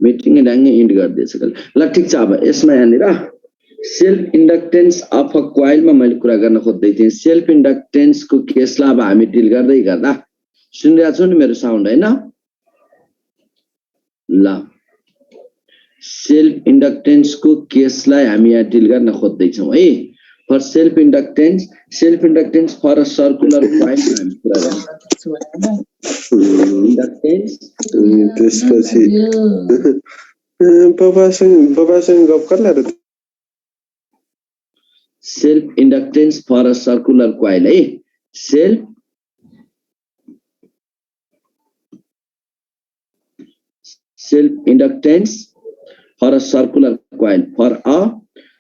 Meeting ढाङ्गे end गर्दैछ ल ठीक छ अब यसमा यहाँनिर सेल्फ इन्डक्टेन्स अफ अ कोइलमा मैले कुरा गर्न खोज्दै थिएँ सेल्फ इन्डक्टेन्स को केसलाई अब हामी डिल गर्दै गर्दा सुनिरहेको छु नि मेरो साउन्ड हैन ल सेल्फ इन्डक्टेन्स को केसलाई हामी यहाँ डिल गर्न खोज्दै छौं है for self inductance for a circular coil हामी कुरा गर्छौं इन्डक्टेन्स त्यसपछि बाबासँग गफ गर्ला र self inductance for a circular coil है self inductance for a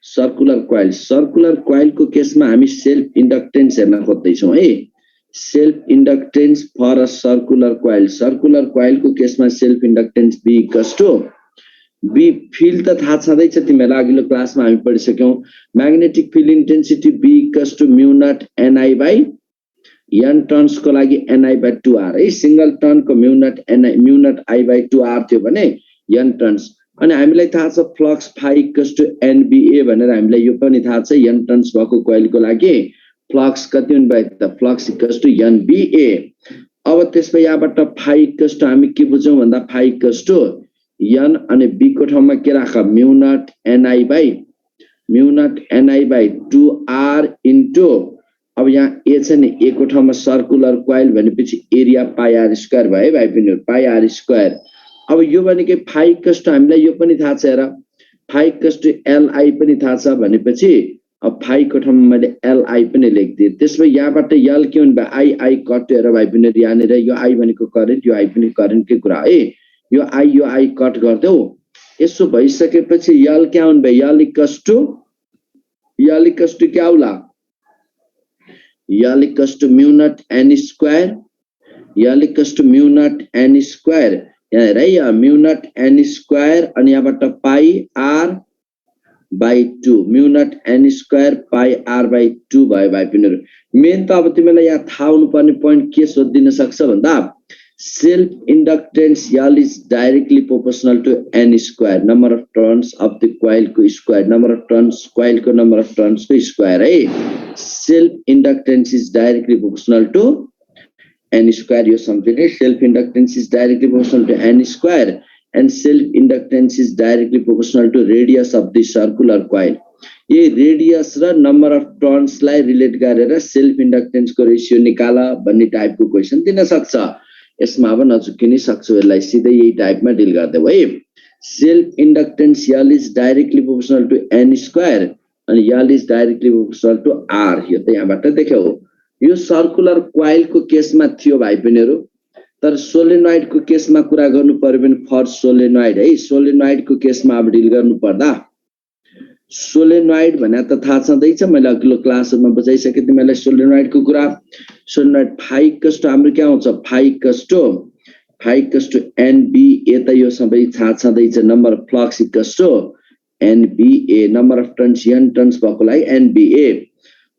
circular coil को केसमा हामी सेल्फ इन्डक्टेन्स हेर्न खोज्दै छौं है self inductance for a circular coil को केसमा self inductance B equals to B field त थाहा छँदैछ तिमीहरुलाई अघिल्लो क्लासमा हामी पढिसक्यौं magnetic field intensity B equals to mu naught Ni by n turns को लागि Ni बाइ 2r है सिंगल टर्न को म्यु नट I बाइ 2r थियो भने n टर्न्स अनि हामीलाई थाहा छ flux phi equals to NBA भनेर हामीलाई यो पनि थाहा छ n टर्न्स भएको कोइल को लागि फ्लक्स कति हुने भयो त फ्लक्स इक्वल्स टु NBA अब त्यसपछि यहाँबाट फाइ इक्वल्स टु हामी के बुझौं भन्दा फाइ इक्वल्स टु n अनि b को ठाउँमा के राख म्यु naught Ni by 2r into अब यहाँ a छ नि a को ठाउँमा सर्कुलर कोइल भनेपछि एरिया पाइ r स्क्वायर भयो भाइ पनि पाइ r स्क्वायर अब यो भनेको फाइ इक्वल्स टु हामीलाई यो पनि थाहा छ हेर फाइ इक्वल्स टु Li पनि थाहा छ भनेपछि अब फाइ को ठाउँमा मैले Li पनि लेख्दिए त्यसपछि यहाँबाट L के हुने भयो I कटेर भाइ पनि यहाँनिर यो I भनेको करेन्ट यो I पनि करेन्ट के कुरा है यो I कट गर्देऊ यसो भइसकेपछि L के आउनु भयो L इक्वल्स टु के आउला L equals to mu naught N square यहाँ हेर है म्यु नट N स्क्वायर अनि यहाँबाट पाइ R by 2 mu naught N square pi R by 2 भयो भाइ पिनहरु मेन त अब तिमीलाई यहाँ थाहा हुनुपर्ने पोइन्ट के सोधिदिन सक्छ भन्दा self inductance L is directly proportional to N square number of turns of the coil को square number of turns coil को नम्बर अफ टर्न्स को स्क्वायर है self inductance is directly proportional to N square यो सम्झिने self inductance is directly proportional to N square and self inductance is directly proportional to radius of the circular coil ये radius र number of turns लाई relate गरेर self inductance को ratio निकाल भन्ने type को क्वेशन दिन सक्छ यसमा अब नचुकिनै सक्छौ यसलाई सिधै यही टाइपमा डिल गर्दै है self inductance L is directly proportional to N square अनि L is directly proportional to R यो त यहाँबाट देख्यौ यो सर्कुलर कोइल को केसमा थियो भाइ बहिनीहरु तर सोलेनोइड को केसमा कुरा गर्नु पर्यो भने फर सोलेनोइड है सोलेनोइड को केसमा अब डिल गर्नु पर्दा सोलेनोइड भने त थाहा छँदैछ मैले अघिल्लो क्लासमा बुझाइसके तिमीलाई सोलेनोइड को कुरा सोलेनोइड फाइ इक्वल्स टु हाम्रो के आउँछ फाइ इक्वल्स टु NBA त यो सबै थाहा छँदैछ number of flux equals to NBA number of turns n turns भएको लागि NBA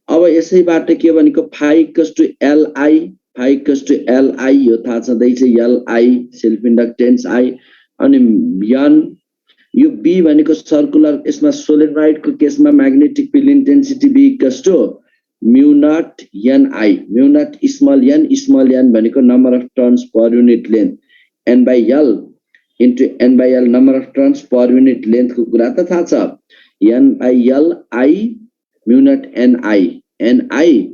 अब यसैबाट के भनेको फाइ इक्वल्स टु Li यो थाहा छँदैछ Li सेल्फ इन्डक्टेन्स I अनि n यो B भनेको सर्कुलर यसमा सोलेनोइड को केसमा magnetic field intensity B equals to mu naught Ni mu naught small n भनेको number of turns per unit length n by L into n by L number of turns per unit length को कुरा त थाहा छ n by L I mu naught Ni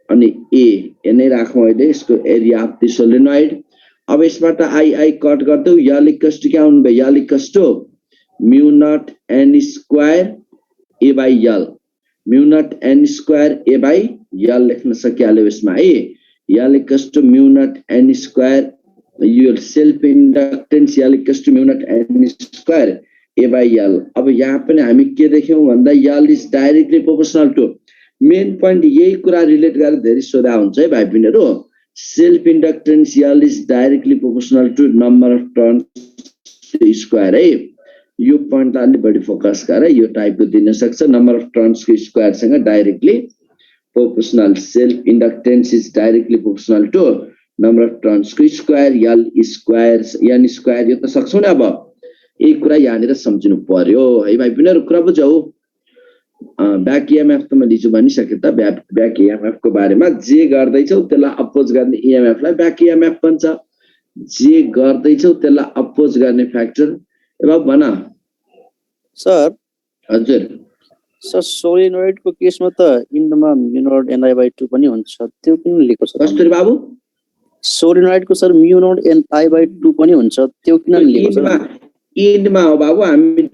अनि A नै राखौं अहिले यसको एरिया अफ द सोलेनोइड अब यसबाट I कट गर्दै L इक्वल्स टु के आउनु भयो L equals to mu naught N square A by L mu naught N square A by L लेख्न सकिहाल्यो यसमा है L equals to mu naught N square यो self inductance L equals to mu naught N square A by L अब यहाँ पनि हामी के देख्यौं भन्दा L is directly proportional to main point यही कुरा रिलेट गरेर धेरै सोधा हुन्छ है भाइ बहिनीहरु self inductance L is directly proportional to number of turns square है यो पोइन्टलाई अलि बढी फोकस गरेर यो टाइपको दिन सक्छ नम्बर अफ टर्न्स को स्क्वायर सँग directly proportional self inductance is directly proportional to number of turns को square L square N square यो त सक्छौ नि अब यही कुरा यहाँनिर सम्झिनु पर्यो है भाइ बहिनीहरु। कुरा बुझौ। ब्याक इएमएफ त मैले हिजो भनिसके त ब्याक इएमएफ को बारेमा। जे गर्दैछौ त्यसलाई अपोज गर्ने इएमएफ लाई ब्याक इएमएफ भन्छ। जे गर्दैछौ त्यसलाई अपोज गर्ने फ्याक्टर। अब भन सर। हजुर सर सोलिनोइड को केसमा त इन्डमा म्यु नोड ni/2 पनि हुन्छ, त्यो किन लेखेको छ? कस्तुरी बाबु सोलिनोइड को सर म्यु नोड ni/2 पनि हुन्छ, त्यो किन लेखेको छ? इन्डमा हो बाबु। हामी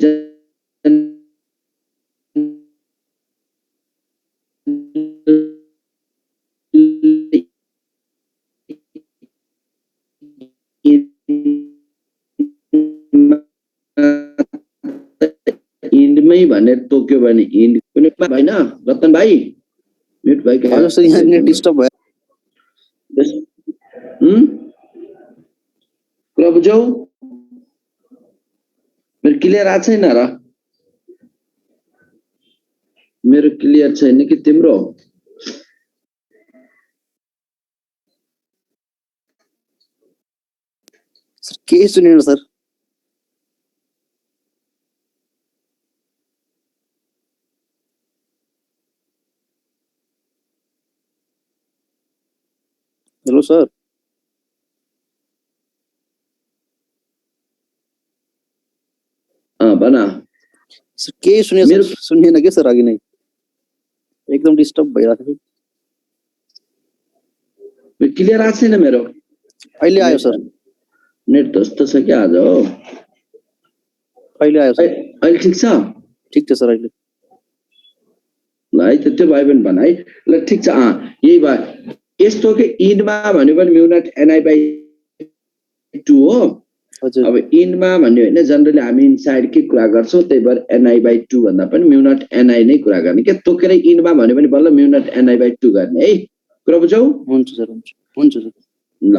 इन्डमै भनेर तोक्यो भने इन्ड कुनै भएन। रतन भाइ म्युट भयो के? हजुर सर, यहाँ नेट डिस्टर्ब भयो। कुरा बुझौ। मेरो क्लियर आएको छैन र? मेरो क्लियर छैन कि तिम्रो? सर के सुनेन सर? Hello sir. बना सर के सुने सर? सुनिएन के सर? अघि नै एकदम डिस्टर्ब भइरहेको थियो। क्लियर आएको छैन मेरो? अहिले आयो सर। नेट कस्तो छ क्या आज? हो अहिले आयो सर। अहिले ठिक छ? ठिक छ सर अहिले। ल है त त्यो भयो भने भन है। ल ठिक छ। यही भयो। यस्तो के इन्डमा भन्यो भने म्यु नट ni/2 हो। हजुर। अब इन्डमा भन्यो हैन, जनरली हामी इनसाइड के कुरा गर्छौं, त्यही भएर ni/2 भन्दा पनि म्यु नट ni नै कुरा गर्ने के। तोकेर इन्डमा भन्यो भने बल्ल म्यु नट ni/2 गर्ने है। कुरा बुझौ। हुन्छ सर, हुन्छ हुन्छ सर। ल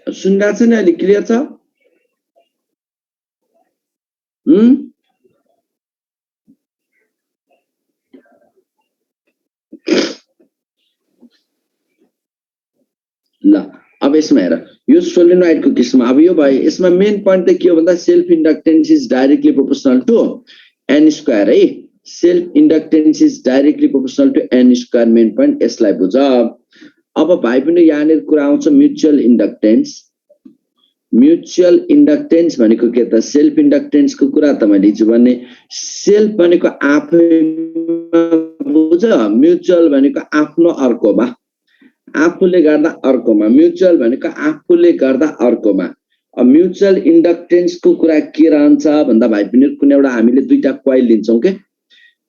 सुनिरहेको छ नि? अहिले क्लियर छ? ल अब यसमा हेर, यो सोलिनोइड को केसमा अब यो भयो। यसमा मेन पोइन्ट त के हो भन्दा self inductance is directly proportional to n square है। Self inductance is directly proportional to n square. Main point यसलाई बुझ। अब भाइ पनि यहाँनिर कुरा आउँछ म्युचुअल इन्डक्टेन्स। म्युचुअल इन्डक्टेन्स भनेको के त? सेल्फ इन्डक्टेन्स को कुरा त मैले हिजो भने। सेल्फ भनेको आफैमा बुझ, म्युचुअल भनेको आफ्नो अर्कोमा, आफूले गर्दा अर्कोमा। म्युचुअल भनेको आफूले गर्दा अर्कोमा। अब म्युचुअल इन्डक्टेन्स को कुरा के रहन्छ भन्दा भाइ पनि कुनै एउटा हामीले दुईटा कोइल लिन्छौं के।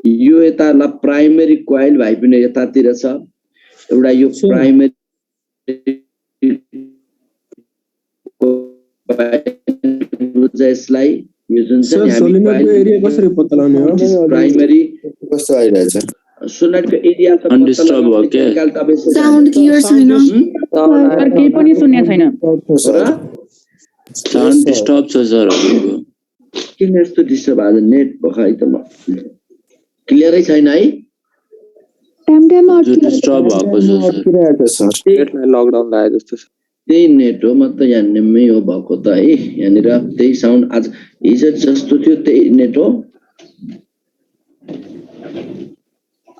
यो यता ल प्राइमरी कोइल भाइ पनि यतातिर छ एउटा। यो प्राइमरी यसलाई यो जुन चाहिँ हामी एरिया कसरी पत्ता लगाउने हो? प्राइमरी कस्तो आइरहेछ? सोलिनोइडको एरिया त अनडिस्टर्ब हो के? साउन्ड क्लियर छैन सर, केही पनि सुन्ने छैन। साउन्ड डिस्टर्ब छ सर। किन यस्तो डिस्टर्ब आज? नेट भखै त म क्लियरै छैन है। डिस्टर्ब भएको छ सर। नेटलाई लकडाउन लाग्यो जस्तो छ। त्यही नेट हो। म त यहाँ नेमै हो भएको त है। यहाँनिर त्यही साउन्ड आज हिजो जस्तो थियो त्यही नेट हो।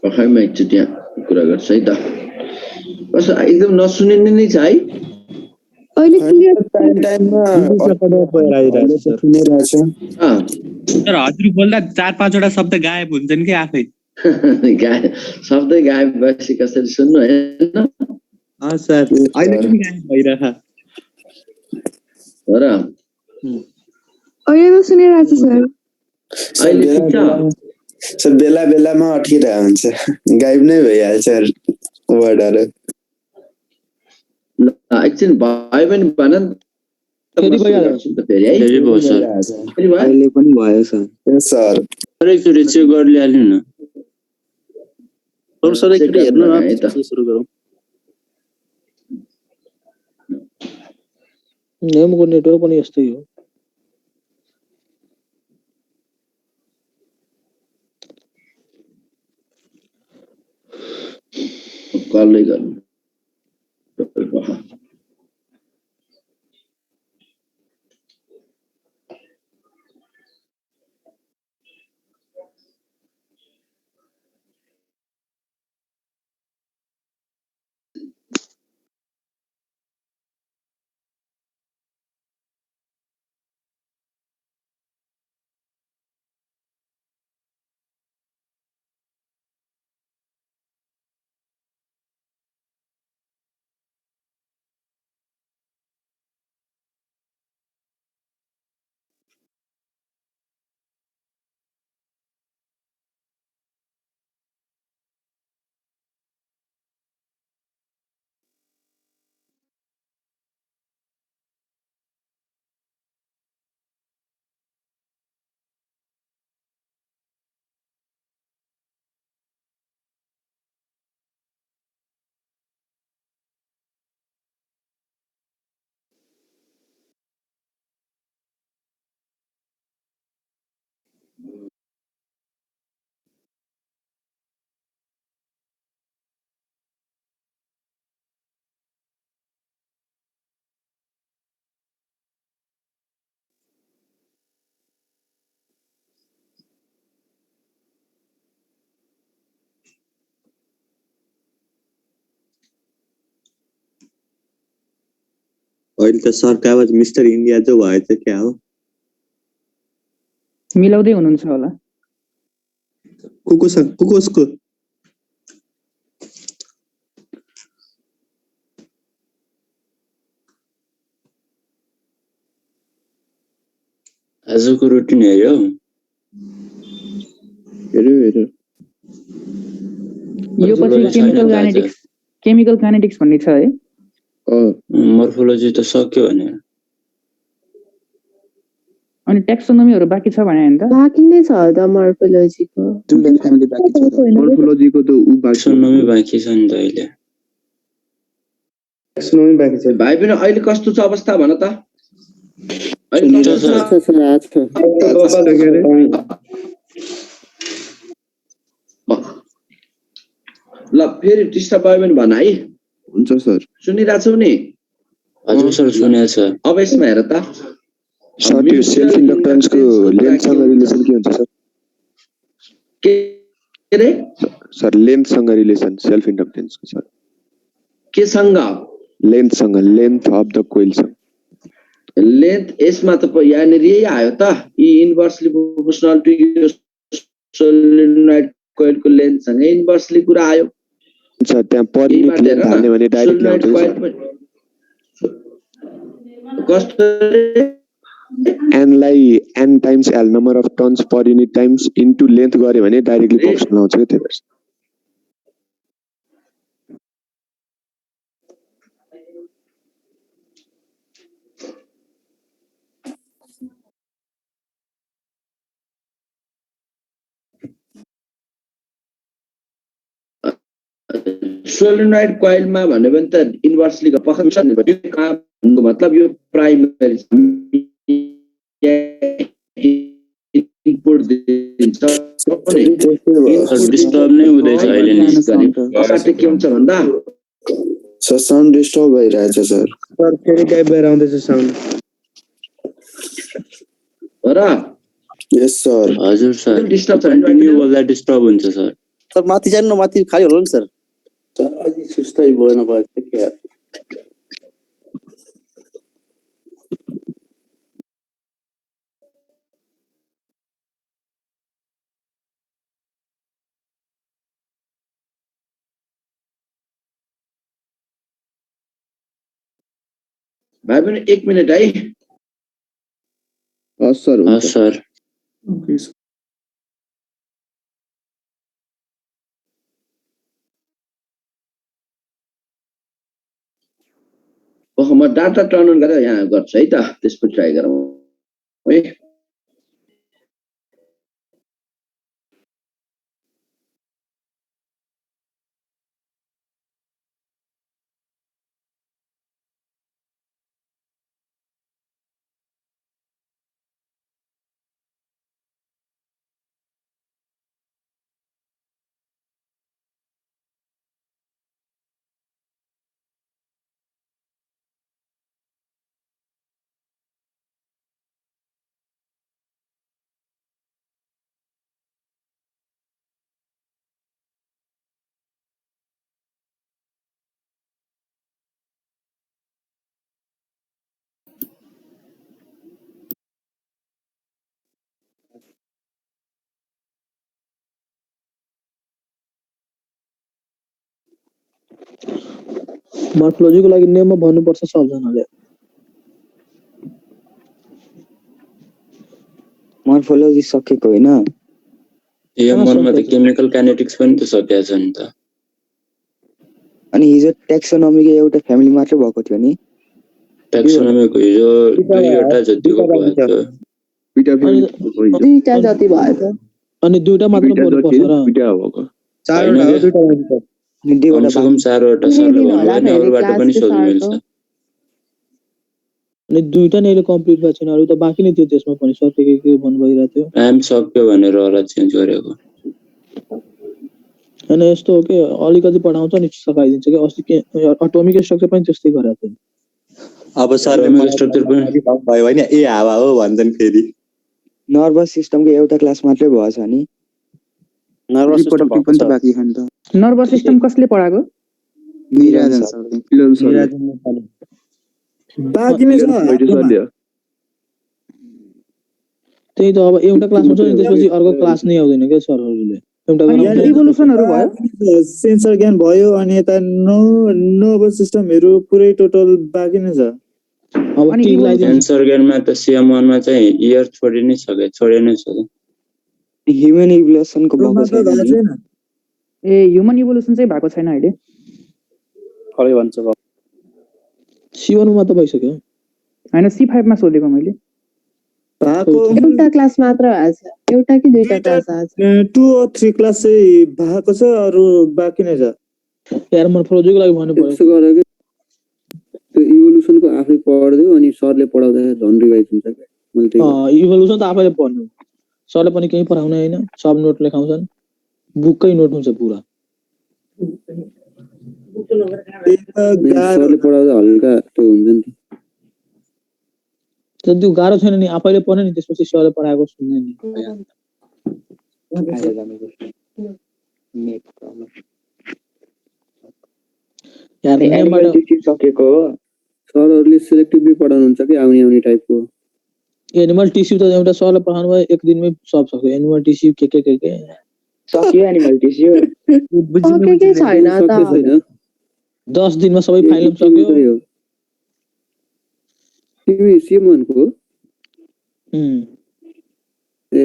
भखैमा एकचोटि कुरा गर्छ है त। कस्तो एकदम नसुनिने नै छ है। अहिले क्लियर टाइममा सर हजुर बोल्दा 4-5 वटा शब्द गायब हुन्छन् कि आफै। शब्दै गायब भएपछि कसरी सुन्नु हैन? सर अहिले पनि गायब भइरह हो र? अहिले त सुनिरहेछ सर। अहिले ठिक छ? सर बेला बेलामा अटकिरहेको हुन्छ, गायब नै भइहाल्छ वर्डहरु। एकछिन भयो भने भन न। फेरि भयो सर। अहिले पनि भयो सर। सर एकचोटि चेक गरिहाल्नु न। सर एकचोटि हेर्नु न, सुरु गरौँ। नेमको नेटवर्क पनि यस्तै हो। कलले गर्नु। अहिले त सरकारबाट मिस्टर इन्डिया जो भएछ क्या हो मिलाउँदै हुनुहुन्छ होला कसको आजको रुटिन हेर्यो हेर्यो यो पछि केमिकल काइनेटिक्स भन्ने छ है मोर्फोलोजी त सक्यो भने अनि टेक्सोनोमीहरु बाँकी छ भने हैन त बाँकी नै छ त मोर्फोलोजीको जुलियट फ्यामिली बाँकी छ मोर्फोलोजीको त उ बाँकी टेक्सोनोमी बाँकी छ नि त अहिले टेक्सोनोमी बाँकी छ भाइ पनि अहिले कस्तो छ अवस्था भन त ल फेरि डिस्टर्ब भयो भने भन है हुन्छ सर सुनिराछौ नि हजुर सर सुनेको छ अब यसमा हेर त सर त्यो सेल्फ इन्डक्टेन्स को लेन्थ सँग रिलेसन के हुन्छ सर के रे सर लेन्थ सँग रिलेसन सेल्फ इन्डक्टेन्स को सर के सँग लेन्थ अफ द कोइल सँग लेन्थ यसमा त यहाँनिर यही आयो त ई इन्भर्सली प्रोपोर्सनल टु सोलिनोइड कोइलको लेन्थ सँग इन्भर्सली कुरा आयो सर त्यहाँ पर युनिट लेन्थ हाल्ने भने डाइरेक्टली आउँछ कस्तो n लाई n times l number of turns per unit times into length गरे भने डाइरेक्टली प्रोपोर्सनल आउँछ के त्यही भएर सोलिनोइड कोइलमा भन्यो भने त इन्भर्सली पखन्छ नि भन्नुको मतलब यो प्राइमरी इनपुट दिन्छ डिस्टर्ब नै हुँदैछ अहिले नि अगाडि के हुन्छ भन्दा सर साउन्ड डिस्टर्ब भइरहेछ सर फेरि गायब भएर आउँदैछ साउन्ड र यस सर हजुर सर डिस्टर्ब छ कन्टिन्यू बोल्दा डिस्टर्ब हुन्छ सर सर माथि जानु न माथि खाली होला नि सर अलि सुस्तै भएन भयो के भाइ पनि 1 मिनेट है हस् सर हुन्छ सर ओहो म डाटा टर्न अन गरेर यहाँ गर्छु है त त्यसपछि ट्राई गरौँ है मोर्फोलोजीको लागि नियममा भन्नुपर्छ सबजनाले मोर्फोलोजी सकेको हैन एमरमा त केमिकल काइनेटिक्स पनि त सकिएको छ नि त अनि हिजो टेक्सोनोमीको एउटा फ्यामिली मात्र भएको थियो नि टेक्सोनोमीको हिजो 2वटा जतिको भयो दुईटा जति भयो त अनि दुईटा मात्र बोल्नुपर्छ र दुईटा भएको चारवटा हो दुईटा मात्र अनि दुईवटा कमसेकम 4वटा सरले भन्नुभयो नि अरूबाट पनि सोध्नु मिल्छ अनि दुईटा नै अहिले कम्प्लिट भएको छैन, अरू त बाँकी नै थियो त्यसमा पनि सर के भन्नु भइरहेको थियो। टाइम सक्यो भनेर होला चेन्ज गरेको। होइन यस्तो हो कि अलिकति पढाउँछ नि सकाइदिन्छ कि अस्ति के अटोमिक स्ट्रक्चर पनि त्यस्तै गरेको थियो। अब सर स्ट्रक्चर पनि भयो होइन ए हावा हो भन्छन् फेरि। नर्भस सिस्टमको एउटा क्लास मात्रै भएछ नि। नर्भस सिस्टम पनि त बाँकी छ नि त। नर्भस सिस्टम कसले पढाएको? मिराजन सरले। बाँकी नै छ त्यही त अब एउटा क्लास हुन्छ नि त्यसपछि अर्को क्लास नै आउँदैन क्या सरहरूले। एउटा इभोल्युसनहरु भयो, सेन्सर ज्ञान भयो अनि यता नर्भस सिस्टमहरु पुरै टोटल बाँकी नै छ। अब सेन्सर ज्ञानमा त CM1 मा चाहिँ इयर छोडे नै छ ह्युमन इभोल्युसनको भएको छैन नि। ए ह्युमन इभोल्युसन चाहिँ भएको छैन अहिले। खरै भन्छ अब C1 मा त भइसक्यो। हैन C5 मा सोधेको मैले। एउटा क्लास मात्र आछ, एउटा कि दुईटा क्लास आछ। 2 or 3 क्लास चाहिँ भएको छ, अरु बाँकी नै छ। यार मोर्फोलोजीको लागि भन्नु पर्यो। त्यसो गरे के त्यो इभोल्युसनको आफै पढ्दियो अनि सरले पढाउँदा झन् रिभाइज हुन्छ के। मैले त्यही इभोल्युसन त आफैले पढ्नु, सरले पनि केही पढाउने हैन, सब नोट लेखाउँछन्, बुककै नोट हुन्छ पुरा। सरले पढाउँदा हल्का त्यो हुन्छ नि त। त्यो गाह्रो छैन नि, आफैले पढ्ने नि त्यसपछि सरले पढाएको सुन्ने नि। यार एनिमल टिचिङ सकेको हो। सरहरूले सिलेक्टिभली पढाउनुहुन्छ कि आउने टाइपको। एनिमल टिस्यु त एउटा सरले पढाउनु भयो एक दिनमै सब सक्यो। एनिमल टिस्यु के सक्यो एनिमल टिस्यु सकेकै छैन त। 10 दिनमा सबै फाइलम सक्यो। तिमी CM1 को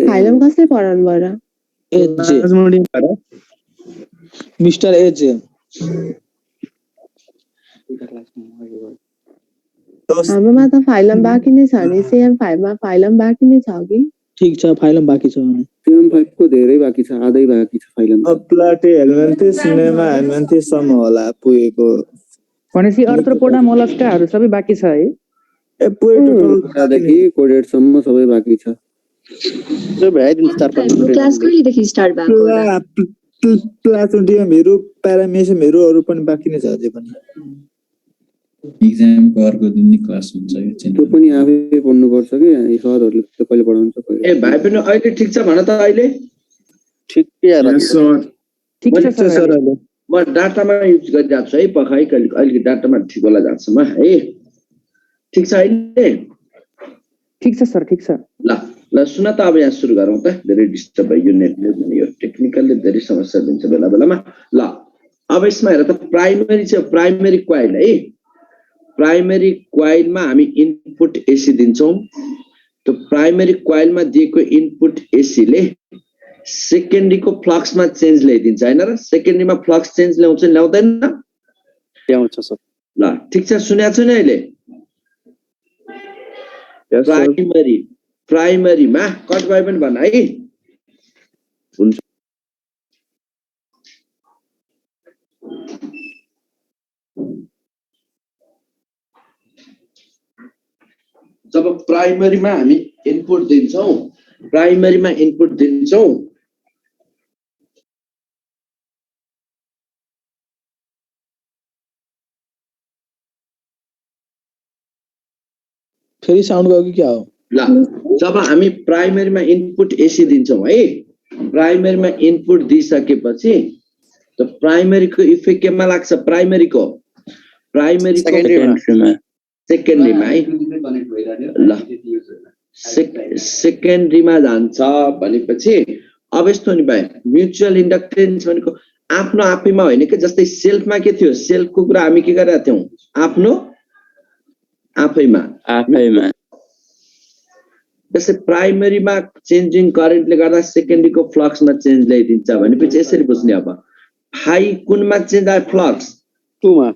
फाइलम कसले पढाउनु भयो र? मिस्टर एज। हाम्रोमा त फाइलम बाँकी नै छ नि। CM5 मा फाइलम बाँकी नै छ कि? ठीक छ, फाइलम बाँकी छ भने। CM5 को धेरै बाँकी छ, आधै बाँकी छ फाइलम। प्लाटे हेलमेन्थिस नेमा हेलमेन्थिस सम्म होला पुगेको। भनेपछि अर्थ्रोपोडा मोलस्काहरु सबै बाँकी छ है? ए पुरै टोटल देखि कोडेड सम्म सबै बाँकी छ। त्यो भ्याइदिन्छ 4-5 क्लास कहिलेदेखि स्टार्ट भएको होला? प्लाटोडियमहरु प्यारामेसियमहरु अरु पनि बाँकी नै छ अझै पनि। एक्जामको अर्को दिन नि क्लास हुन्छ के त्यो पनि आफै पढ्नु पर्छ के सरहरुले त कहिले पढाउँछ कहिले। ए भाइ पनि अहिले ठीक छ भन त अहिले? ठिकै आला सर ठीक छ सर। म डाटामा युज गरिरहेको छु है पखाइ अहिले डाटामा ठिक होला जान्छमा है। ठीक छ अहिले? ठीक छ सर, ठीक छ। ल सुन त अब यहाँ सुरु गरौँ त। धेरै डिस्टर्ब भयो यो नेटले, यो टेक्निकलले धेरै समस्या दिन्छ बेला बेलामा। ल अब यसमा हेर त प्राइमरी छ, प्राइमरी क्वाइल है। प्राइमरी क्वाइलमा हामी इनपुट एसी दिन्छौँ। त्यो प्राइमरी क्वाइलमा दिएको इनपुट एसीले सेकेन्डरीको फ्लक्समा चेन्ज ल्याइदिन्छ हैन र? सेकेन्डरीमा फ्लक्स चेन्ज ल्याउँछ ल्याउँदैन? ल्याउँछ सर। ल ठीक छ, सुनेको छु नि अहिले? प्राइमरीमा कट भयो पनि भन है। हुन्छ जब प्राइमरीमा हामी इनपुट दिन्छौँ, फेरि साउन्ड गयो कि क्या हो? ल जब हामी प्राइमरीमा इनपुट एसी दिन्छौँ है, प्राइमरीमा इनपुट दिइसकेपछि त प्राइमरीको इफेक्ट केमा लाग्छ? प्राइमरीको सेकेन्डरीमा है। ल सेकेन्डरीमा जान्छ भनेपछि अब यस्तो नि भाइ, म्युचुअल इन्डक्टेन्स भनेको आफ्नो आफैमा होइन कि। जस्तै सेल्फमा के थियो? सेल्फको कुरा हामी के गरेका थियौँ? आफ्नो आफैमा। जस्तै प्राइमरीमा चेन्जिङ करेन्टले गर्दा सेकेन्डरीको फ्लक्समा चेन्ज ल्याइदिन्छ भनेपछि यसरी बुझ्ने। अब फाइ कुनमा चेन्ज आयो? फ्लक्स 2 मा।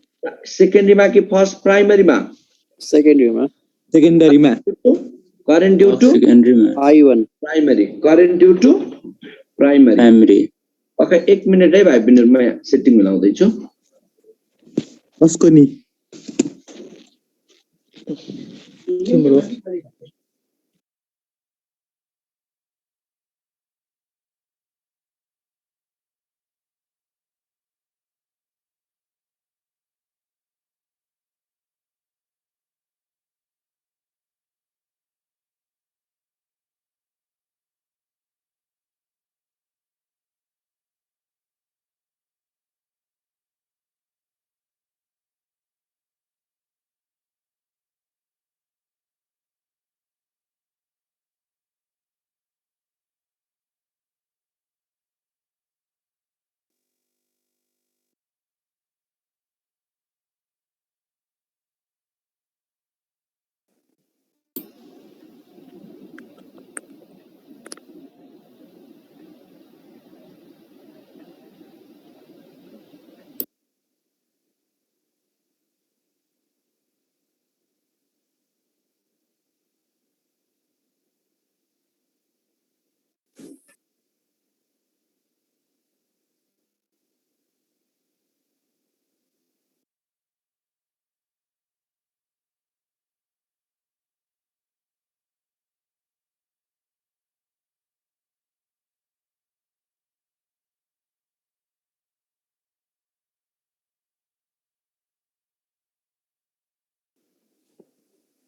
सेकेन्डरीमा कि फर्स्ट प्राइमरीमा? सेकेन्डरीमा। Current due to I1 primary, current due to primary. Okay 1 minute है भाइ बिनर, म सेटिङ मिलाउँदै छु। कसको नि तिम्रो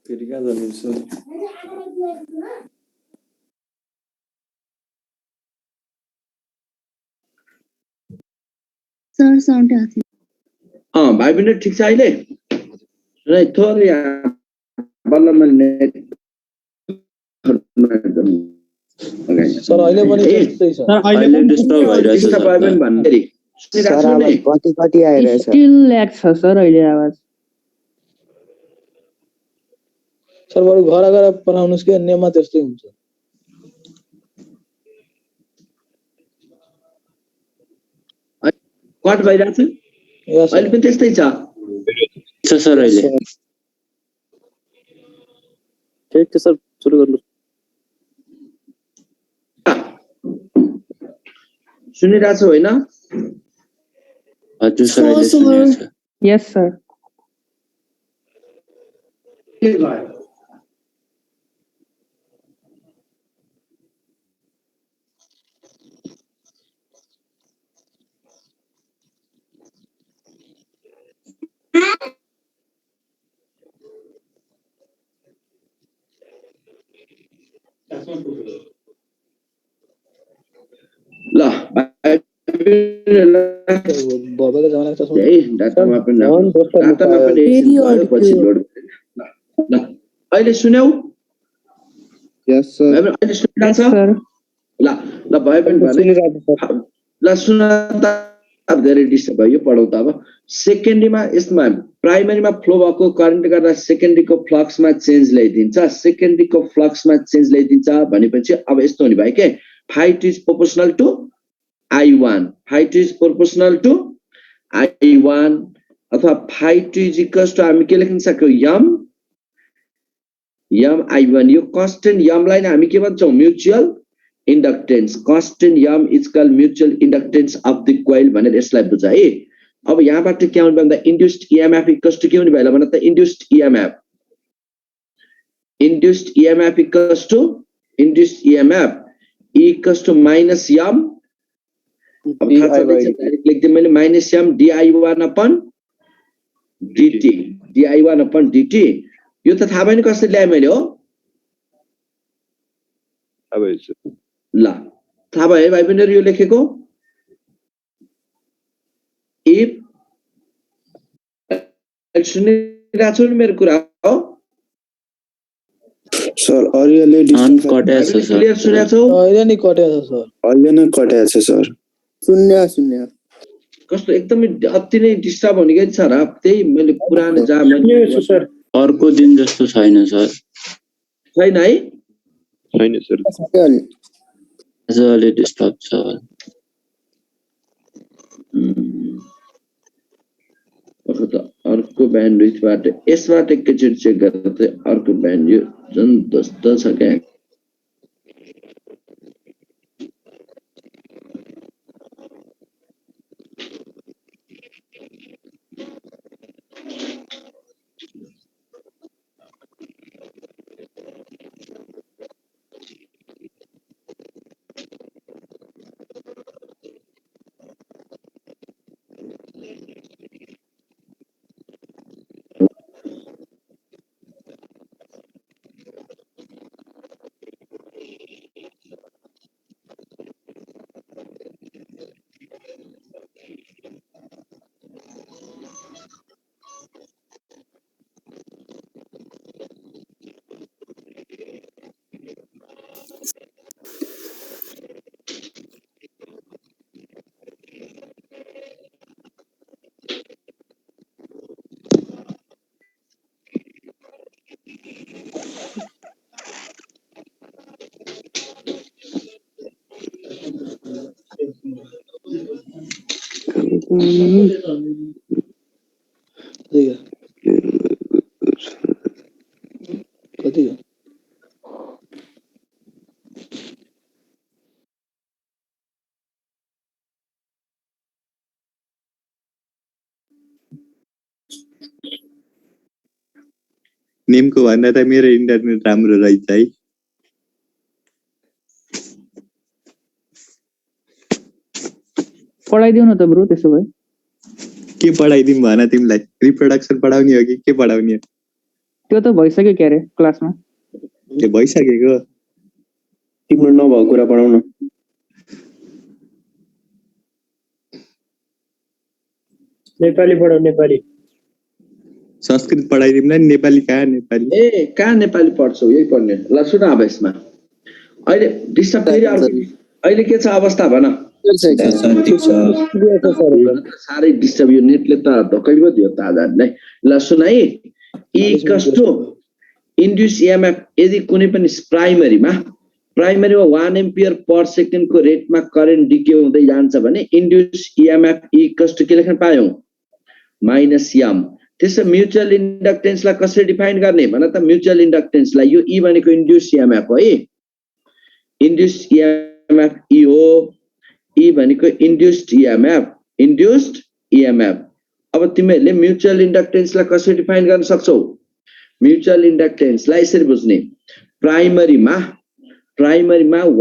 फेरि कहाँ जाने सर सर साउन्ड आएको थियो भाइ बहिनी ठिक छ अहिले सुनाइ थोरै यहाँ बल्ल मैले सर अहिले पनि त्यस्तै छ सर अहिले पनि डिस्टर्ब भइरहेछ डिस्टर्ब भयो भने भन्नु सुनिरहेको सर छु नि आवाज कति आइरहेछ स्टिल ल्याग छ सर अहिले आवाज सर बरु घर गएर बनाउनुस् के नेममा त्यस्तै हुन्छ कट भइरहेको छ यस अहिले पनि त्यस्तै छ सर अहिले ठिक छ सर सुरु गर्नु सुनिरहेको छु होइन हजुर सर अहिले सुनिरहेछ यस सर ल भबेको जमानाको चस्मा है डाटामा पनि पछि लोड ल अहिले सुन्यौ यस सर अहिले सुनिरहेको यस छ सर ल ल भयो पनि भने ल सुन त अब धेरै डिस्टर्ब भयो पढाउ त अब सेकेन्डरीमा यसमा प्राइमरीमा फ्लो भएको करेन्टले गर्दा सेकेन्डरीको फ्लक्समा चेन्ज ल्याइदिन्छ सेकेन्डरीको फ्लक्समा चेन्ज ल्याइदिन्छ भनेपछि अब यस्तो हुने भयो के phi is proportional to I1 phi is proportional to I1 अथवा फाइट इज इक्वल्स टु हामी के लेख्न सक्छौं यम I1 यो कन्स्टेन्ट यमलाई नै हामी के भन्छौं mutual inductance constant M is call mutual inductance of the coil भनेर यसलाई बुझ है अब यहाँबाट के आउने भन्दा इन्ड्युस्ड EMF इक्वल्स टु के हुने भयो भने त induced EMF equals to equals to minus M अब थाहा छ डाइरेक्ट लेख्दै मैले माइनस यम di1 अपन dt यो त थाहा भएन कसरी ल्याए मैले हो ल थाहा भयो भाइ बहिनीहरु यो लेखेको इफ सुनिरहेको छु नि मेरो कुरा हो सर अहिले क्लियर सुनेको छौ अहिले नि कटेको छ सर अहिले नै कटेको छ सर शून्य कस्तो एकदमै अति नै डिस्टर्ब हुने गरी छ र त्यही मैले पुरानो जहाँ मैले अर्को दिन जस्तो छैन सर छैन है छैन सर आज अलि डिस्टर्ब छ अर्को ब्यान्डविथबाट यसबाट एकैचोटि चेक गरेर चाहिँ अर्को ब्यान्ड यो जुन जस्तो छ क्या कति हो नेमको भन्दा त मेरो इन्टरनेट राम्रो रहेछ है। पढाइदिउ न त ब्रो त्यसो भए। के पढाइदिउँ भन तिमीलाई? रिप्रोडक्सन पढाउने हो कि के पढाउने हो? त्यो त भइसक्यो क्यारे क्लासमा। त्यो भइसकेको। तिम्रो नभएको कुरा पढाउन। नेपाली पढाउ नेपाली। संस्कृत पढाइदिउँ न, नेपाली कहाँ नेपाली? ए कहाँ नेपाली पढ्छौ? यही पढ्ने। ल सुन अब यसमा अहिले डिस्टर्ब फेरि अर्को अहिले के छ अवस्था भन? साह्रै डिस्टर्ब यो नेटले त धोकै पो दियो त आधारलाई। ल सुन है, इक्वल्स टु इन्ड्युस इएमएफ यदि कुनै पनि प्राइमरीमा 1 एम्पियर पर सेकेन्डको रेटमा करेन्ट डिके हुँदै जान्छ भने इन्ड्युस इएमएफ इक्वल्स टु के लेख्न पायौ? -m। त्यसो म्युचुअल इन्डक्टेन्सलाई कसरी डिफाइन गर्ने भन त? म्युचुअल इन्डक्टेन्सलाई यो ई भनेको इन्ड्युस इएमएफ हो है। इन्ड्युस इएमएफ ई हो, ई भनेको इन्ड्युस्ड इएमएफ। अब तिमीहरूले म्युचुअल इन्डक्टेन्सलाई कसरी डिफाइन गर्न सक्छौ? म्युचुअल इन्डक्टेन्सलाई यसरी बुझ्ने, प्राइमरीमा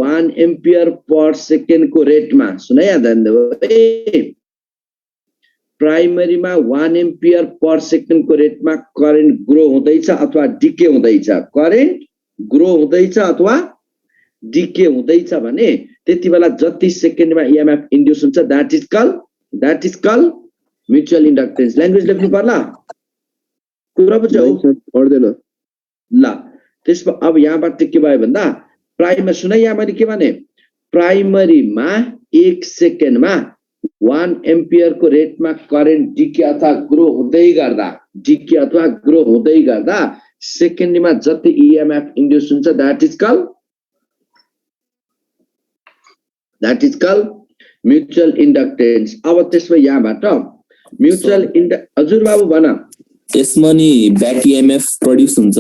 1 एम्पियर पर सेकेन्डको रेटमा, सुन है ध्यान देऊ, प्राइमरीमा 1 एम्पियर पर सेकेन्डको रेटमा करेन्ट ग्रो हुँदैछ अथवा डिके हुँदैछ, करेन्ट ग्रो हुँदैछ अथवा डिके हुँदैछ भने त्यति बेला जति सेकेन्डमा इएमएफ इन्ड्युस हुन्छ that is call mutual inductance. Language लेख्नु पर्ला, कुरा बुझ्यौ? पढ्दैन। ल त्यसमा अब यहाँबाट के भयो भन्दा प्राइमरी, सुन यहाँ मैले के भने, प्राइमरीमा 1 सेकेन्डमा 1 एम्पियरको रेटमा करेन्ट डिके अथवा ग्रो हुँदै गर्दा सेकेन्डमा जति इएमएफ इन्ड्युस हुन्छ that is call mutual inductance. अब त्यसमा यहाँबाट म्युचुअल हजुर बाबु भन। त्यसमा नि ब्याक इएमएफ प्रोड्युस हुन्छ?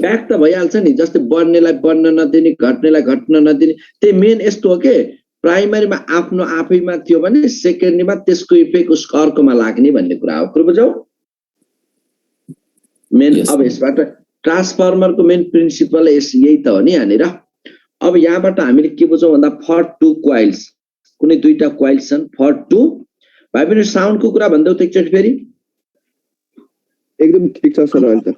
ब्याक त भइहाल्छ नि, जस्तै बढ्नेलाई बढ्न नदिने, घट्नेलाई घट्न नदिने। त्यही मेन यस्तो हो के, प्राइमरीमा आफ्नो आफैमा थियो भने सेकेन्डरीमा त्यसको इफेक्ट उसको अर्कोमा लाग्ने भन्ने कुरा हो। बुझ्यौ? मेन अब यसबाट ट्रान्सफर्मरको मेन प्रिन्सिपल यही त हो नि यहाँनिर। अब यहाँबाट हामीले के बुझौँ भन्दा फर 2 कोइल्स, कुनै दुईटा कोइल्स छन् फर 2। भाइ बहिनी साउन्डको कुरा भन्दै त एकचोटि फेरि। एकदम ठिक छ सर अहिले त।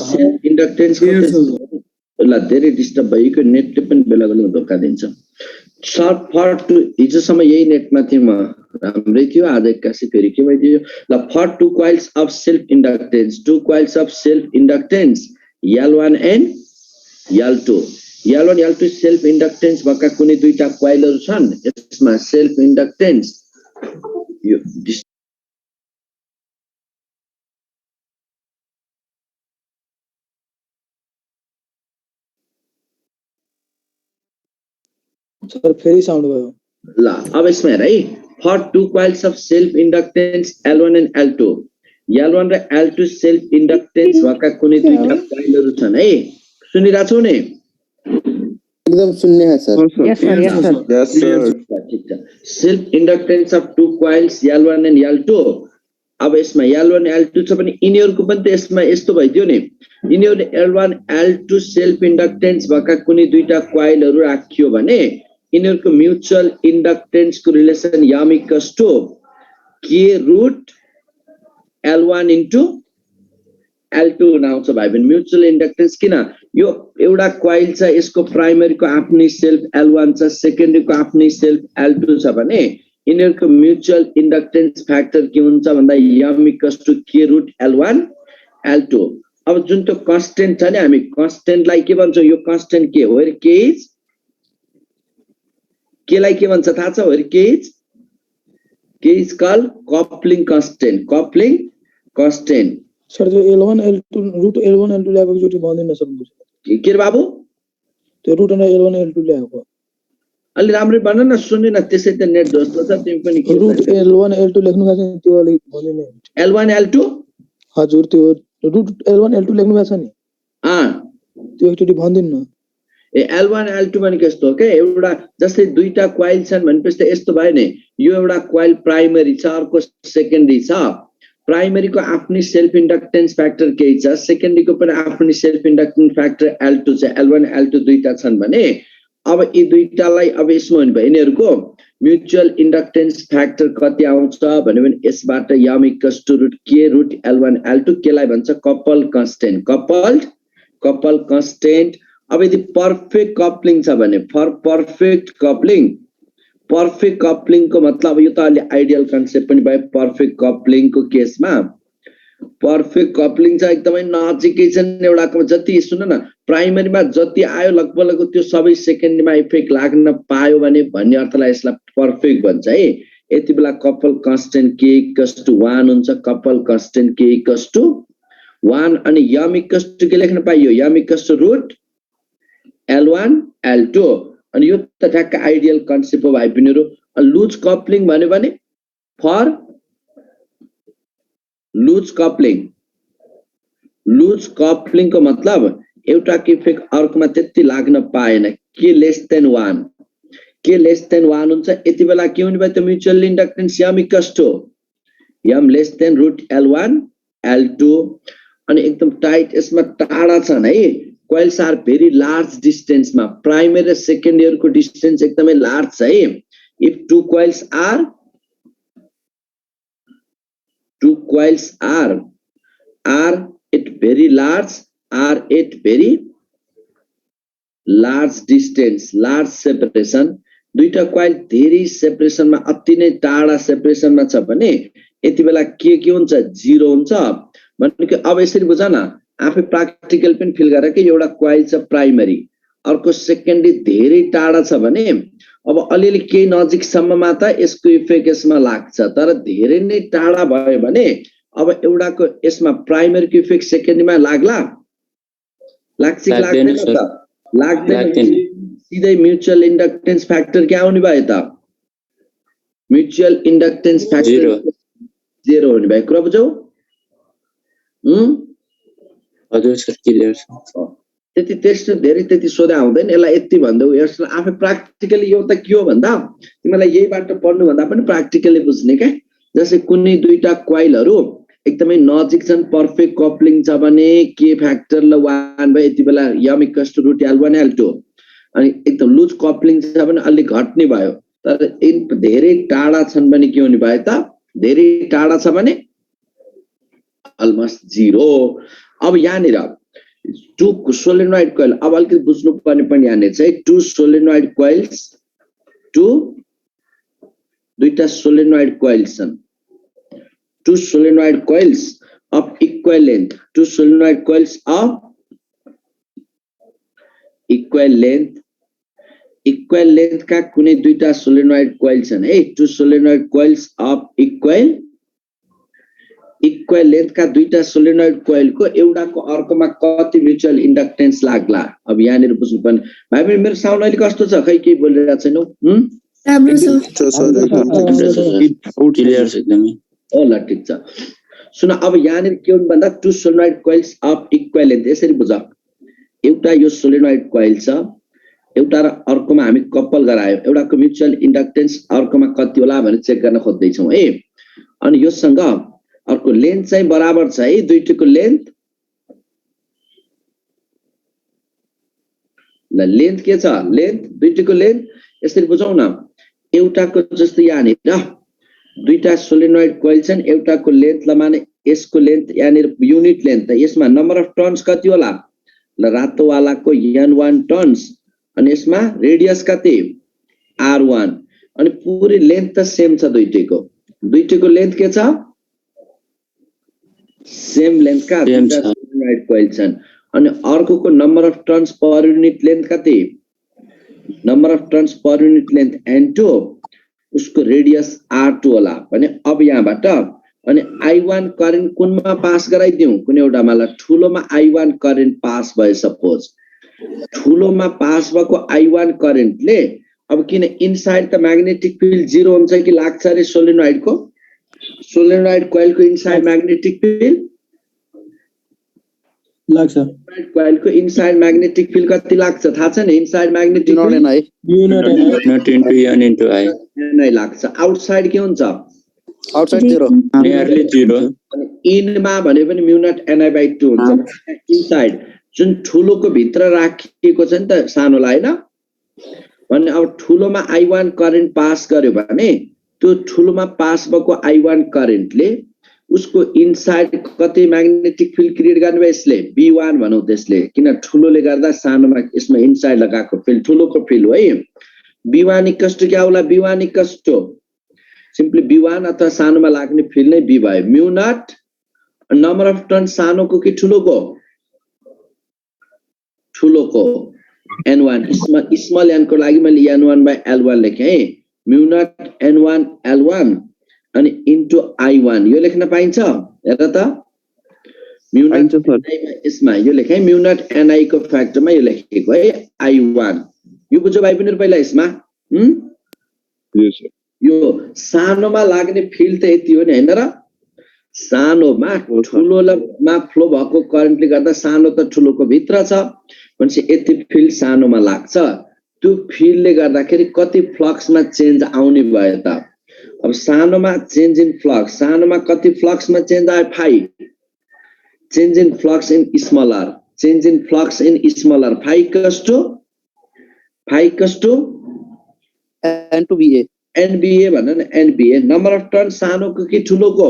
सेल्फ इन्डक्टेन्स ल धेरै डिस्टर्ब भएको नेटले पनि बेला बेला धोका दिन्छ। सर्ट फर 2 हिजोसम्म यही नेटमा थिएँ म, राम्रै थियो, आज एक्कासी फेरि के भइदियो। ल for 2 coils of self inductance, 2 coils of self inductance L1 and L2, L1 L2 self inductance भएका कुनै दुईटा कोइलहरू छन्। यसमा सेल्फ इन्डक्टेन्स यो सर फेरि साउन्ड भयो। ल अब यसमा हेर है, for 2 coils of self inductance L1 and L2, L1 र L2 सेल्फ इन्डक्टेन्स भएका कुनै दुईटा कोइलहरू छन् है। सुनिरहेछौ नि? एकदम सुन्ने है सर। यस सर। ठीक छ। Self inductance of 2 coils L1 and L2। अब यसमा L1 L2 छ भने यिनीहरूको पनि त यसमा यस्तो भइदियो नि, यिनीहरूले L1 L2 सेल्फ इन्डक्टेन्स भएका कुनै दुईटा कोइलहरू राखियो भने यिनीहरूको म्युचुअल इन्डक्टेन्सको relation m equals to k root L1 into L2 आउँछ भाइ बहिनी। म्युचुअल इन्डक्टेन्स किन, यो एउटा कोइल छ, यसको प्राइमरीको आफ्नै सेल्फ L1 छ, सेकेन्डरीको आफ्नै सेल्फ L2 छ भने यिनीहरूको म्युचुअल इन्डक्टेन्स फ्याक्टर के हुन्छ भन्दा m equals to k root L1 L2। अब जुन त्यो कन्स्टेन्ट छ नि, हामी कन्स्टेन्टलाई के भन्छौँ? यो कन्स्टेन्ट के हो? के लाई के भन्छ थाहा छ? के इज कल कपलिङ कन्स्टेन्ट। सर जो L1 L2 root L1 L2 ल्याएको एकचोटि भन्दैन सर? के रे बाबु? त्यो रुट L1 L2 ल्याएको अलि राम्रै भन न, सुन्दिन, त्यसै त नेट जस्तो छ, तिमी पनि के रुट L1 L2 लेख्नु भएको छ नि, त्यो अलिक भनिदिनु। L1 L2 हजुर, त्यो रुट L1 L2 लेख्नु भएको छ नि, त्यो एकचोटि भनिदिनु न। L1 L2 भनेको यस्तो हो के, एउटा जस्तै दुईटा कोइल छन् भनेपछि त यस्तो भयो नि, यो एउटा कोइल प्राइमरी छ, अर्को सेकेन्डरी छ। प्राइमरीको आफ्नै सेल्फ इन्डक्टेन्स फ्याक्टर केही छ, सेकेन्डरीको पनि आफ्नै सेल्फ इन्डक्टेन्स फ्याक्टर L2 छ। L1 L2 दुईटा छन् भने अब यी दुईटालाई अब यसमा हुने भयो, यिनीहरूको म्युचुअल इन्डक्टेन्स फ्याक्टर कति आउँछ भन्यो भने यसबाट m equals to root k root L1 L2, केलाई भन्छ कपल कन्स्टेन्ट, कपल कन्स्टेन्ट। अब यदि पर्फेक्ट कपलिङ छ भने फर पर्फेक्ट कपलिङको मतलब यो त अलि आइडियल कन्सेप्ट पनि भयो। पर्फेक्ट कपलिङको केसमा पर्फेक्ट कपलिङ छ, एकदमै नजिकै छन् एउटाको, जति सुन न प्राइमरीमा जति आयो लगभग त्यो सबै सेकेन्डरीमा इफेक्ट लाग्न पायो भने भन्ने अर्थलाई यसलाई पर्फेक्ट भन्छ है। यति बेला couple constant k equals to 1 हुन्छ, couple constant k equals to 1 अनि m इक्वल्स टु के लेख्न पाइयो, m equals to root L1 L2 अनि यो त ठ्याक्क आइडियल कन्सेप्ट हो भाइ बहिनीहरु। लुज कपलिङ भन्यो भने फर लुज कपलिङको मतलब एउटाको इफेक्ट अर्कोमा त्यति लाग्न पाएन, के लेस देन 1 हुन्छ। यति बेला के हुने भयो त mutual inductance m equals to m less than root L1 L2 अनि एकदम टाइट यसमा टाढा छन् है। कोइल्स आर भेरी लार्ज डिस्टेन्समा, प्राइमरी र सेकेन्डरीको डिस्टेन्स एकदमै लार्ज छ है। If two coils are at very large distance, large separation, दुईटा कोइल धेरै सेपरेसनमा अति नै टाढा सेपरेसनमा छ भने यति बेला के हुन्छ, 0 हुन्छ भनेको। अब यसरी बुझ न, आफै प्र्याक्टिकल पनि फिल गरेर कि एउटा कोइल छ प्राइमरी, अर्को सेकेन्डरी धेरै टाढा छ भने अब अलिअलि केही नजिकसम्ममा त यसको इफेक्ट यसमा लाग्छ, तर धेरै नै टाढा भयो भने अब एउटाको यसमा प्राइमरीको इफेक्ट सेकेन्डरीमा लाग्छ कि लाग्दैन त? लाग्दैन। सिधै म्युचुअल इन्डक्टेन्स फ्याक्टर के आउने भयो त? म्युचुअल इन्डक्टेन्स फ्याक्टर 0 हुने भयो। कुरा बुझौ? हजुर सर, क्लियर छ। त्यति त्यस्तो धेरै त्यति सोधा हुँदैन, यसलाई यति भन्दै यसलाई आफै प्र्याक्टिकली यो त के हो भन्दा तिमीलाई यहीबाट पढ्नु भन्दा पनि प्र्याक्टिकली बुझ्ने क्या। जस्तै कुनै दुईटा कोइलहरू एकदमै नजिक छन्, पर्फेक्ट कपलिङ छ भने के फ्याक्टर ल 1 भयो, यति बेला m equals to root L1 L2 अनि एकदम लुज कपलिङ छ भने अलि घट्ने भयो। तर धेरै टाढा छन् भने के हुने भयो त? धेरै टाढा छ भने अलमोस्ट 0। अब यहाँनिर टु सोलेनोइड कोइल, अब अलिकति बुझ्नु पर्ने पनि यहाँनिर चाहिँ टु सोलेनोइड कोइल्स, दुईटा सोलेनोइड कोइल्स छन्, two solenoid coils of equal length, two solenoid coils of equal length का कुनै दुईटा सोलेनोइड कोइल छन् है। Two solenoid coils of equal length का दुईटा सोलेनोइड कोइल को एउटाको अर्कोमा कति म्युचुअल इन्डक्टेन्स लाग्ला। अब यहाँनिर बुझ्नु पर्ने भाइ बहिनी, मेरो साउन्ड अहिले कस्तो छ? खै केही बोलिरहेको छैनौ? क्लियर छ एकदमै। ओ ल, ठिक छ। सुन, अब यहाँनिर के हुनु भन्दा two solenoid coils of equal length, यसरी बुझ। एउटा यो सोलेनोइड कोइल छ, एउटा र अर्कोमा हामी कपल गरायो, एउटाको म्युचुअल इन्डक्टेन्स अर्कोमा कति होला भनेर चेक गर्न खोज्दैछौँ है। अनि योसँग अर्को लेन्थ चाहिँ बराबर छ है, दुईटैको लेन्थ। ल लेन्थ के छ? लेन्थ दुईटैको लेन्थ यसरी बुझाउँ न। एउटाको जस्तो यहाँनिर दुईटा सोलेनोइड कोइल छन्, एउटाको लेन्थ ल माने यसको लेन्थ यहाँनिर युनिट लेन्थ, त यसमा नम्बर अफ टर्न्स कति होला? ल रातो वालाको N1 टर्न्स अनि यसमा रेडियस कति? R1 अनि पुरै लेन्थ त सेम छ दुईटैको लेन्थ के छ? सेम लेन्थ का दुईटा सोलेनोइड कोइल छन्। अनि अर्कोको number of turns per unit length कति? Number of turns per unit length N2, उसको रेडियस R2 होला भने अब यहाँबाट अनि I1 करेन्ट कुनमा पास गराइदिउँ? कुनै एउटामा। ल ठुलोमा I1 करेन्ट पास भयो, सपोज ठुलोमा पास भएको I1 करेन्टले अब किन इनसाइड द म्याग्नेटिक फिल्ड 0 हुन्छ कि लाग्छ रे सोलेनोइडको कोइलको इनसाइड म्याग्नेटिक फिल्ड लाग्छ कोइलको इनसाइड म्याग्नेटिक फिल्ड कति लाग्छ थाहा छ नि inside magnetic naught N I Not into N into I. नै लाग्छ आउटसाइड के हुन्छ आउटसाइड 0 Nearly 0. अनि इनमा भने पनि म्यु नट ni/2 हुन्छ इनसाइड जुन ठुलोको भित्र राखिएको छ नि त सानोलाई हैन भने अब ठुलोमा I1 करेन्ट पास गर्यो भने त्यो ठुलोमा पास भएको I1 करेन्टले उसको इनसाइड कति म्याग्नेटिक फिल्ड क्रिएट गर्ने भयो यसले B1 भनौं त्यसले किन ठुलोले गर्दा सानोमा यसमा इनसाइड लगाएको फिल्ड ठुलोको फिल्ड हो है B1 इक्वल क्या होला B1 इक्वल सिम्पली B1 अथवा सानोमा लाग्ने फिल्ड नै B भयो म्यु नट नम्बर अफ टर्न सानोको कि ठुलोको N1 स्मल n को लागि मैले N1/L1 लेखे है म्यु नट N1 L1 अनि इन्टु I1 यो लेख्न पाइन्छ हेर त म्यु नट यसमा यो लेखे म्यु नट Ni को फ्याक्टरमा यो लेखेको है I1 यो बुझ्यो भाइ पनि पहिला यसमा यो सानोमा लाग्ने फिल्ड त यति हो नि हैन र सानोमा ठुलोमा फ्लो भएको करेन्टले गर्दा सानो त ठुलोको भित्र छ भनेपछि यति फिल्ड सानोमा लाग्छ त्यो फिल्डले गर्दाखेरि कति फ्लक्समा चेन्ज आउने भयो त अब सानोमा चेन्ज इन फ्लक्स सानोमा कति फ्लक्समा चेन्ज आयो 5 change in flux in smaller NBA भन्न न NBA नम्बर अफ टर्न सानोको कि ठुलोको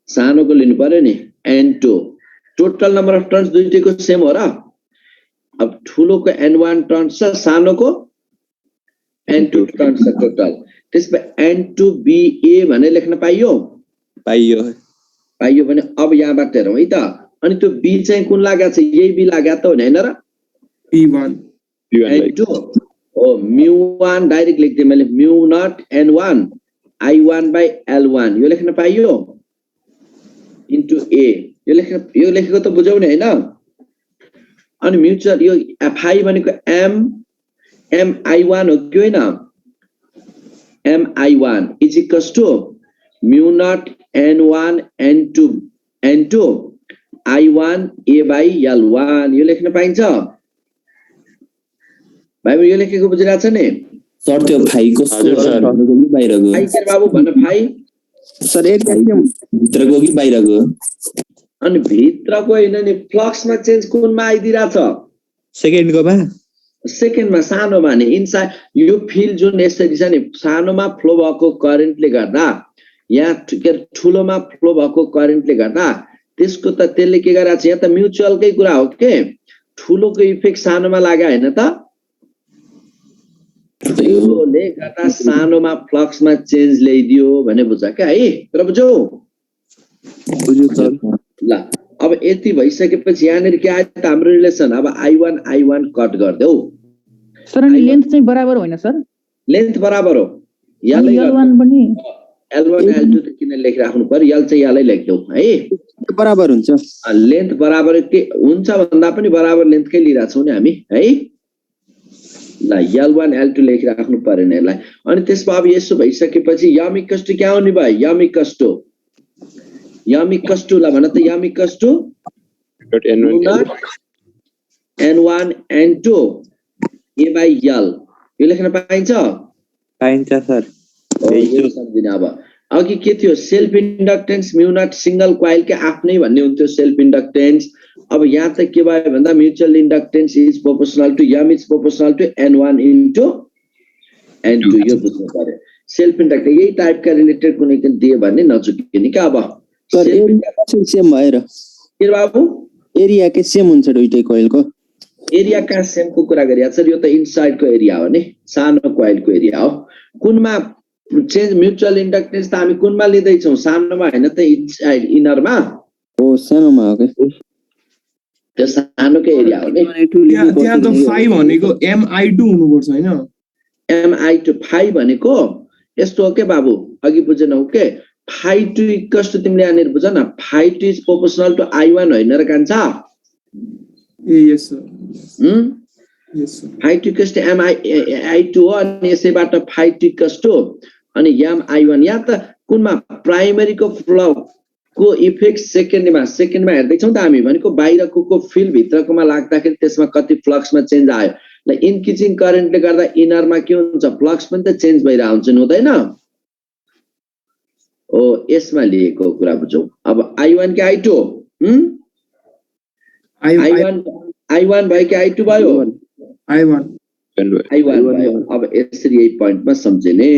सानोको लिनु पर्यो नि N2 total number of turns दुईटैको सेम हो र अब ठुलोको N1 टर्न्स छ सानोको N2 टर्न्स छ टोटल त्यसमा N2BA भने लेख्न पाइयो भने अब यहाँबाट हेरौँ है त अनि त्यो B चाहिँ कुन लाग्या छ यही B लाग्या त हो नि हैन र P1 N2 ओ म्यु1 डाइरेक्ट लेख्दै मैले म्यु नट N1 I1/L1 यो लेख्न पाइयो इन्टु A यो लेखेको त बुझाउ नि हैन अनि म्युचुअल यो Fi भनेको MI1 हो कि हैन MI1 is equals to mu naught N1 N2 I1 A/L1 यो लेख्न पाइन्छ भाइ यो लेखेको बुझिरहेछ नि सर त्यो फाइको भित्रको कि बाहिरको फाइ के बाबु भन्न फाइ सर भित्रको कि बाहिरको अनि भित्रको हैन नि फ्लक्समा चेन्ज कुनमा आइदिरहेछ सेकेन्डमा सानोमा नि इनसाइड यो फिल्ड जुन यसरी छ नि सानोमा फ्लो भएको करेन्टले गर्दा यहाँ ठुलोमा फ्लो भएको करेन्टले गर्दा त्यसको त त्यसले के गरेछ यहाँ त म्युचुअलकै कुरा हो के ठुलोको इफेक्ट सानोमा लाग्यो हैन त ठुलोले गर्दा सानोमा फ्लक्समा चेन्ज ल्याइदियो भने बुझ क्या है तर बुझ्यौ ल अब यति भइसकेपछि यहाँनिर के आयो त हाम्रो रिलेसन अब I1 कट गर्देऊ सर अनि लेन्थ चाहिँ बराबर होइन सर लेन्थ बराबर हो L1 पनि L1 L2 त किन लेखिराख्नु पर्यो L चाहिँ यहाँलाई लेख्देऊ है बराबर हुन्छ लेन्थ बराबर के हुन्छ भन्दा पनि बराबर लेन्थकै लिइराछौँ नि हामी है ल L1 L2 लेखिराख्नु पर्यो यसलाई अनि त्यसमा अब यसो भइसकेपछि यम इक्वल्स टु के आउने भयो यम इक्वल्स टु ल भन त यम equals to N1 N2 A/L यो लेख्न पाइन्छ सर यो सम्झिने अब अघि के थियो self inductance mu naught single coil के आफ्नै भन्ने हुन्थ्यो सेल्फ इन्डक्टेन्स अब यहाँ त के भयो भन्दा mutual inductance is proportional to M is proportional to N1 into N2 यो बुझ्नु पर्यो सेल्फ इन्डक्टेन्स यही टाइपका रिलेटेड कुनै पनि दिए भन्ने नचुकिने क्या अब सेम भएर के बाबु एरिया के सेम हुन्छ दुईटै कोइलको एरिया का सेमको कुरा गरिया छ यो त इनसाइडको एरिया हो नि सानो कोइलको एरिया हो कुनमा चेन्ज म्युचुअल इन्डक्टेन्स त हामी कुनमा लिँदै छौं सानोमा हैन त इनसाइड इनरमा हो सानोमा हो के त्यो सानोको एरिया हो नि त्यहाँ त 5 भनेको MI2 हुनुपर्छ हैन MI2 5 भनेको यस्तो हो के बाबु अघि बुझेनौ के 5 इक्वल्स टु तिमीले यहाँनिर बुझ न 5 इज प्रोपोर्शनल टु I1 हैन र कान्छा yes sir phi two equals to MI2 हो अनि यसैबाट फाइ टु इक्वल्स टु अनि MI1 यहाँ त कुनमा प्राइमरीको फ्लो को इफेक्ट सेकेन्डमा हेर्दैछौँ त हामी भनेको बाहिरको फिल्ड भित्रकोमा लाग्दाखेरि त्यसमा कति फ्लक्समा चेन्ज आयो ल इन्क्रिजिङ करेन्टले गर्दा इनरमा के हुन्छ फ्लक्स पनि त चेन्ज भइरहेको हुन्छ नि हुँदैन ओ यसमा लिएको कुरा बुझौँ अब I1 के I2 हो I1 भयो कि I2 भयो I1 भयो अब यसरी यही पोइन्टमा सम्झिने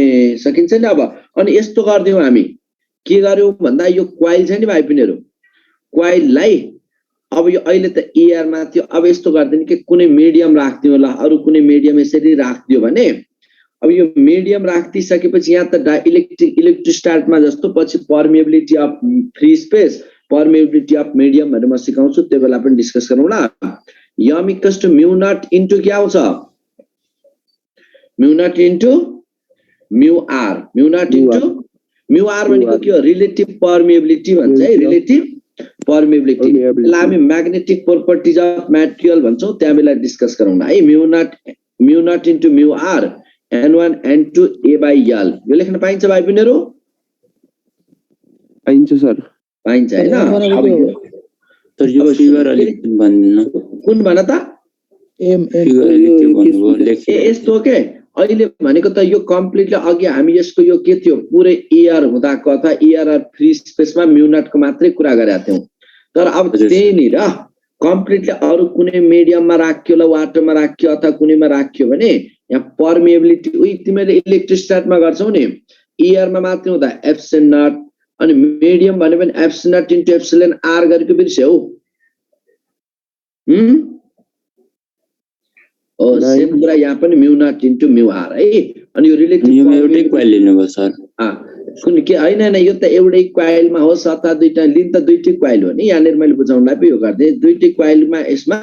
सकिन्छ नि अब अनि यस्तो गर्दियौ हामी के गर्यौ भन्दा यो कोइल छ नि भाइ पिनेहरु कोइललाई अब यो अहिले त एआर मा थियो अब यस्तो गर्दिन कि कुनै मिडियम राख्दियौ ल अरु कुनै मिडियम यसरी राख्दियो भने अब यो मिडियम राख्दिसकेपछि यहाँ त इलेक्ट्रोस्टाटमा जस्तो पछि permeability of free space permeability of medium भनेर म सिकाउँछु त्यो बेला पनि डिस्कस गरौँला m equals to mu naught into के आउँछ mu naught into mu naught into mu R भनेको के हो रिलेटिभ पर्मिएबिलिटी भन्छ है रिलेटिभ पर्मिएबिलिटी यसलाई हामी म्याग्नेटिक प्रोपर्टिज अफ मटेरियल भन्छौं त्यहाँ बेला डिस्कस गरौँला है म्यु naught into mu are n1 n2 a/l यो लेख्न पाइन्छ भाइ पिनेहरु पाइन्छ सर पाइन्छ हैन अब यो तर यो फिगर अलिक भन्दिनु कुन भन त फिगर अलिक के भन्नुभयो लेख्नु यस्तो के अहिले भनेको त यो कम्प्लिटली अघि हामी यसको यो के थियो पुरै एआर हुँदाको अथवा एआर फ्री स्पेसमा म्यु नटको मात्रै कुरा गरेका थियौ तर अब त्यही नि र कम्प्लिटली अरु कुनै मिडियममा राख्यो ल वाटरमा राख्यो अथवा कुनैमा राख्यो भने यहाँ पर्मिएबिलिटी उही तिमीले इलेक्ट्रोस्टाटमा गर्छौ नि एआर मा मात्रै हुँदा एप्सिलन नट अनि मिडियम भने पनि epsilon naught into epsilon R गरेको बिर्स्यौ ओ सेम कुरा यहाँ पनि म्यु नट इन्टु म्यु आर है अनि यो रिलेटिभ एउटै कोइल लिनुभयो सर कुन के हैन यो त एउटै कोइलमा होस् अथवा दुईटा लिन त दुईटै कोइल हो नि यहाँनेर मैले बुझाउनलाई पनि यो गर्दै दुईटै कोइलमा यसमा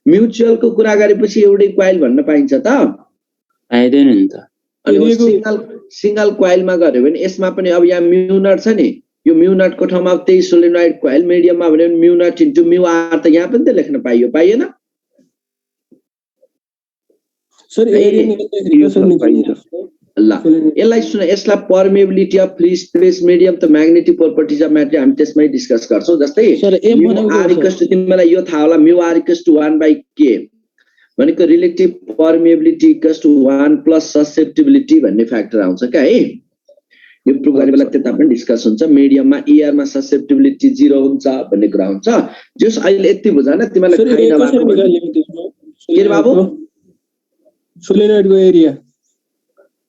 म्युचुअलको कुरा गरेपछि एउटै कोइल भन्न पाइन्छ त पाइदैन नि त अनि सिंगल कोइलमा गर्यो भने यसमा पनि अब यहाँ म्यु नट छ नि यो म्यु नटको ठाउँमा त्यही सोलेनोइड कोइल मिडियममा भने म्यु नट इन्टु म्यु आर त यहाँ पनि त लेख्न पाइएन सर ल यसलाई सुन यसलाई permeability of free space medium त म्याग्नेटिक प्रोपर्टिज अफ म्याटर हामी त्यसमै डिस्कस गर्छौं जस्तै आर इक्वल्स टु तिमीलाई यो थाहा होला म्यु आर इक्वल्स टु 1/k भनेको relative permeability equals to 1 plus susceptibility भन्ने फ्याक्टर आउँछ क्या है यो प्रुभ गर्ने बेला त्यता पनि डिस्कस हुन्छ मिडियममा एआर मा ससेप्टिबिलिटी 0 हुन्छ भन्ने कुरा हुन्छ जस अहिले यति बुझान तिमीलाई थाहा नभएको के बाबु सोलेनोइडको एरिया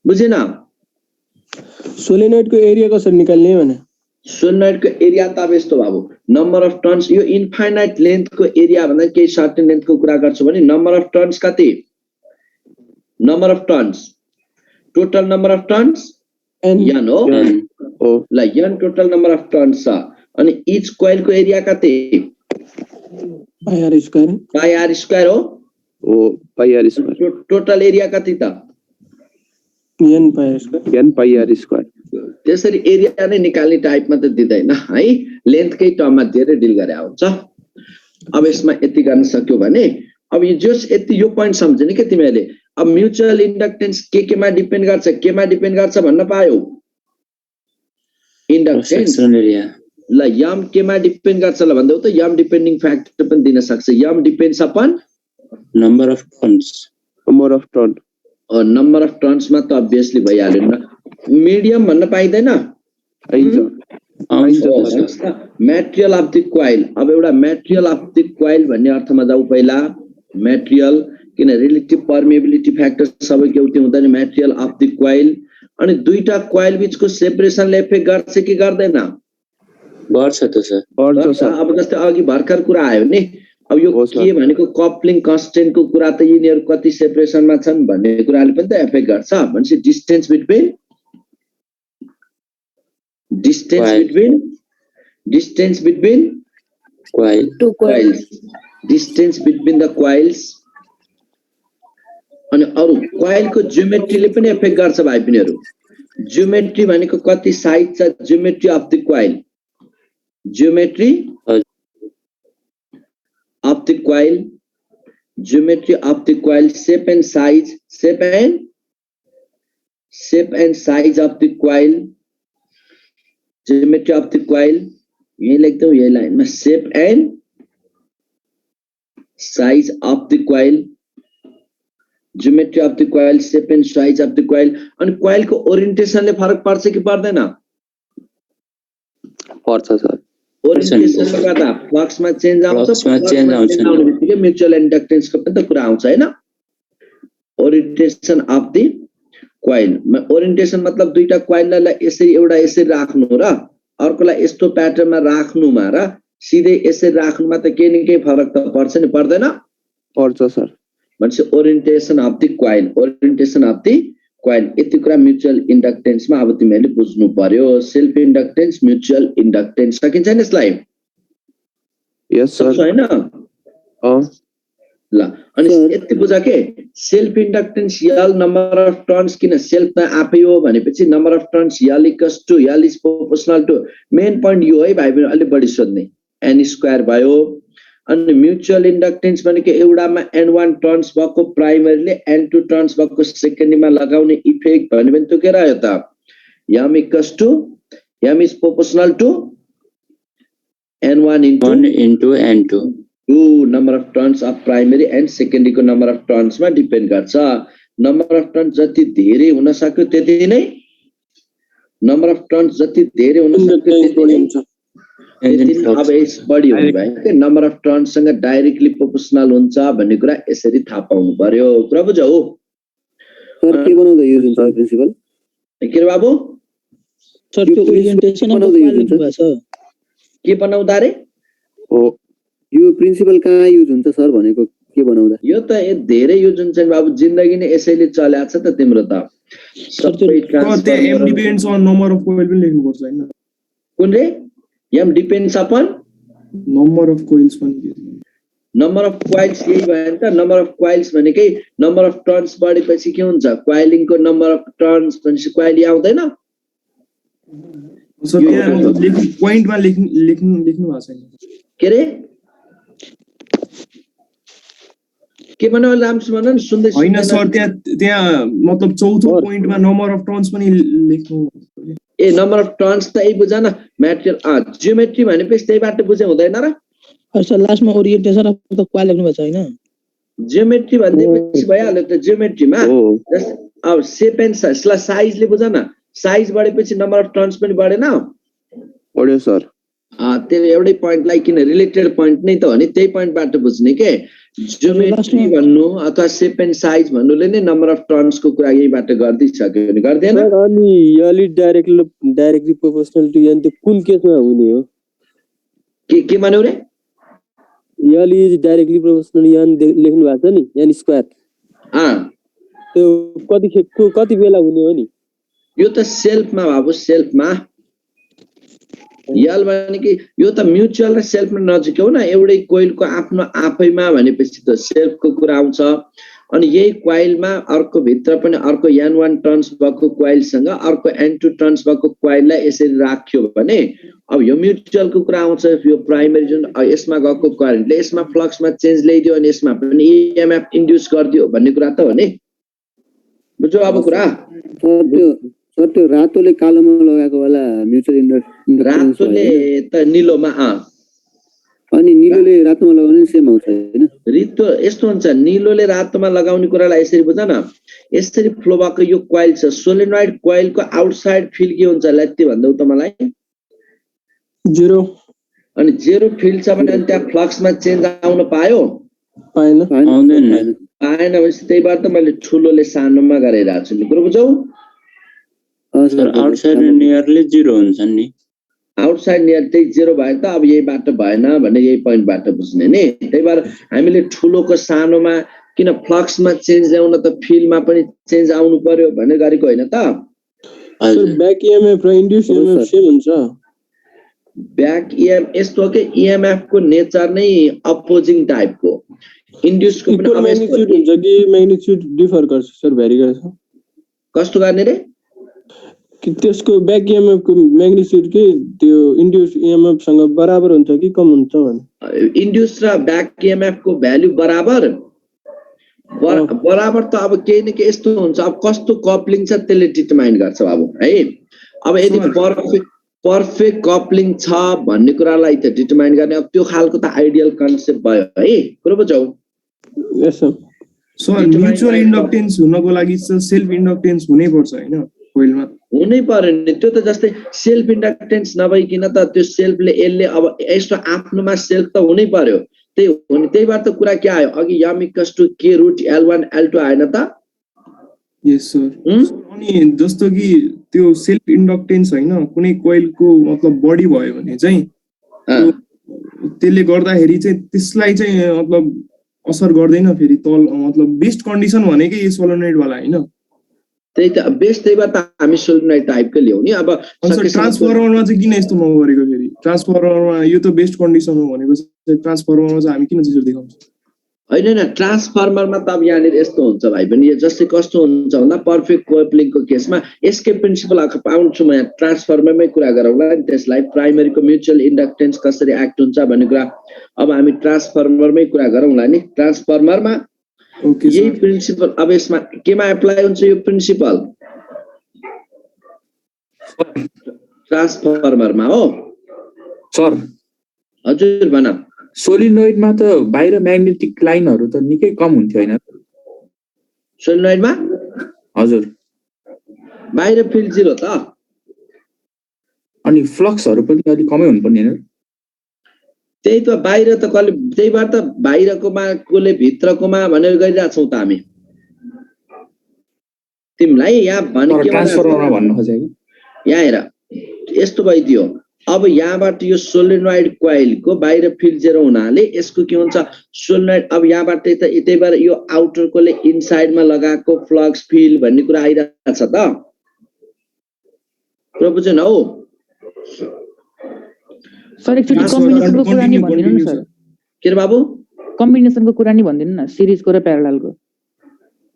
बुझेन सोलेनोइडको एरिया कसरी निकाल्ने भने सोलेनोइडको एरिया त अब यस्तो बाबु नम्बर अफ टर्न्स यो इन्फाइनाइट लेन्थको एरिया भन्दा केही सर्टेन लेन्थको कुरा गर्छु भने नम्बर अफ टर्न्स कति number of turns total number of turns n हो ल n total number of turns छ अनि इच कोइलको एरिया कति पाई आर स्क्वायर हो पाई आर स्क्वायर टोटल एरिया कति त n पाई आर स्क्वायर त्यसरी एरिया नै निकाल्ने टाइपमा त दिदैन है लेन्थकै टर्ममा धेरै डिल गरे हुन्छ अब यसमा यति गर्न सक्यो भने अब यो जस यति यो पोइन्ट सम्झिने के तिमीले अब म्युचुअल इन्डक्टेन्स केमा डिपेन्ड गर्छ भन्न पायौ इन्डक्टेन्स एरिया ल यम केमा डिपेन्ड गर्छ ल भन्दै त यम डिपेन्डिङ फ्याक्टर पनि दिन सक्छ M depends upon number of turn number of टर्न्समा त अब्भियसली भइहाल्यो नि मिडियम भन्न पाइदैन मटेरियल अफ द कोइल अब एउटा मटेरियल अफ द कोइल भन्ने अर्थमा जाऊ पहिला मटेरियल किन रिलेटिभ पर्मिएबिलिटी फ्याक्टर सबैको एउटै हुँदैन मटेरियल अफ द कोइल अनि दुईटा कोइल बीचको सेपरेसनले इफेक्ट गर्छ कि गर्दैन गर्छ त सर अब जस्तै अघि भर्खर कुरा आयो नि अब यो के भनेको कपलिङ कन्स्टेन्टको कुरा त यिनीहरु कति सेपरेसनमा छन् भन्ने कुराले पनि त इफेक्ट गर्छ भनेपछि distance between coils distance between the coils अनि अरु कोइलको ज्योमेट्रीले पनि इफेक्ट गर्छ भाइ पिनेहरु ज्योमेट्री भनेको कति साइड छ geometry of the coil geometry of the coil geometry of the coil, shape and size of the coil, geometry of the coil, यही लेखता हूँ, यही लाइन में shape and size of the coil, geometry of the coil, shape and size of the coil. अनि coil को orientation ले फरक पर्छ कि पर्दैन? पर्छ सर। ओरिएन्टेसन गर्दा फ्लक्समा चेन्ज आउँछ, बित्तिकै म्युचुअल इन्डक्टेन्सको पनि त कुरा आउँछ हैन? Orientation of the coil, orientation मतलब दुईटा कोइललाई यसरी एउटा यसरी राख्नु र अर्कोलाई यस्तो प्याटर्नमा राख्नुमा र सिधै यसरी राख्नुमा त केही न केही फरक त पर्छ नि, पर्दैन? पर्छ सर। भनेपछि orientation of the coil, orientation of the coil, यति कुरा म्युचुअल इन्डक्टेन्समा अब तिमीले बुझ्नु पर्यो। सेल्फ इन्डक्टेन्स, म्युचुअल इन्डक्टेन्स, सकिन्छ नि यसलाई? Yes sir. हैन? ल अनि यति बुझ के self inductance L number of turns, किन सेल्फमा आफै हो भनेपछि number of turns L equals to L is proportional to, main point यो है भाइ बहिनी, अलि बढी सोध्ने n स्क्वायर भयो। अनि म्युचुअल इन्डक्टेन्स भनेको एउटामा n1 टर्न्स भएको प्राइमरीले n2 टर्न्स भएको सेकेन्डरीमा लगाउने इफेक्ट भन्यो भने त्यो के रह्यो त? m equals to m is proportional to n1 into n2 number of turns of primary and सेकेन्डरीको नम्बर अफ टर्न्समा डिपेन्ड गर्छ। नम्बर अफ टर्न्स जति धेरै हुन सक्यो त्यति नै, नम्बर अफ टर्न्स जति धेरै हुन सक्यो त्यति नै अब यस बढी हुने भयो। नम्बर अफ टर्न्ससँग डाइरेक्टली प्रोपोर्सनल हुन्छ भन्ने कुरा यसरी थाहा पाउनु पर्यो। कुरा बुझौ? सर के बनाउँदा युज हुन्छ प्रिन्सिपल? के रे बाबु? सर त्यो ओरिएन्टेसन बनाउँदा युज हुन्छ के बनाउँदा रे? यो प्रिन्सिपल कहाँ युज हुन्छ सर भनेको, के बनाउँदा? यो त धेरै युज हुन्छ नि बाबु, जिन्दगी नै यसैले चल्याछ त तिम्रो त। सबै transfer m depends on number of coil पनि लेख्नु पर्छ हैन? कुन रे? m depends upon number of coils पनि। नम्बर अफ कोइल्स यही भयो नि त। नम्बर अफ कोइल्स भनेकै नम्बर अफ टर्न्स बढेपछि के हुन्छ? कोइलिङको नम्बर अफ टर्न्स भनेपछि कोइल आउँदैन? सर त्यहाँ मतलब पोइन्टमा लेख्नु भएको छैन। के रे? के भन्नु राम्रोसँग भन न, सुन्दै हैन सर, त्यहाँ मतलब चौथो पोइन्टमा नम्बर अफ टर्न्स पनि लेख्नु। ए नम्बर अफ टर्न्स त यही बुझ न, म्याटेरियल जियोमेट्री भनेपछि त्यहीबाट बुझे हुँदैन र? सर लास्टमा ओरिएन्टेसन अफ द कोइल लेख्नु भएको छ हैन? जियोमेट्री भन्दैपछि भइहाल्यो त। जियोमेट्रीमा अब शेप एन्ड साइजले बुझ न, साइज बढेपछि नम्बर अफ टर्न्स पनि बढेन? बढ्यो सर। त्यो एउटै पोइन्टलाई किन रिलेटेड पोइन्ट नै त हो नि, त्यही पोइन्टबाट बुझ्ने के। जियोमेट्री भन्नु अथवा शेप एन्ड साइज भन्नुले नै नम्बर अफ टर्न्सको कुरा यहीबाट गर्दिसक्यो नि, गर्दैन? अनि यली डाइरेक्टली प्रोपोर्सनल टु n त्यो कुन केसमा हुने हो? के भन्नु रे? यली इज डाइरेक्टली प्रोपोर्सनल n लेख्नु भएको छ नि, n स्क्वायर, त्यो कति बेला हुने हो नि? यो त सेल्फमा बाबु, सेल्फमा। यल भनेको यो त म्युचुअल र सेल्फमा नजिक हो न, एउटै कोइलको आफ्नो आफैमा भनेपछि त सेल्फको कुरा आउँछ। अनि यही कोइलमा अर्को भित्र पनि अर्को n1 टर्न्स भएको कोइलसँग अर्को n2 टर्न्स भएको कोइललाई यसरी राख्यो भने अब यो म्युचुअलको कुरा आउँछ। यो प्राइमरी जुन यसमा गएको करेन्टले यसमा फ्लक्समा चेन्ज ल्याइदियो अनि यसमा पनि EMF इन्ड्युस गरिदियो भन्ने कुरा त हो नि, बुझ्यो अब कुरा? सर त्यो रातोले कालोमा लगाएको वाला म्युचुअल इन्डक्टेन्स, रातोले त निलोमा, अनि निलोले रातोमा लगाउने सेम आउँछ हैन? रितो यस्तो हुन्छ, निलोले रातोमा लगाउने कुरालाई यसरी बुझ न, यसरी फ्लो भएको यो कोइल छ, सोलेनोइड कोइलको आउटसाइड फिल्ड के हुन्छ यति भन्दै त मलाई? जेरो। अनि जेरो फिल्ड छ भने अनि त्यहाँ फ्लक्समा चेन्ज आउन पायो? पाएन। पाएन भनेपछि त्यही भएर त मैले ठुलोले सानोमा गरिरहेको छु नि, कुरो बुझौ? आउटसाइड नियरली जिरो हुन्छ नि। आउटसाइड नियर त्यही जेरो भयो त, अब यही बाटो भएन भने यही पोइन्टबाट बुझ्ने नि। त्यही भएर हामीले ठुलोको सानोमा किन फ्लक्समा चेन्ज ल्याउन त फिल्डमा पनि चेन्ज आउनु पर्यो भन्ने गरेको होइन त? ब्याक EMF र इन्ड्युस EMF सेम हुन्छ? ब्याक EMF यस्तो हो कि EMF को नेचर नै अपोजिङ टाइपको, इन्ड्युसको पनि म्याग्निट्युड हुन्छ कि म्याग्निट्युड डिफर गर्छ सर, भ्यारी गर्छ? कस्तो गर्ने रे? कि त्यसको ब्याक EMF को म्याग्निट्युड के त्यो इन्ड्युस EMF सँग बराबर हुन्छ कि कम हुन्छ भने? इन्ड्युस र ब्याक EMF को भ्यालु बराबर बराबर त अब केही न केही यस्तो हुन्छ अब कस्तो कपलिङ छ त्यसले डिटरमाइन गर्छ बाबु है अब यदि पर्फेक्ट कपलिङ छ भन्ने कुरालाई त डिटरमाइन गर्ने अब त्यो खालको त आइडियल कन्सेप्ट भयो है कुरो बुझौ यस सर सर म्युचुअल इन्डक्टेन्स हुनको लागि सेल्फ इन्डक्टेन्स हुनै पर्छ हैन कोइलमा हुनै पर्यो नि त्यो त जस्तै सेल्फ इन्डक्टेन्स नभइकिन त त्यो सेल्फले यसले अब यस्तो आफ्नोमा सेल्फ त हुनै पर्यो त्यही हो नि त्यही भएर त कुरा के आयो अघि m = k √ L1 L2 आएन त यस सर अनि जस्तो कि त्यो सेल्फ इन्डक्टेन्स हैन कुनै कोइलको मतलब बडी भयो भने चाहिँ त्यसले गर्दाखेरि चाहिँ त्यसलाई चाहिँ मतलब असर गर्दैन फेरि तल मतलब बेस्ट कन्डिसन भनेकै यो सोलोनोइड वाला हैन त्यही त बेस्ट त्यही भएर त हामी सोलोनोइड टाइपकै ल्याउ नि अब ट्रान्सफर्मरमा चाहिँ किन यस्तो नगरेको फेरि ट्रान्सफर्मरमा यो त बेस्ट कन्डिसन हो भनेपछि ट्रान्सफर्मरमा चाहिँ हामी किन त्यसरी देखाउँछ हैन ट्रान्सफर्मरमा त अब यहाँनिर यस्तो हुन्छ भाइ पनि यो जस्तै कस्तो हुन्छ भन्दा पर्फेक्ट कपलिङको केसमा एस्केप प्रिन्सिपल आउँछु म यहाँ ट्रान्सफर्मरमै कुरा गरौँला नि त्यसलाई प्राइमरीको म्युचुअल इन्डक्टेन्स कसरी एक्ट हुन्छ भन्ने कुरा अब हामी ट्रान्सफर्मरमै कुरा गरौँला नि ट्रान्सफर्मरमा यही प्रिन्सिपल अब यसमा केमा एप्लाई हुन्छ यो प्रिन्सिपल ट्रान्सफर्मरमा हो सर हजुर भन सोलिनोइडमा त बाहिर म्याग्नेटिक लाइनहरु त निकै कम हुन्थ्यो हैन सोलिनोइडमा हजुर बाहिर फिल्ड जिरो त अनि फ्लक्सहरु पनि अलि कमै हुनुपर्ने हैन त्यही त बाहिर त कले त्यही भएर त बाहिरकोमा कोले भित्रकोमा भनेर गइरहेको छौं त हामी तिमीलाई यहाँ भने के ट्रान्सफर्मरमा भन्नु खोजेको यहाँ हेर यस्तो भइदियो अब यहाँबाट यो सोलिनोइड कोइलको बाहिर फिल्ड जेरो हुनाले यसको के हुन्छ सोलिनोइड अब यहाँबाट त त्यही भएर यो आउटरकोले इनसाइडमा लगाएको फ्लक्स फिल्ड भन्ने कुरा आइरहेको छ त कुरा बुझ्नु हौ सर एकचोटी कम्बिनेसनको कुरा नि भनिदिनु न सर के रे बाबु कम्बिनेसनको कुरा नि भनिदिनु न सिरिजको र प्यारललको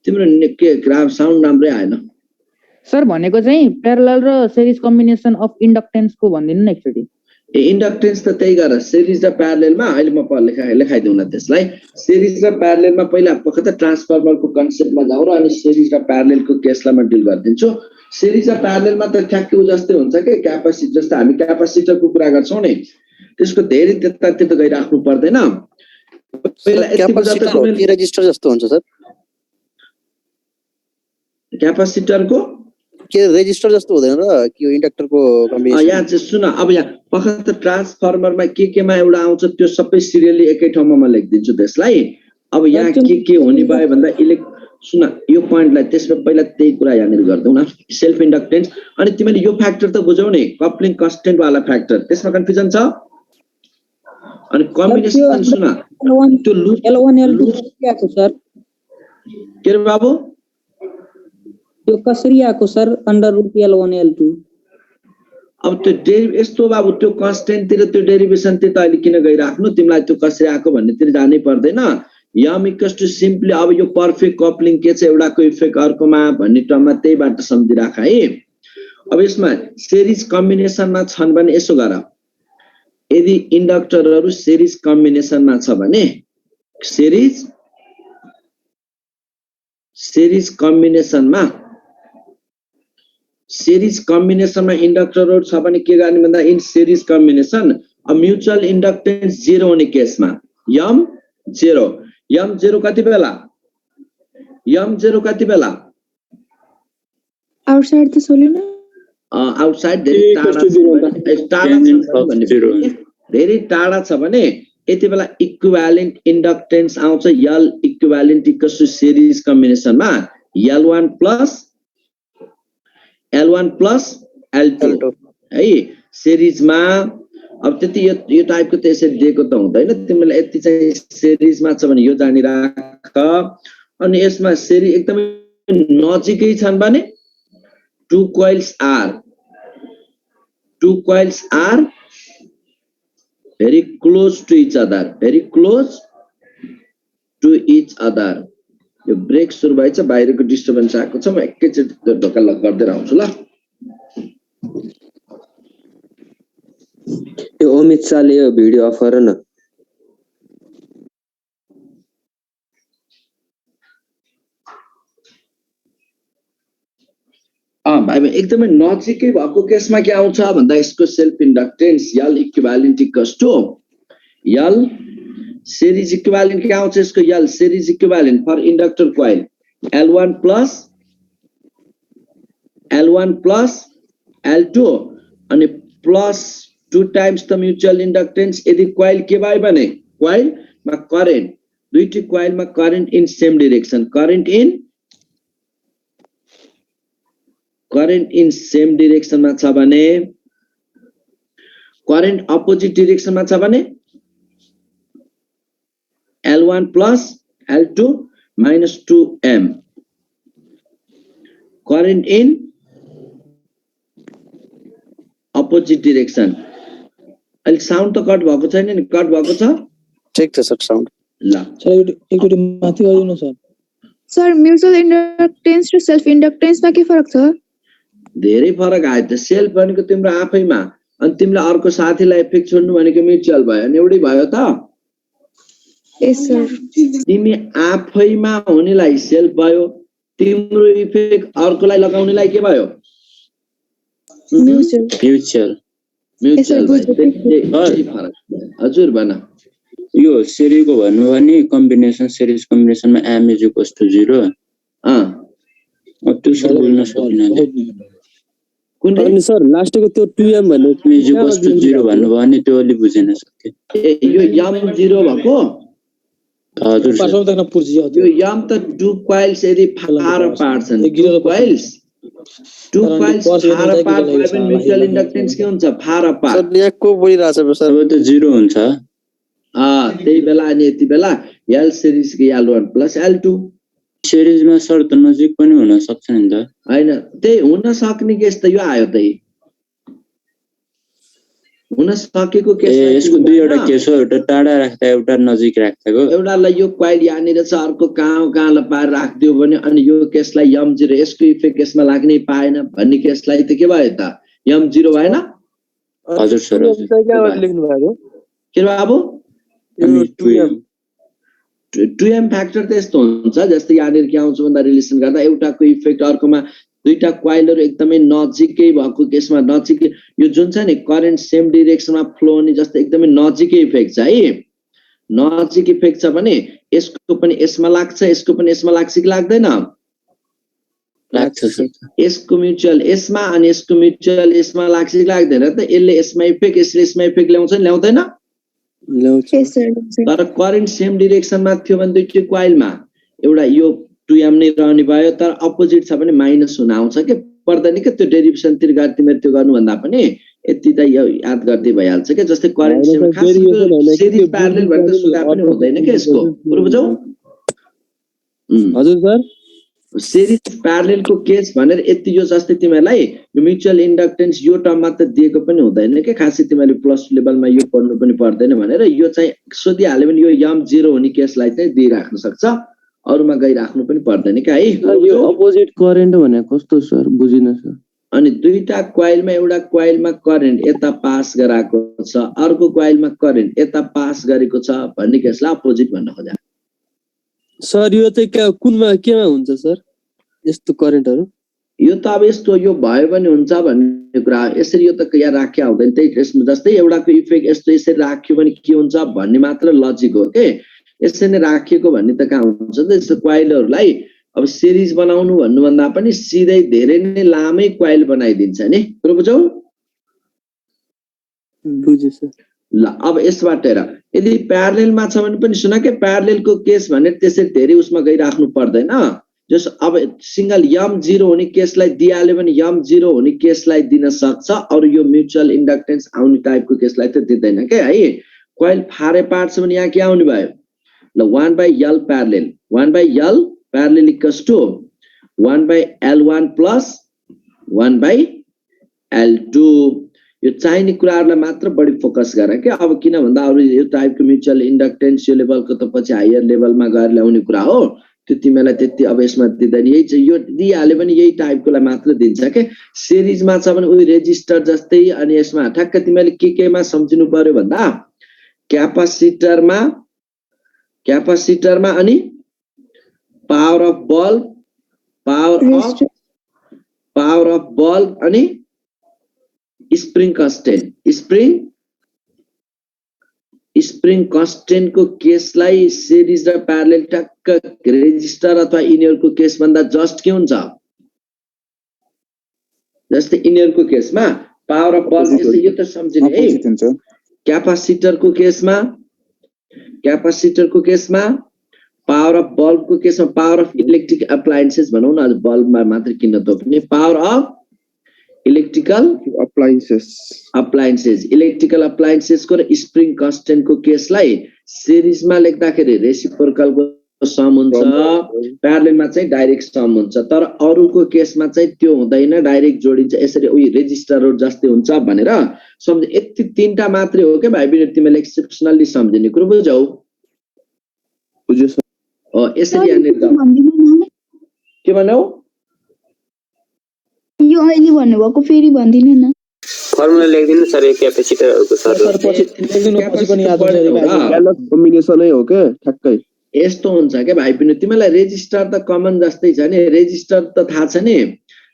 तिम्रो के ग्राफ साउन्ड राम्रै आएन सर भनेको चाहिँ प्यारलल र सिरिज कम्बिनेसन अफ इन्डक्टेन्सको भनिदिनु न एकचोटी ए इन्डक्टेन्स त त्यही गर सिरिज र प्यारललमा अहिले म लेखाइदिउँ न त्यसलाई सिरिज र प्यारललमा पहिला पक्क ट्रान्सफर्मरको कन्सेप्टमा जाउँ र अनि सिरिज र प्यारललको केसलाई म डिल गरिदिन्छु सिरिज र प्यारललमा त ठ्याक्कै जस्तै हुन्छ के क्यापासिटर जस्तो हामी क्यापासिटरको कुरा गर्छौं नि त्यसको धेरै त्यता गइराख्नु पर्दैन पहिला क्यापासिटर हो कि रेजिस्टर जस्तो हुन्छ सर क्यापासिटरको के रेजिस्टर जस्तो हुँदैन र कि इन्डक्टरको कम्बिनेसन यहाँ चाहिँ सुन अब यहाँ पक्क ट्रान्सफर्मरमा केमा एउटा आउँछ त्यो सबै सिरियली एकै ठाउँमा म लेखिदिन्छु त्यसलाई अब यहाँ के हुने भयो भन्दा सुन यो पोइन्टलाई त्यसमा पहिला त्यही कुरा यहाँनिर गर्दौ न सेल्फ इन्डक्टेन्स अनि तिमीले यो फ्याक्टर त बुझौ नि कपलिङ कन्स्टेन्ट वाला फ्याक्टर त्यसमा कन्फ्युजन छ अनि कम्बिनेसन सुन त्यो लुप L1 L2 के आको सर के रे बाबु त्यो कसरी आको सर √ L1 L2 अब त्यो यस्तो बाबु त्यो कन्स्टेन्ट तिर त्यो डेरिभेसन तिर त अहिले किन गइराख्नु तिमीलाई त्यो कसरी आको भन्ने तिर जानै पर्दैन m = सिम्पली अब यो पर्फेक्ट कपलिङ के छ एउटाको इफेक्ट अर्कोमा भन्ने टर्ममा त्यहीबाट सम्झिराख है अब यसमा सिरिज कम्बिनेसनमा छन् भने यसो गर यदि इन्डक्टरहरु सिरिज कम्बिनेसनमा छ भने सिरिज कम्बिनेसनमा इन्डक्टरहरु छ भने के गर्ने भन्दा इन सिरिज कम्बिनेसन अब म्युचुअल इन्डक्टेन्स 0 हुने केसमा m 0 कति बेला आउटसाइड द सोलिनोइड आउटसाइड धेरै टाढा छ भने यति बेला इक्विभ्यालेन्ट इन्डक्टेन्स आउँछ L इक्विभ्यालेन्ट = सिरिज कम्बिनेसनमा L1 प्लस L2 है सिरिजमा अब त्यति यो टाइपको त यसरी दिएको त हुँदैन तिमीलाई यति चाहिँ सिरिजमा छ भने यो जानिराख अनि यसमा सिरिज एकदमै नजिकै छन् भने two coils are very close to each other यो ब्रेक सुरु भएछ बाहिरको डिस्टर्बेन्स आएको छ म एकैचोटि ढोका लक गर्दै आउँछु ल यो अमित शाहले यो भिडियो अफ गर न भाइमा एकदमै नजिकै भएको केसमा के आउँछ भन्दा यसको self inductance L equivalent equals to L series equivalent के आउँछ यसको यल series equivalent for inductor coil L1 plus L2 अनि plus 2 times the mutual inductance यदि coil के भयो भने coil मा current दुईटी coil मा current in same direction current in same direction मा छ भने current opposite direction मा छ भने L1 plus L2 minus 2M current in opposite direction अहिले साउन्ड त कट भएको छैन नि कट भएको छ ठिक छ सर साउन्ड ल सर एकचोटी माथि गरिदिनु सर सर म्युचुअल इन्डक्टेन्स र सेल्फ इन्डक्टेन्समा के फरक छ धेरै फरक आयो त सेल्फ भनेको तिम्रो आफैमा अनि तिमीले अर्को साथीलाई इफेक्ट छोड्नु भनेको म्युचुअल भयो अनि एउटै भयो त यस सर तिमी आफैमा हुनेलाई सेल्फ भयो तिम्रो इफेक्ट अर्कोलाई लगाउनेलाई के भयो म्युचुअल हजुर भन यो सेरीको भन्नु भने कम्बिनेसन सिरिज कम्बिनेसनमा m is equals to 0 त्यो सर बोल्न सकिन कुन सर लास्टको त्यो 2m भन्ने m is equals to 0 भन्नु भयो नि त्यो अलि बुझेन सके यो m 0 भएको हजुर पासो देख्न पुर्जी यो m त 2 coils यदि फार अपार्ट छन् 2 coils फार अपार्ट भए पनि म्युचुअल इन्डक्टेन्स के हुन्छ फार अपार्ट सर यहाँ को बोलिरहेछ सर अब त 0 हुन्छ त्यही बेला अनि यति बेला L series के L1 plus L2 सिरिजमा सर त नजिक पनि हुन सक्छ नि त हैन त्यही हुन सक्ने केस त यो आयो त हुन सकेको केस यसको दुईवटा केस हो एउटा टाढा राख्दा एउटा नजिक राख्दाको एउटालाई यो क्वाइल यहाँनिर छ अर्को कहाँ पार राख्दियो भने अनि यो केसलाई m0 यसको इफेक्ट यसमा लाग्नै पाएन भन्ने केसलाई त के भयो त m0 भएन हजुर सर लेख्नु भएको के बाबु 2m फ्याक्टर त यस्तो हुन्छ जस्तै यहाँनिर के आउँछ भन्दा रिलेसन गर्दा एउटाको इफेक्ट अर्कोमा दुईटा क्वाइलहरु एकदमै नजिकै भएको केसमा नजिकै यो जुन छ नि करेन्ट सेम डाइरेक्सनमा फ्लो हुने जस्तै एकदमै नजिकै इफेक्ट छ है नजिक इफेक्ट छ भने यसको पनि यसमा लाग्छ यसको पनि यसमा लाग्छ कि लाग्दैन लाग्छ सर यसको म्युचुअल यसमा अनि यसको म्युचुअल यसमा लाग्छ कि लाग्दैन त यसले यसमा इफेक्ट यसले यसमा इफेक्ट ल्याउँछ नि ल्याउँदैन तर करेन्ट सेम डाइरेक्सनमा थियो भने दुईटै क्वाइलमा एउटा यो 2m नै रहने भयो तर अपोजिट छ भने माइनस हुन आउँछ के पर्दैन के त्यो डेरिभेसन तिर गर्दै तिमीले त्यो गर्नु भन्दा पनि यति त यो याद गर्दै भइहाल्छ के जस्तै करेन्ट सेम सिरिज प्यारलल भने त सुगा पनि हुँदैन के यसको पुरो बुझौ हजुर सर सिरिज प्यारलल को केस भनेर यति यो जस्तै तिमीलाई यो म्युचुअल इन्डक्टेन्स यो टर्ममा त दिएको पनि हुँदैन के खासै तिमीले प्लस लेभलमा यो पढ्नु पनि पर्दैन भनेर यो चाहिँ सोधिहाल्यो भने यो m0 हुने केसलाई चाहिँ दिइराख्न सक्छ अरुमा गइराख्नु पनि पर्दैन के है यो अपोजिट करेन्ट भने कस्तो सर बुझिन सर अनि दुईटा क्वाइलमा एउटा क्वाइलमा करेन्ट यता पास गराएको छ अर्को क्वाइलमा करेन्ट यता पास गरेको छ भन्ने केसलाई अपोजिट भन्न खोजा सर यो चाहिँ कुनमा केमा हुन्छ सर यस्तो करेन्टहरु यो त अब यस्तो यो भयो भने हुन्छ भन्ने कुरा यसरी यो त यहाँ राख्या हुँदैन त्यही जस्तै एउटाको इफेक्ट यस्तो यसरी राख्यो भने के हुन्छ भन्ने मात्र लजिक हो के यसरी नै राखिएको भन्ने त कहाँ हुन्छ त यस्तो क्वाइलहरुलाई अब सिरिज बनाउनु भन्नु भन्दा पनि सिधै धेरै नै लामै क्वाइल बनाइदिन्छ नि पुरो बुझौ बुझे सर ल अब यसबाट हेर यदि प्यारललमा छ भने पनि सुन के प्यारललको केस भने त्यसरी धेरै उसमा गइराख्नु पर्दैन जस अब सिंगल m0 हुने केसलाई दिइहाल्यो भने m0 हुने केसलाई दिन सक्छ अरु यो म्युचुअल इन्डक्टेन्स आउने टाइपको केसलाई त दिदैन के है क्वाइल फारे पार्ट छ भने यहाँ के आउने भयो ल 1/l parallel 1/l parallel equals to 1/l1 plus 1/l2 यो चाहिने कुराहरुलाई मात्र बढी फोकस गर के अब किन भन्दा अरु यो टाइपको म्युचुअल इन्डक्टेन्स यो लेभलको त पछि हायर लेभलमा गएर ल्याउने कुरा हो त्यो तिमीलाई त्यति अब यसमा दिदैन यही चाहिँ यो दिइहाल्यो भने यही टाइपकोलाई मात्र दिन्छ के सिरिजमा छ भने उही रेजिस्टर जस्तै अनि यसमा ठ्याक्क तिमीले केमा सम्झिनु पर्यो भन्दा क्यापासिटरमा अनि power of bulb power of power of bulb अनि स्प्रिङ कन्स्टेन्ट स्प्रिङ कन्स्टेन्ट को केसलाई सिरिज र प्यारलेल टक्क रेजिस्टर अथवा यिनीहरूको केस भन्दा जस्ट के हुन्छ जस्तै यिनीहरूको केसमा पावर अफ बल्ब यसले यो त सम्झिने है क्यापासिटर को केसमा पावर अफ बल्ब को केसमा पावर अफ इलेक्ट्रिक एप्लायन्सेस भनौं न बल्बमा मात्र किन तोक्ने power of electrical appliances electrical appliances को र स्प्रिङ कन्स्टेन्ट को केसलाई सिरिजमा लेख्दाखेरि रेसिप्रोकल को सम हुन्छ प्यारलेलमा चाहिँ डाइरेक्ट सम हुन्छ तर अरुको केसमा चाहिँ त्यो हुँदैन डाइरेक्ट जोडिन्छ यसरी उही रेजिस्टरहरु जस्तै हुन्छ भनेर सम्झ यति तीनटा मात्रै हो के भाइ बिना तिमीले एक्सेप्सनली सम्झिने कुरो बुझौ बुझ्यो सर यसरी यहाँनिर के भन्नु यो अहिले भन्नुभएको फेरि भन्दिनु न फर्मुला लेख्दिनु सर क्यापेसिटरहरुको सर पछि लेख्दिनु पछि पनि याद हुन्छ कम्बिनेसनै हो के ठ्याक्कै यस्तो हुन्छ के भाइ पनि तिमीलाई रेजिस्टर त कमन जस्तै छ नि रेजिस्टर त थाहा छ नि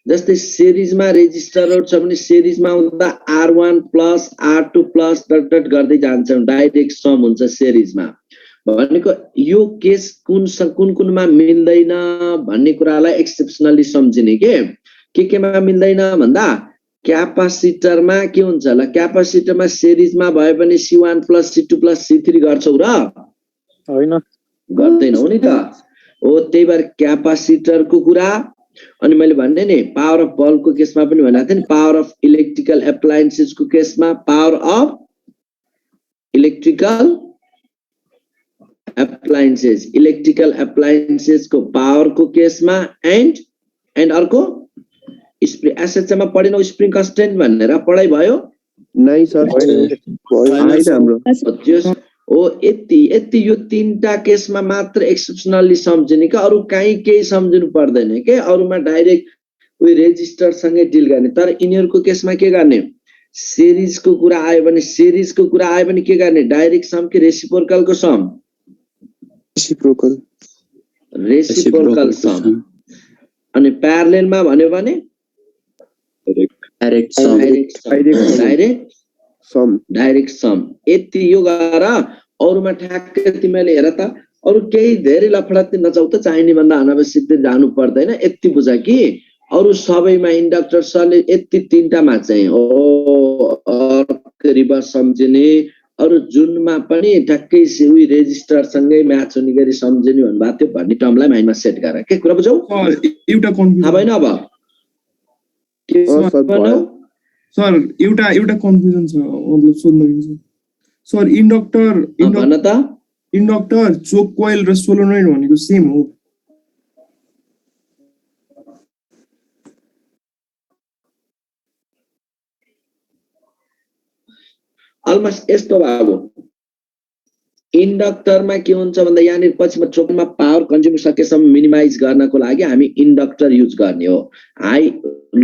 जस्तै सिरिजमा रेजिस्टरहरु छ भने सिरिजमा आउँदा R1 plus R2 plus dot dot गर्दै जान्छ डाइरेक्ट सम हुन्छ सिरिजमा भनेको यो केस कुन कुनमा मिल्दैन भन्ने कुरालाई एक्सेप्सनली सम्झिने के केमा मिल्दैन भन्दा क्यापासिटरमा के हुन्छ ल क्यापासिटरमा सिरिजमा भए पनि C1 plus C2 plus C3 गर्छौ र हैन गर्दैनौ नि त हो त्यही भएर क्यापासिटर को कुरा अनि मैले भन्ने नि पावर अफ बल्ब को केसमा पनि भनेको थिएँ नि पावर अफ इलेक्ट्रिकल एप्लायन्सेस को केसमा पावर अफ इलेक्ट्रिकल एप्लायन्सेस को पावर को केसमा एन्ड अर्को स्प्रिङ एसएचएम मा पढेनौ स्प्रिङ कन्स्टेन्ट भनेर पढाइ भयो नै सर हाम्रो ओ यति यो तीनटा केसमा मात्र एक्सेप्सनली सम्झिने के अरु कहीं केही सम्झिनु पर्दैन के अरुमा डाइरेक्ट उही रेजिस्टर सँगै डिल गर्ने तर यिनीहरुको केसमा के गर्ने सिरिज को कुरा आयो भने के गर्ने डाइरेक्ट सम के रेसिप्रोकल को सम रेसिप्रोकल सम अनि प्यारलेलमा भन्यो भने डाइरेक्ट सम यति यो गरेर अरुमा ठ्याक्कै तिमीले हेर त अरु केही धेरै लफडा नचाउ त चाहिने भन्दा अनावश्यक जानु पर्दैन यति बुझ कि अरु सबैमा इन्डक्टर सरले यति तीनटामा चाहिँ रिभर्स सम्झिने अरु जुनमा पनि ठ्याक्कै उही रेजिस्टर सँगै म्याच हुने गरी सम्झिने भन्नुभएको थियो भन्ने टर्मलाई माइन्डमा सेट गर के कुरा बुझौ एउटा कन्फ्युजन थाहा भएन अब के सर एउटा कन्फ्युजन छ मतलब सोध्न मिल्छ सर इन्डक्टर चोक कोइल र सोलोनोइड भनेको सेम हो अलमोस्ट यस्तो भएको इन्डक्टरमा के हुन्छ भन्दा यहाँनिर पछिमा चोकमा पावर कन्ज्युम सकेसम्म मिनिमाइज गर्नको लागि हामी इन्डक्टर युज गर्ने हो high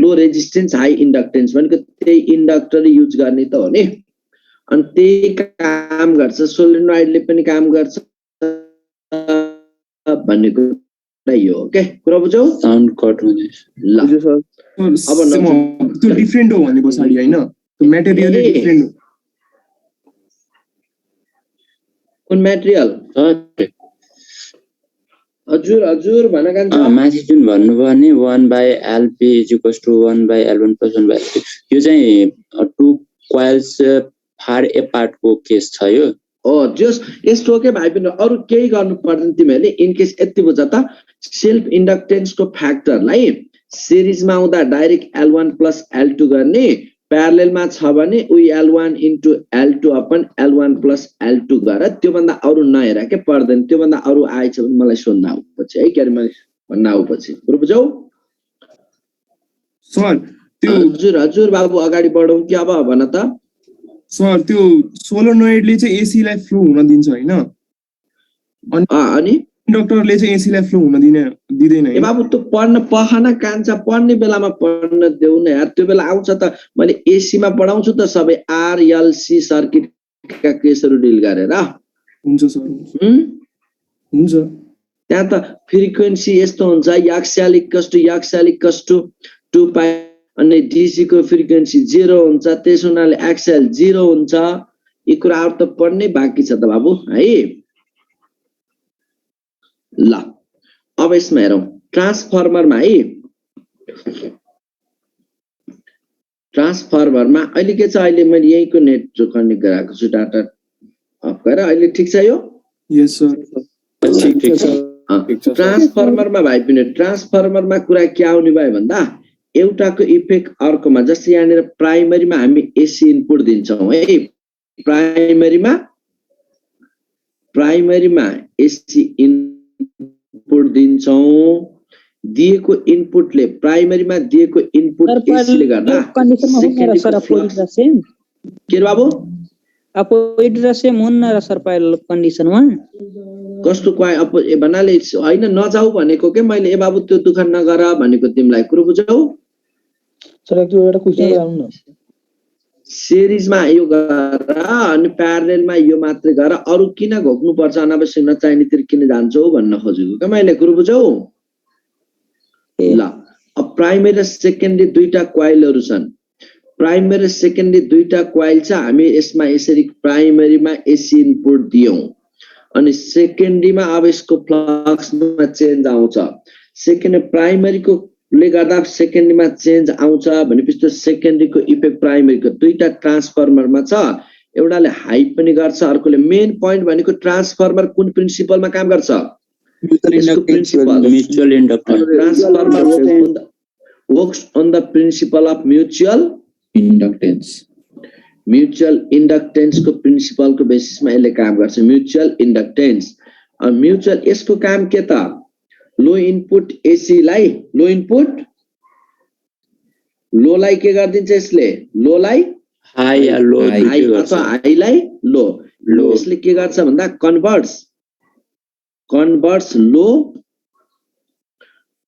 low resistance high inductance भनेको त्यही इन्डक्टर युज गर्ने त हो नि अनि त्यही काम गर्छ सोलेनोइडले पनि काम गर्छ भन्ने कुरा यो हो के कुरा बुझौ साउन्ड कट हुँदैछ ल अब त्यो डिफरेन्ट हो भने पछाडी हैन त्यो मेटेरियल डिफरेन्ट हो कुन मेटेरियल हजुर भन्न गान्छ माथि जुन भन्नुभयो नि 1/LP = 1/L1 + 1/L2 यो चाहिँ टु कोइल्स फार एपार्ट को केस छ यो जस यस्तो के भाइ पनि अरु केही गर्नु पर्दैन तिमीले इन केस यति बुझ त सेल्फ इन्डक्टेन्स को फ्याक्टरलाई सिरिजमा आउँदा डाइरेक्ट L1 + L2 गर्ने प्यारलेलमा छ भने उही L1 * L2 upon L1 + L2 गरेर त्यो भन्दा अरु नहेर के पर्दैन त्यो भन्दा अरु आएछ भने मलाई सोध्न आउ पछि है के मैले भन्न आउ पछि पुरो बुझौ सर त्यो हजुर बाबु अगाडि बढौं के अब भन त सर त्यो सोलोनोइडले चाहिँ एसी लाई फ्लो हुन दिन्छ हैन अनि इन्डक्टरले चाहिँ एसी लाई फ्लो हुन दिदैन ए बाबु त्यो पढ्न पखाना कान्छ पढ्ने बेलामा पढ्न देऊ न यार त्यो बेला आउँछ त मैले एसी मा पढाउँछु त सबै RLC सर्किट का केसहरु डिल गरेर हुन्छ सर हुन्छ त्यहाँ त फ्रिक्वेन्सी यस्तो हुन्छ याक्सियल इक्वल्स टु 2 पाई अनि DC को फ्रिक्वेन्सी 0 हुन्छ, त्यस हुनाले XL 0 हुन्छ। यी कुराहरु त पढ्नै बाँकी छ त बाबु है। ल अब यसमा हेरौं ट्रान्सफर्मरमा है। ट्रान्सफर्मरमा अहिले के छ, अहिले मैले यहीको नेट जो कनेक्ट गराएको छु डाटा अफ गरेर, अहिले ठीक छ यो? यस सर ठीक छ। ट्रान्सफर्मरमा भाइ पनि ट्रान्सफर्मरमा कुरा के आउने भयो भन्दा एउटाको इफेक्ट अर्कोमा, जस्तै यहाँनिर प्राइमरीमा हामी एसी इनपुट दिन्छौं है। प्राइमरीमा एसी इनपुट दिन्छौं, दिएको इनपुटले प्राइमरीमा दिएको इनपुट एसीले गर्दा के बाबु अपोजिट र सेम हुन्न र सर पाइल कन्डिसनमा कस्तो भन्नाले हैन नजाऊ भनेको के मैले। ए बाबु त्यो दुख नगर भनेको तिमीलाई कुरो बुझौ सर। एक एउटा क्वेशन गराउनु न। सिरिजमा यो गर अनि प्यारलेलमा यो मात्रै गर, अरु किन घोक्नु पर्छ, अनावश्यक नचाहिनेतिर किन जान्छौ भन्न खोजेको के मैले, कुरो बुझौ? ल अब प्राइमरी र सेकेन्डरी दुईटा कोइलहरु छन्। प्राइमरी र सेकेन्डरी दुईटा कोइल छ। हामी यसमा यसरी प्राइमरीमा एसी इनपुट दियौं अनि सेकेन्डरीमा अब यसको फ्लक्समा चेन्ज आउँछ। सेकेन्डरी प्राइमरीको ले गर्दा सेकेन्डरीमा चेन्ज आउँछ भनेपछि त्यो सेकेन्डरीको इफेक्ट प्राइमरीको दुईटा ट्रान्सफर्मरमा छ। एउटाले हाई पनि गर्छ, अर्कोले। मेन पोइन्ट भनेको ट्रान्सफर्मर कुन प्रिन्सिपलमा काम गर्छ? Mutual inductance. Transformer works on the principle of mutual inductance. Mutual inductance को प्रिन्सिपल को बेसिसमा यसले काम गर्छ। म्युचुअल इन्डक्टेन्स म्युचुअल यसको काम के त? लो इनपुट एसी लाई लो इनपुट लो लाई के गर्दिन्छ यसले? लो लाई हाई या लो हाई अथवा हाई लाई लो। लो यसले के गर्छ भन्दा converts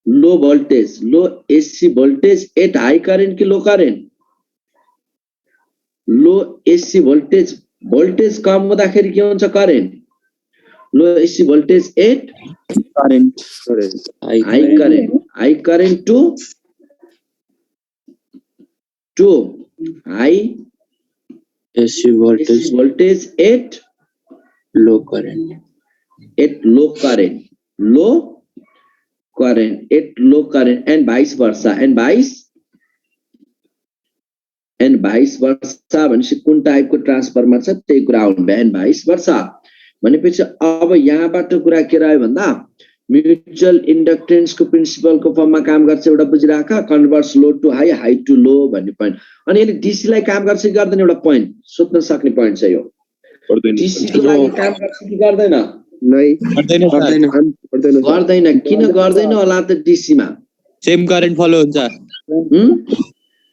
low voltage, low AC voltage at high current कि low current? Low AC voltage कम हुँदाखेरि के हुन्छ? Current. Low AC voltage at high current to high AC voltage at low current. At low current and vice versa भनेपछि कुन टाइपको transformer छ त्यही कुरा आउनु भयो। एन्ड भाइस वर्सा भनेपछि अब यहाँबाट कुरा के रह्यो भन्दा म्युचुअल इन्डक्टेन्सको प्रिन्सिपलको फर्ममा काम गर्छ। एउटा बुझिराख, converts low to high, high to low भन्ने पोइन्ट। अनि यसले डीसी लाई काम गर्छ कि गर्दैन? एउटा पोइन्ट सोध्न सक्ने पोइन्ट छ यो। डीसी को लागि काम गर्छ कि गर्दैन? गर्दैन। किन गर्दैन होला त? डीसी मा सेम करेन्ट फलो हुन्छ।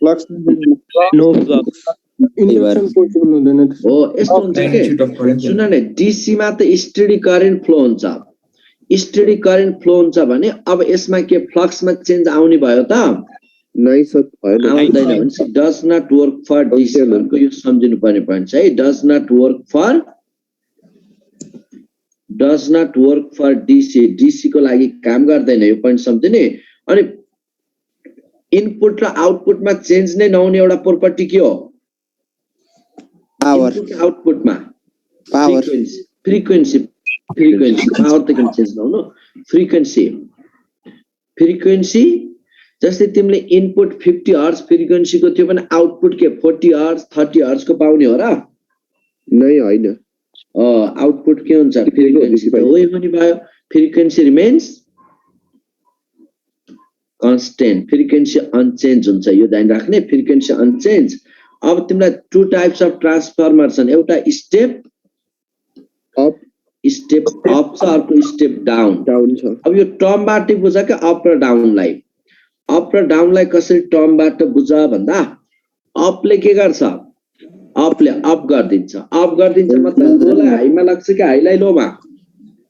फ्लक्स नो फ्लक्स हो यस्तो हुन्छ के? सुन न, डीसी मा त स्टेडी करेन्ट फ्लो हुन्छ। स्टेडी करेन्ट फ्लो हुन्छ भने अब यसमा के फ्लक्समा चेन्ज आउने भयो त? नै सर आउँदैन। भने does not work for DC को यो सम्झिनु पर्ने पोइन्ट छ है। Does not work for DC. DC को लागि काम गर्दैन, यो पोइन्ट सम्झिने। अनि इनपुट र आउटपुटमा चेन्ज नै नहुने एउटा प्रोपर्टी के हो? पावर आउटपुटमा फ्रिक्वेन्सी पावर त किन चेन्ज नहुनु? फ्रिक्वेन्सी जस्तै तिमीले इनपुट 50 हर्ट्ज फ्रिक्वेन्सी को थियो भने आउटपुट के 40 हर्ट्ज 30 हर्ट्ज को पाउने हो र? नै हैन। आउटपुट के हुन्छ? फ्रिक्वेन्सी वही पनि भयो। Frequency remains constant, frequency unchanged हुन्छ। यो ध्यान राख्ने, फ्रिक्वेन्सी अनचेन्ज। अब तिमीलाई टु टाइप्स अफ ट्रान्सफर्मर छन्। एउटा स्टेप अप छ, अर्को स्टेप डाउन छ। अब यो टर्मबाट बुझ के अप र डाउनलाई? अप र डाउनलाई कसरी टर्मबाट बुझ भन्दा अपले के गर्छ? अपले अप गरिदिन्छ। मतलब लोलाई हाईमा लाग्छ कि हाईलाई लोमा?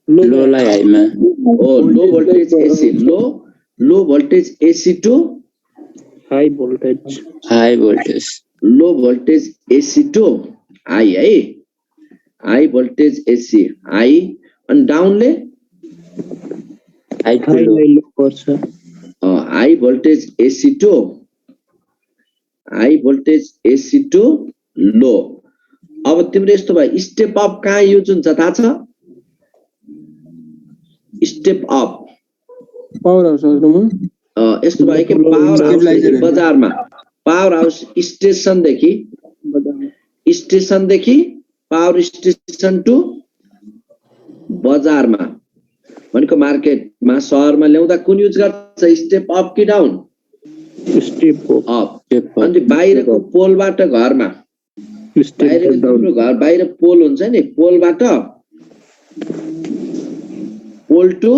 लोलाई हाईमा। Low voltage AC, low voltage AC to high voltage low voltage AC to high है। High voltage AC high. अनि डाउनले हाई टु लो पर्छ। High voltage AC to low. अब तिम्रो यस्तो भयो स्टेप अप कहाँ युज हुन्छ थाहा छ? स्टेप अप पावर हाउस यस्तो भयो कि पावर हाउस बजारमा, पावर हाउस स्टेशनदेखि पावर स्टेशन टु बजारमा भनेको मार्केटमा सहरमा ल्याउँदा कुन युज गर्छ? स्टेप अप कि डाउन? Step up. अनि बाहिरको पोलबाट घरमा, बाहिर पोल हुन्छ नि, पोलबाट पोल टु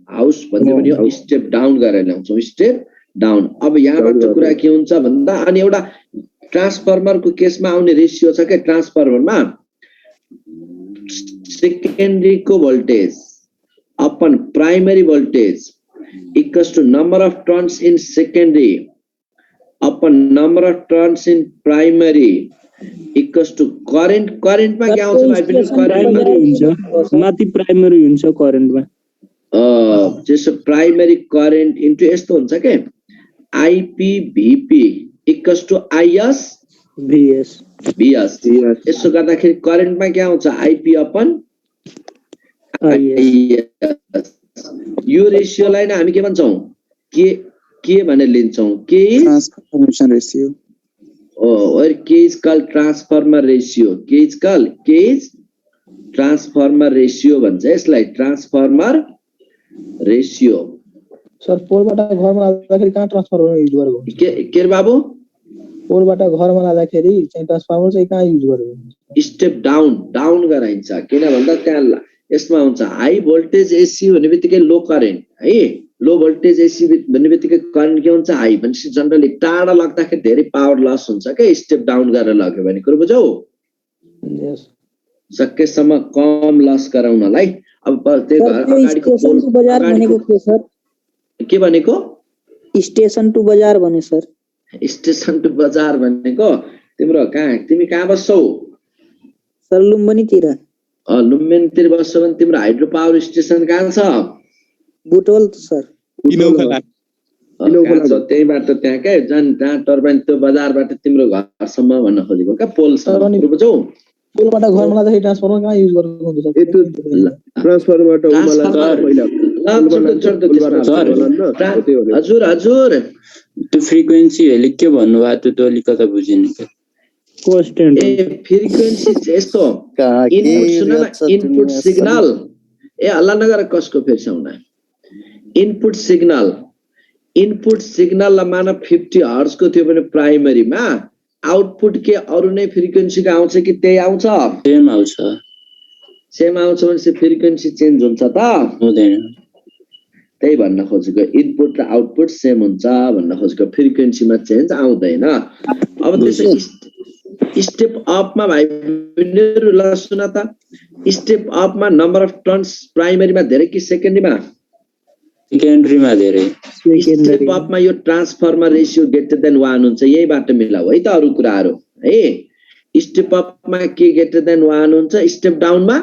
हाउस भन्ने पनि स्टेप डाउन गरेर ल्याउँछौँ, स्टेप डाउन। अब यहाँबाट कुरा के हुन्छ भन्दा अनि एउटा ट्रान्सफर्मरको केसमा आउने रेसियो छ के ट्रान्सफर्मरमा सेकेन्डरी को voltage upon primary voltage equals to number of turns in secondary upon number of turns in primary equals to current. करेन्टमा के आउँछ भाइ पनि? प्राइमरी हुन्छ, माथि प्राइमरी हुन्छ करेन्टमा। जस्तो प्राइमरी करेन्ट इन्टु यस्तो हुन्छ के IP equals to IS VS. यसो गर्दाखेरि करेन्टमा के आउँछ? IP upon IS. यो रेसियोलाई नै हामी के भन्छौँ? के भनेर लिन्छौँ? के transformation ratio. or K is called transformer ratio. K is transformer ratio भन्छ यसलाई, ट्रान्सफर्मर रेशियो। सर पोलबाट घरमा लाँदाखेरि कहाँ ट्रान्सफर्मर युज गरेको? के बाबु? पोलबाट घरमा लाँदाखेरि चाहिँ ट्रान्सफर्मर चाहिँ कहाँ युज गरेको? स्टेप डाउन गराइन्छ। किन भन्दा त्यहाँ यसमा हुन्छ हाई भोल्टेज एसी भन्ने बित्तिकै लो करेन्ट है, लो भोल्टेज एसी भन्ने बित्तिकै करेन्ट के हुन्छ? हाई। भनेपछि जनरली टाढा लाग्दाखेरि धेरै पावर लस हुन्छ के स्टेप डाउन गरेर लग्यो भने। कुरो बुझौ? सकेसम्म कम लस गराउनलाई। अब त्यही भएर अगाडिको पोल बजार भनेको के सर? के भनेको? स्टेशन टु बजार भने सर। स्टेशन टु बजार भनेको तिम्रो कहाँ? तिमी कहाँ बस्छौ? सर लुम्बिनीतिर। लुम्बिनीतिर बस्छौ भने तिम्रो हाइड्रो पावर स्टेसन कहाँ छ? बुटवल सर। त्यहीबाट त्यहाँ क्या जहाँ टर्बाइन त्यो बजारबाट तिम्रो घरसम्म भन्न खोजेको क्या पोलसम्म। बुझौ? पोलबाट घरमा लाँदाखेरि ट्रान्सफर्मर कहाँ युज गर्नु हुन्छ? हजुर त्यो फ्रिक्वेन्सीहरूले के भन्नुभएको त्यो अलिकता बुझिन क्या। फ्रिक्वेन्सी यस्तो इनपुट सिग्नल हल्ला नगर कसको फेर्साउना इनपुट सिग्नल मान 50 हर्ट्ज को थियो भने प्राइमरीमा आउटपुट के अरु नै फ्रिक्वेन्सी का आउँछ कि त्यही आउँछ? सेम आउँछ भने फ्रिक्वेन्सी चेन्ज हुन्छ त? हुँदैन। त्यही भन्न खोजेको इनपुट र आउटपुट सेम हुन्छ भन्न खोजेको, फ्रिक्वेन्सीमा चेन्ज आउँदैन। अब त्यसो स्टेप अपमा भाइ ल सुन त, स्टेप अपमा नम्बर अफ टर्न्स प्राइमरीमा धेरै कि सेकेन्डरीमा? सेकेन्डरीमा धेरै। स्टेप अपमा यो ट्रान्सफर्मर रेशियो ग्रेटर देन 1 हुन्छ। यहीबाट मिलाऊ है त अरु कुराहरु है। स्टेप अपमा के ग्रेटर देन 1 हुन्छ? स्टेप डाउनमा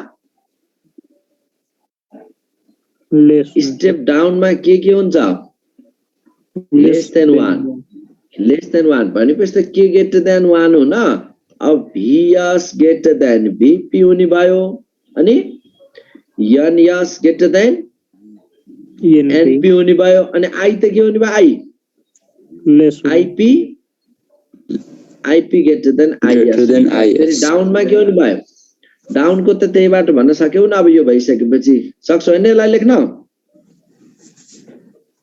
के हुन्छ? लेस देन 1 भनेपछि के ग्रेटर देन 1 हो न। अब VS ग्रेटर देन VP हुने भयो अनि NS ग्रेटर देन NP हुने भयो अनि I त के हुने भयो? IP greater than IS। डाउनमा के हुने भयो? डाउनको त त्यहीबाट भन्न सक्यौ न। अब यो भइसकेपछि सक्छौ हैन यसलाई लेख्न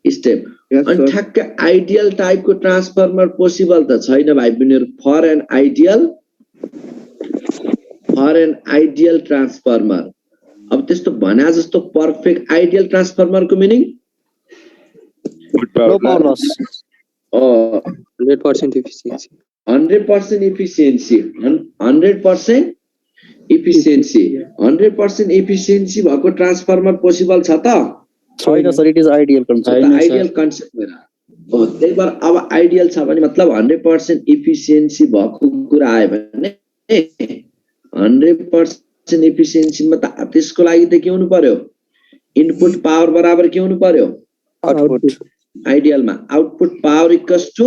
स्टेप। अनि ठ्याक्क आइडियल टाइपको ट्रान्सफर्मर पोसिबल त छैन भाइ बहिनीहरु। फर एन आइडियल ट्रान्सफर्मर अब त्यस्तो भन्या जस्तो पर्फेक्ट आइडियल ट्रान्सफर्मरको meaning low power loss 100% efficiency 100% efficiency भएको ट्रान्सफर्मर पोसिबल छ त? छैन sir. It is ideal concept. Ideal concept भएर त्यही भएर अब आइडियल छ भने मतलब 100% इफिसिएन्सी भएको कुरा आयो भने 100% इफिसिएन्सीमा त त्यसको लागि त के हुनु पर्यो? इनपुट पावर बराबर के हुनु पर्यो? आइडियलमा output power equals to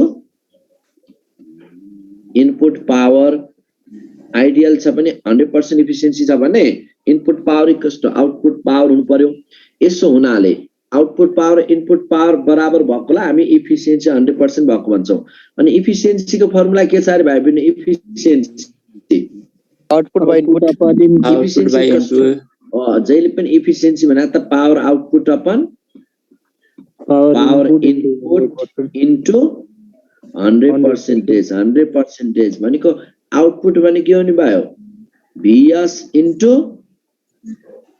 input power आइडियल छ भने 100% इफिसिएन्सी छ भने input power equals to output power हुनु पर्यो यसो हुनाले आउटपुट पावर इनपुट पावर बराबर भएकोलाई हामी इफिसिएन्सी 100% भएको भन्छौं अनि इफिसिएन्सीको फर्मुला के छ रे भाइ बहिनी इफिसिएन्सी आउटपुट बाइ इनपुट जहिले पनि इफिसिएन्सी भने त power output upon power input into 100% भनेको आउटपुट भने के हुने भयो VS into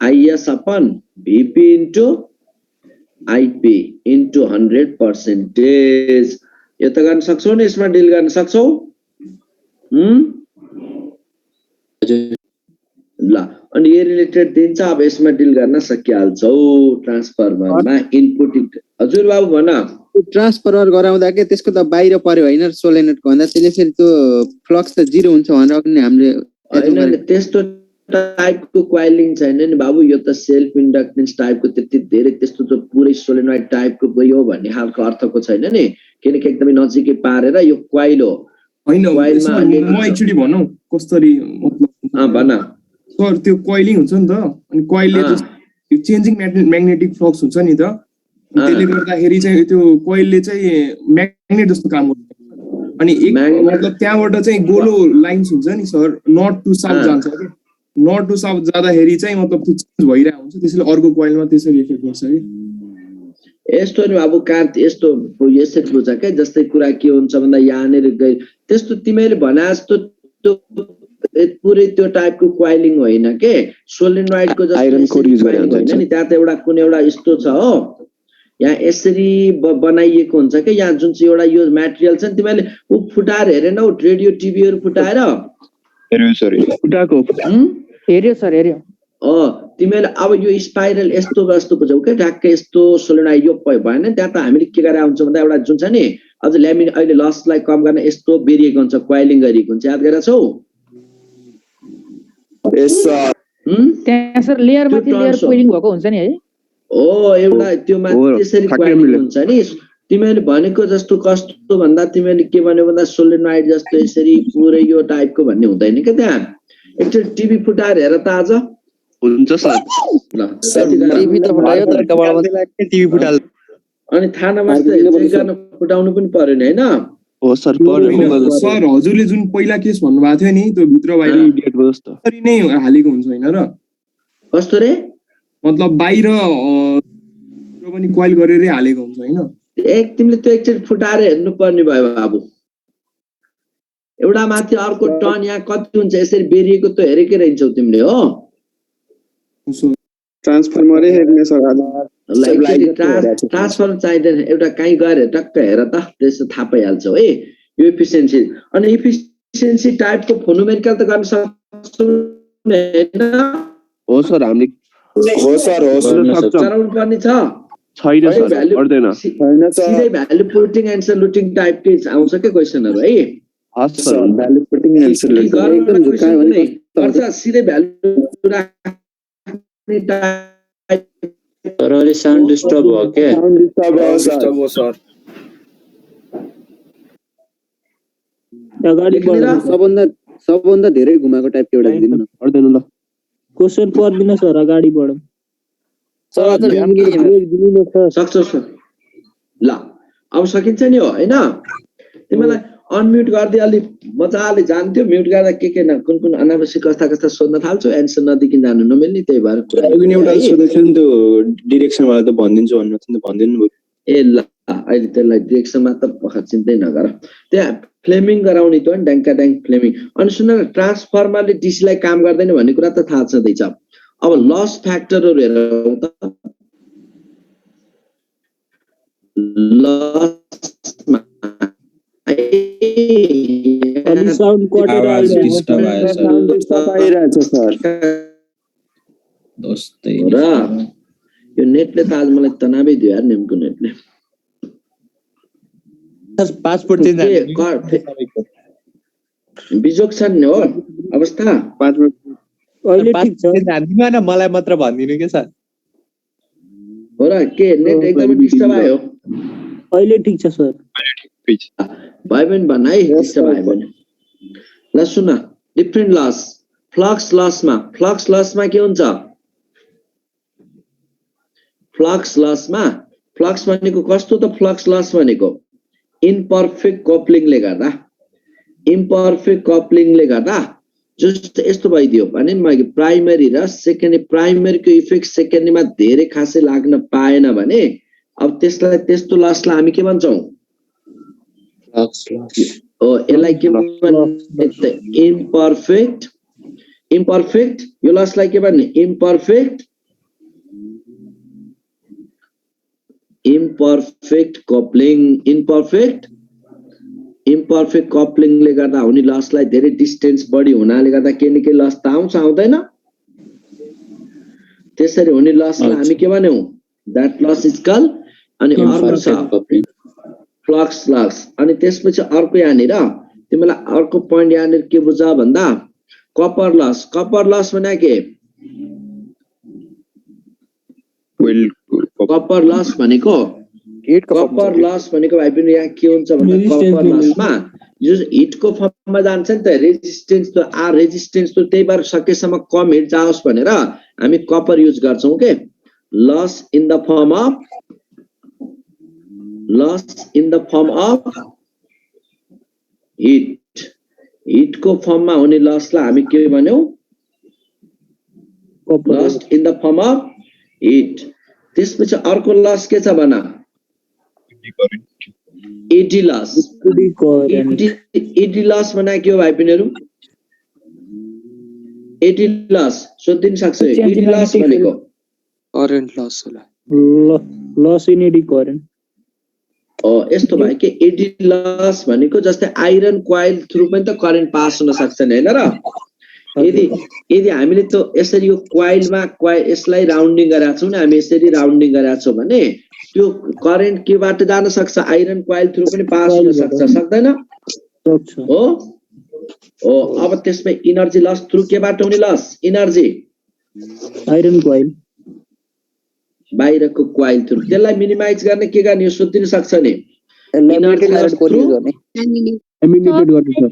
IS upon VP into IP into 100%। यो त गर्न सक्छौ नि यसमा डिल गर्न सक्छौ ल अनि यो रिलेटेड दिन्छ अब यसमा डिल गर्न सकिहाल्छौ ट्रान्सफर्मरमा इनपुट हजुर बाबु भन ट्रान्सफर्मर गराउँदा के त्यसको त बाहिर पर्यो हैन सोलेनोइडको भन्दा त्यसले फेरि त्यो फ्लक्स त 0 हुन्छ भनेर पनि हामीले हैन त्यस्तो टाइपको क्वाइलिङ छैन नि बाबु यो त सेल्फ इन्डक्टेन्स टाइपको त्यति धेरै त्यस्तो त पुरै सोलेनोइड टाइपको गयो भन्ने खालको अर्थको छैन नि किनकि एकदमै नजिकै पारेर यो क्वाइल हो हैन म एक्चुअली भनौ कसरी मतलब भन सर त्यो कोइलिङ हुन्छ नि त अनि कोइलले जस्तो यो चेन्जिङ म्याग्नेटिक फ्लक्स हुन्छ नि त त्यसले गर्दाखेरि चाहिँ त्यो कोइलले चाहिँ म्याग्नेट जस्तो काम गर्छ अनि एक मतलब त्यहाँबाट चाहिँ गोलो लाइन्स हुन्छ नि सर नर्थ टु साउथ जान्छ के नर्थ टु साउथ जाँदाखेरि चाहिँ मतलब त्यो चेन्ज भइरहेको हुन्छ त्यसले अर्को कोइलमा त्यसरी इफेक्ट गर्छ के यस्तो नि अब कान्त यस्तो यसरी बुझ के जस्तै कुरा के हुन्छ भन्दा यहाँनेर गए त्यस्तो तिमीले भने जस्तो पुरै त्यो टाइपको क्वाइलिङ होइन के सोलेनोइडको जस्तो आइरन कोर युज गरे हुन्छ नि त्यहाँ त एउटा कुनै एउटा यस्तो छ हो यहाँ यसरी बनाइएको हुन्छ के यहाँ जुन चाहिँ एउटा यो मटेरियल छ नि तिमीले उ फुटाएर हेरेनौ रेडियो टिभीहरु फुटाएर हेर्यो सर फुटाको हेर्यो सर हेर्यो तिमीले अब यो स्पाइरल यस्तो जस्तो बुझौ के ढाक्कै यस्तो सोलेनोइड यो भएन त्यहाँ त हामीले के गरेर आउँछ भन्दा एउटा जुन छ नि अझ ल्यामिन अहिले लसलाई कम गर्न यस्तो बेरिएको हुन्छ क्वाइलिङ गरिएको हुन्छ याद गरेर छौ त्यहाँ सर लेयर माथि लेयर क्वाइलिङ भएको हुन्छ नि है एउटा त्यो माथि त्यसरी क्वाइलिङ हुन्छ नि तिमीले भनेको जस्तो कस्तो भन्दा तिमीले के भन्यो भन्दा सोलेनोइड जस्तो यसरी पुरै यो टाइपको भन्ने हुँदैन के त्यहाँ एकचोटि टिभी फुटाएर हेर त आज हुन्छ सर ल टिभी त फुटायो तर कपालमा टिभी फुटाल अनि थाना मास्टर गर्न फुटाउनु पनि पर्यो नि हैन हो सर सर हजुरले जुन पहिला केस भन्नु भएको थियो नि त्यो भित्र बाहिर इडियट भयो जस्तो त्यसरी नै हालेको हुन्छ हैन र कस्तो रे मतलब बाहिर पनि क्वाइल गरेरै हालेको हुन्छ हैन एक तिमीले त्यो एकचोटि फुटाएर हेर्नु पर्ने भयो बाबु एउटा माथि अर्को टर्न यहाँ कति हुन्छ यसरी बेरिएको त हेरेकै रहन्छौ तिमीले हो ट्रान्सफर्मरै हेर्ने सर ट्रान्सफर्मर चाहिँदैन एउटा कहीँ गएर टक्क हेर त त्यसो थाहा पाइहाल्छौ है यो इफिसिएन्सी अनि इफिसिएन्सी टाइपको फोनोमेरिकल त गर्न सक्छौ हैन हो सर हामीले हो सर चलाउनु पर्ने छ छैन सर पर्दैन सिधै भ्यालु पुटिङ एन्सर लुटिङ टाइपकै आउँछ के क्वेशनहरु है हस् sir value putting answer looting एकदम झुकायो भने पर्छ सिधै भ्यालु राख्ने टाइप तर अलि साउन्ड डिस्टर्ब भयो के साउन्ड डिस्टर्ब हो सर अगाडि बढ्नु सबभन्दा धेरै घुमाएको टाइपको एउटा दिनु न पर्दैन ल क्वेशन पर्दैन सर अगाडि बढौँ सक्छौ सर ल अब सकिन्छ नि हो हैन तिमीलाई अनम्युट गर्दै अलि मजाले जान्थ्यो म्युट गर्दा के न कुन अनावश्यक कस्ता सोध्न थाल्छौ एन्सर नदिकिन जानु नमिल्ने त्यही भएर कुरा अघि एउटा सोधेको नि त्यो डिरेक्सनवाला त भनिदिन्छु भन्नु थियो भनिदिनु भयो ए ल अहिले त्यसलाई डिरेक्सनमा त पखा चिन्तै नगर त्यहाँ फ्लेमिङ गराउने त ड्याङ्का ड्याङ्क फ्लेमिङ अनि सुन ट्रान्सफर्मरले डीसीलाई काम गर्दैन भन्ने कुरा त थाहा छँदैछ अब लस फ्याक्टरहरु हेरौँ त लसमा साउन्ड कटेर आइरहेछ सर दोस्तै र यो नेटले त आज मलाई तनावै दियो यार नेमको नेटले पासपोर्ट चेन्ज बिजोक छ नि हो अवस्था अहिले ठीक छ मलाई मात्र भनिदिनु के सर हो र के नेट एकदमै डिस्टर्ब आयो अहिले ठिक छ सर भयो भने भन है डिस्टर्ब आयो भने ल सुन डिफरेन्ट लस फ्लक्स लसमा के हुन्छ फ्लक्स भनेको कस्तो त फ्लक्स लस भनेको इम्परफेक्ट कपलिङले गर्दा जस्तो यस्तो भइदियो भने मैले प्राइमरी र सेकेन्डरी प्राइमरीको इफेक्ट सेकेन्डरीमा धेरै खासै लाग्न पाएन भने अब त्यसलाई त्यस्तो लसलाई हामी के भन्छौँ हो यसलाई के भन्छ इम्परफेक्ट यो लसलाई के भन्ने इम्परफेक्ट कपलिङले गर्दा हुने लसलाई धेरै डिस्टेन्स बढी हुनाले गर्दा के न के लस त आउँछ आउँदैन त्यसरी हुने लसलाई हामी के भन्यौ दैट लस इज कॉल्ड अनि अर्को छ फ्लक्स लस अनि त्यसपछि अर्को यहाँनिर तिमीलाई अर्को पोइन्ट यहाँनिर के बुझ भन्दा कपर लस भने के कपर लस भनेको भाइ पनि यहाँ के हुन्छ भन्दा कपर लसमा जो हिटको फर्ममा जान्छ नि त रेजिस्टेन्स त रेजिस्टेन्स त त्यही भएर सकेसम्म कम हिट जाओस् भनेर हामी कपर युज गर्छौं के loss in the form of हिटको फर्ममा हुने लसलाई हामी के भन्यौ loss in the form of heat त्यसपछि अर्को लस के छ भन एडी लस भने के हो भाइ पिनहरु एडी लस सोधिन सक्छ एडी लस भनेको करेन्ट लस होला लस इन एडी करेन्ट यस्तो भयो कि एडी लस भनेको जस्तै आइरन कोइल थ्रु पनि त करेन्ट पास हुन सक्छ नि हैन र यदि हामीले त यसरी यो कोइलमा यसलाई राउन्डिङ गरेका छौं नि हामी यसरी राउन्डिङ गरेका छौं भने त्यो करेन्ट केबाट जान सक्छ आइरन कोइल थ्रु पनि पास हुन सक्छ सक्दैन हो अब त्यसमै एनर्जी लस थ्रु केबाट हुने लस एनर्जी आइरन कोइल बाहिरको कोइल थ्रु त्यसलाई मिनिमाइज गर्ने के गर्ने यो सोधिन सक्छ नि एनर्जी लस थ्रु एमिनेटेड गर्ने सर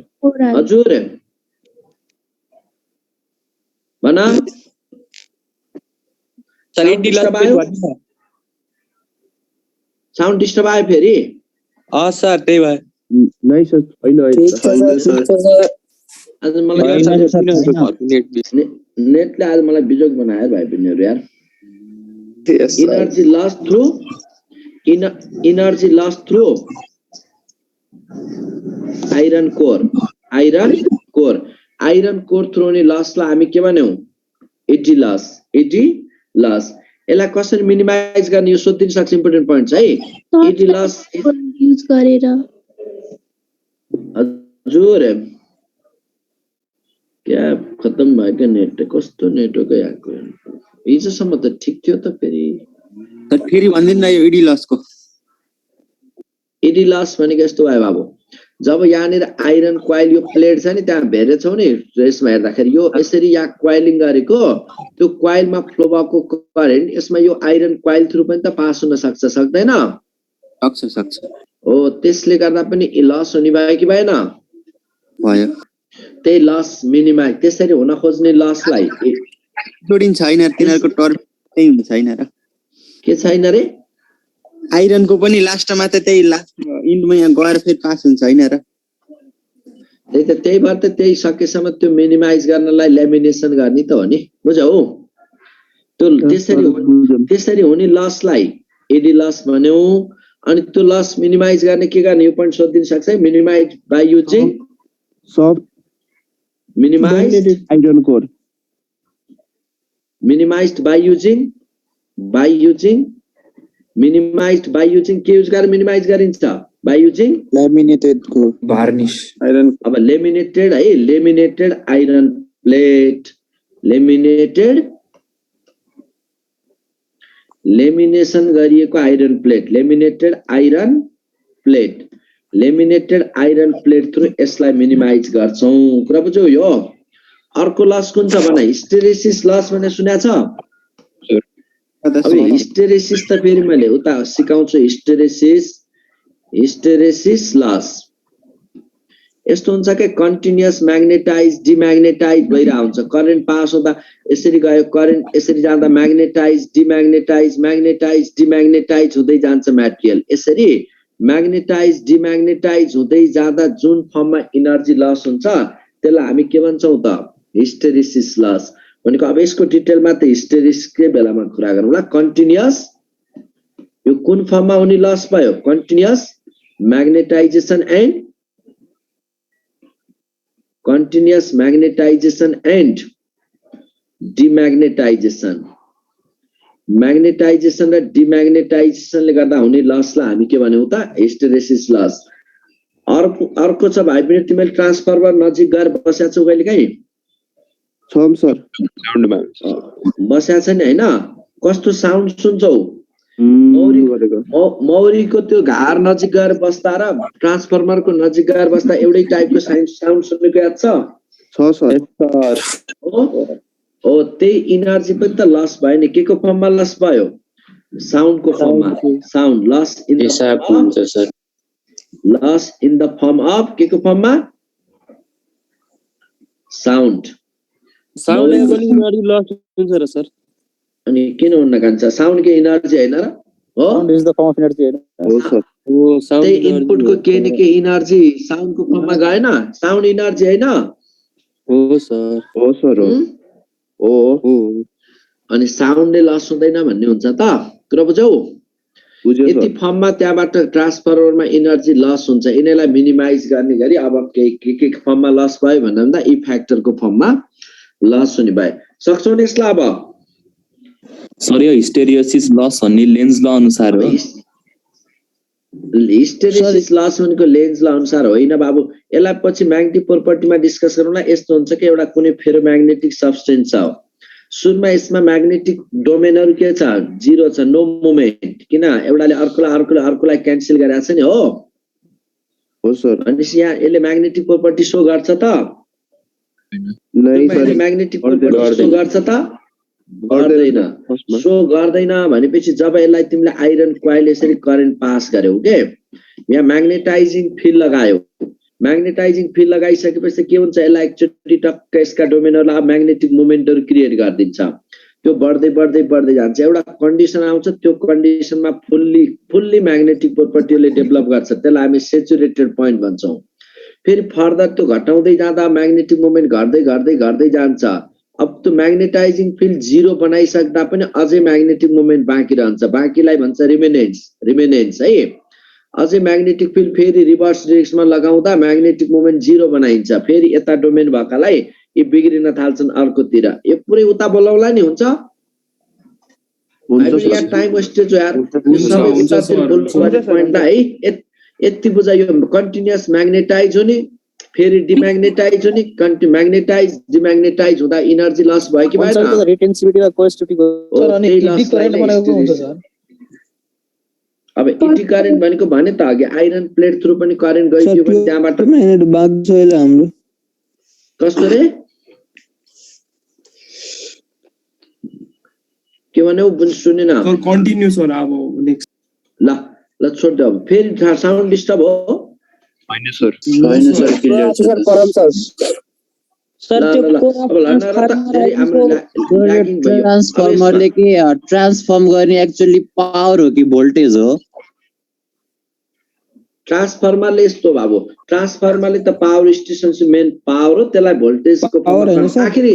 हजुर भन sir eddy loss sound disturb आयो फेरि सर त्यही भयो नै सर हैन आज मलाई नेटले आज मलाई बिजोग बनायो भाइ बहिनीहरु यार energy loss through iron core through नि लसलाई हामी के भन्यौ एडी लस यसलाई कसरी मिनिमाइज गर्ने यो सोधिन सक्छ इम्पोर्टेन्ट पोइन्ट है एडी लस युज गरेर हजुर क्या खत्म भयो क्या नेट कस्तो नेटवर्क आएको हिजोसम्म त ठिक थियो त फेरि भन्दिन न यो एडी लस भनेको यस्तो भयो बाबु जब यहाँनिर आइरन कोइल यो प्लेट छ नि त्यहाँ भेरेछौ नि यसमा हेर्दाखेरि यो यसरी यहाँ कोइलिङ गरेको त्यो कोइलमा फ्लो भएको करेन्ट यसमा यो आइरन कोइल थ्रु पनि त पास हुन सक्छ सक्दैन सक्छ हो त्यसले गर्दा पनि लस हुने भयो कि भएन भयो त्यही लस मिनिमाइज त्यसरी हुन खोज्ने लसलाई जोडिन छैन तिनीहरुको टर्म त्यही हुन्छ छैन र के छैन रे आइरनको पनि लास्टमा त त्यही लास्ट इन्डमा यहाँ गएर फेरि पास हुन्छ हैन र त्यही भएर त त्यही सकेसम्म त्यो मिनिमाइज गर्नलाई ल्यामिनेसन गर्ने त हो नि बुझ्यौ त्यो त्यसरी हुने लसलाई एडी लस भन्यौ अनि त्यो लस मिनिमाइज गर्ने के गर्ने यो पनि सोधिन सक्छ है minimize by using iron core minimized by using के युज गरेर मिनिमाइज गरिन्छ by using laminated को varnish iron अब laminated है laminated iron plate lamination गरिएको iron plate laminated iron plate through यसलाई मिनिमाइज गर्छौं कुरा बुझ्यौ यो अर्को लस कुन छ भने हिस्टेरेसिस लस भन्ने सुनेको छ अब हिस्टेरेसिस त फेरि मैले उता सिकाउँछु हिस्टेरेसिस लस यस्तो हुन्छ कि कन्टिन्युअस म्याग्नेटाइज डिम्याग्नेटाइज भइरहेको हुन्छ करेन्ट पास हुँदा यसरी गयो करेन्ट यसरी जाँदा म्याग्नेटाइज डिम्याग्नेटाइज हुँदै जान्छ म्याटेरियल यसरी म्याग्नेटाइज डिम्याग्नेटाइज हुँदै जाँदा जुन फर्ममा इनर्जी लस हुन्छ त्यसलाई हामी के भन्छौँ त हिस्टेरेसिस लस भनेको अब यसको डिटेलमा त हिस्टेरेसिसकै बेलामा कुरा गरौँला कन्टिन्युअस यो कुन फर्ममा हुने लस भयो कन्टिन्युअस म्याग्नेटाइजेसन एन्ड डिम्याग्नेटाइजेसन म्याग्नेटाइजेसन र डिम्याग्नेटाइजेसनले गर्दा हुने लसलाई हामी के भन्यौं त हिस्टेरेसिस लस अर्को छ भाइ पनि तिमीले ट्रान्सफर्मर नजिक गएर बसेका छौ कहिलेकाहीँ छम सर बसेका छैन हैन कस्तो साउन्ड सुन्छौ मौरीको त्यो घार नजिक गएर बस्दा र ट्रान्सफर्मरको नजिक गएर बस्दा एउटै टाइपको साउन्ड सुनेको याद छ सर हो त्यही इनर्जी पनि त लस भयो नि के को फर्ममा लस भयो साउन्डको फर्ममा sound loss in the form of के को फर्ममा साउन्ड पनि इनर्जी लस हुन्छ र सर अनि किन हुन कान्छ साउन्ड के इनर्जी हैन र हो sound is the form of energy हैन हो सर हो साउन्ड त्यही इनपुटको के न के इनर्जी साउन्डको फर्ममा गएन साउन्ड इनर्जी हैन हो सर हो अनि साउन्डले लस हुँदैन भन्ने हुन्छ त कुरा बुझौ यति फर्ममा त्यहाँबाट ट्रान्सफर्मरमा इनर्जी लस हुन्छ यिनीलाई मिनिमाइज गर्ने गरी अब के फर्ममा लस भयो भन्दा ई फ्याक्टरको फर्ममा लस हुने भयो सक्छौ नेक्स्टलाई अब सर यो हिस्टेरियोसिस लस भन्ने लेन्स ल अनुसार हो हिस्टेरेसिस लस भनेको लेन्स ल अनुसार होइन बाबु यसलाई पछि म्याग्नेटिक प्रोपर्टीमा डिस्कस गरौँला यस्तो हुन्छ कि एउटा कुनै फेरोम्याग्नेटिक सब्स्टेन्स छ सुरुमा यसमा म्याग्नेटिक डोमेनहरु के छ जीरो छ नो मोमेन्ट किन एउटाले अर्कोलाई क्यान्सल गरेको छ नि हो सर अनि यहाँ यसले म्याग्नेटिक प्रोपर्टी शो गर्छ त नै सर म्याग्नेटिक प्रोपर्टी शो गर्छ त गर्दैन सो गर्दैन भनेपछि जब यसलाई तिमीले आइरन कोइल यसरी करेन्ट पास गर्यौ के यहाँ म्याग्नेटाइजिङ फिल्ड लगायो म्याग्नेटाइजिङ फिल्ड लगाइसकेपछि के हुन्छ यसलाई एकचोटी टक्क यसका डोमेनहरुलाई म्याग्नेटिक मोमेन्टहरु क्रिएट गरिदिन्छ त्यो बढ्दै जान्छ एउटा कन्डिसन आउँछ त्यो कन्डिसनमा फुल्ली म्याग्नेटिक प्रोपर्टीले डेभलप गर्छ त्यसलाई हामी सेचुरेटेड पोइन्ट भन्छौं फेरि फर्दर त्यो घटाउँदै जाँदा म्याग्नेटिक मोमेन्ट घट्दै जान्छ अब त्यो म्याग्नेटाइजिङ फिल्ड जीरो बनाइसक्दा पनि अझै म्याग्नेटिक मोमेन्ट बाँकी रहन्छ बाँकीलाई भन्छ रिमेनेन्स है अझै म्याग्नेटिक फिल्ड फेरि रिभर्स डाइरेक्सनमा लगाउँदा म्याग्नेटिक मोमेन्ट जीरो बनाइन्छ फेरि यता डोमेन भएकालाई यी बिग्रिन थाल्छन् अर्कोतिर यो पुरै उता बोलाउला नि हुन्छ टाइम वेस्टेज हो यार सबै उतातिर बोल्नुपर्ने पोइन्ट है यति बुझा यो कन्टिन्युअस म्याग्नेटाइज हुने फेरि डिम्याग्नेटाइज हुने म्याग्नेटाइज डिम्याग्नेटाइज हुँदा इनर्जी लस भयो कि भएन रिटेन्सिभिटी र कोएस्टिभिटी सर अनि इडी करेन्ट भनेको के हुन्छ सर अब इडी करेन्ट भनेको भने त अघि आइरन प्लेट थ्रु पनि करेन्ट गइदियो भने त्यहाँबाट म्याग्नेट भाग छैन हाम्रो कस्तो रे के भन्यौ सुनेन सर कन्टिन्यू सर अब नेक्स्ट ल छोड दे अब फेरि साउन्ड डिस्टर्ब हो हैन सर क्लियर छ सर परम सर सर ट्रान्सफर्मरले के ट्रान्सफर्म गर्ने एक्चुअली पावर हो कि भोल्टेज हो ट्रान्सफर्मरले यस्तो बाबु ट्रान्सफर्मरले त पावर स्टेशनको मेन पावर हो त्यसलाई भोल्टेजको पावर हैन सर आखिर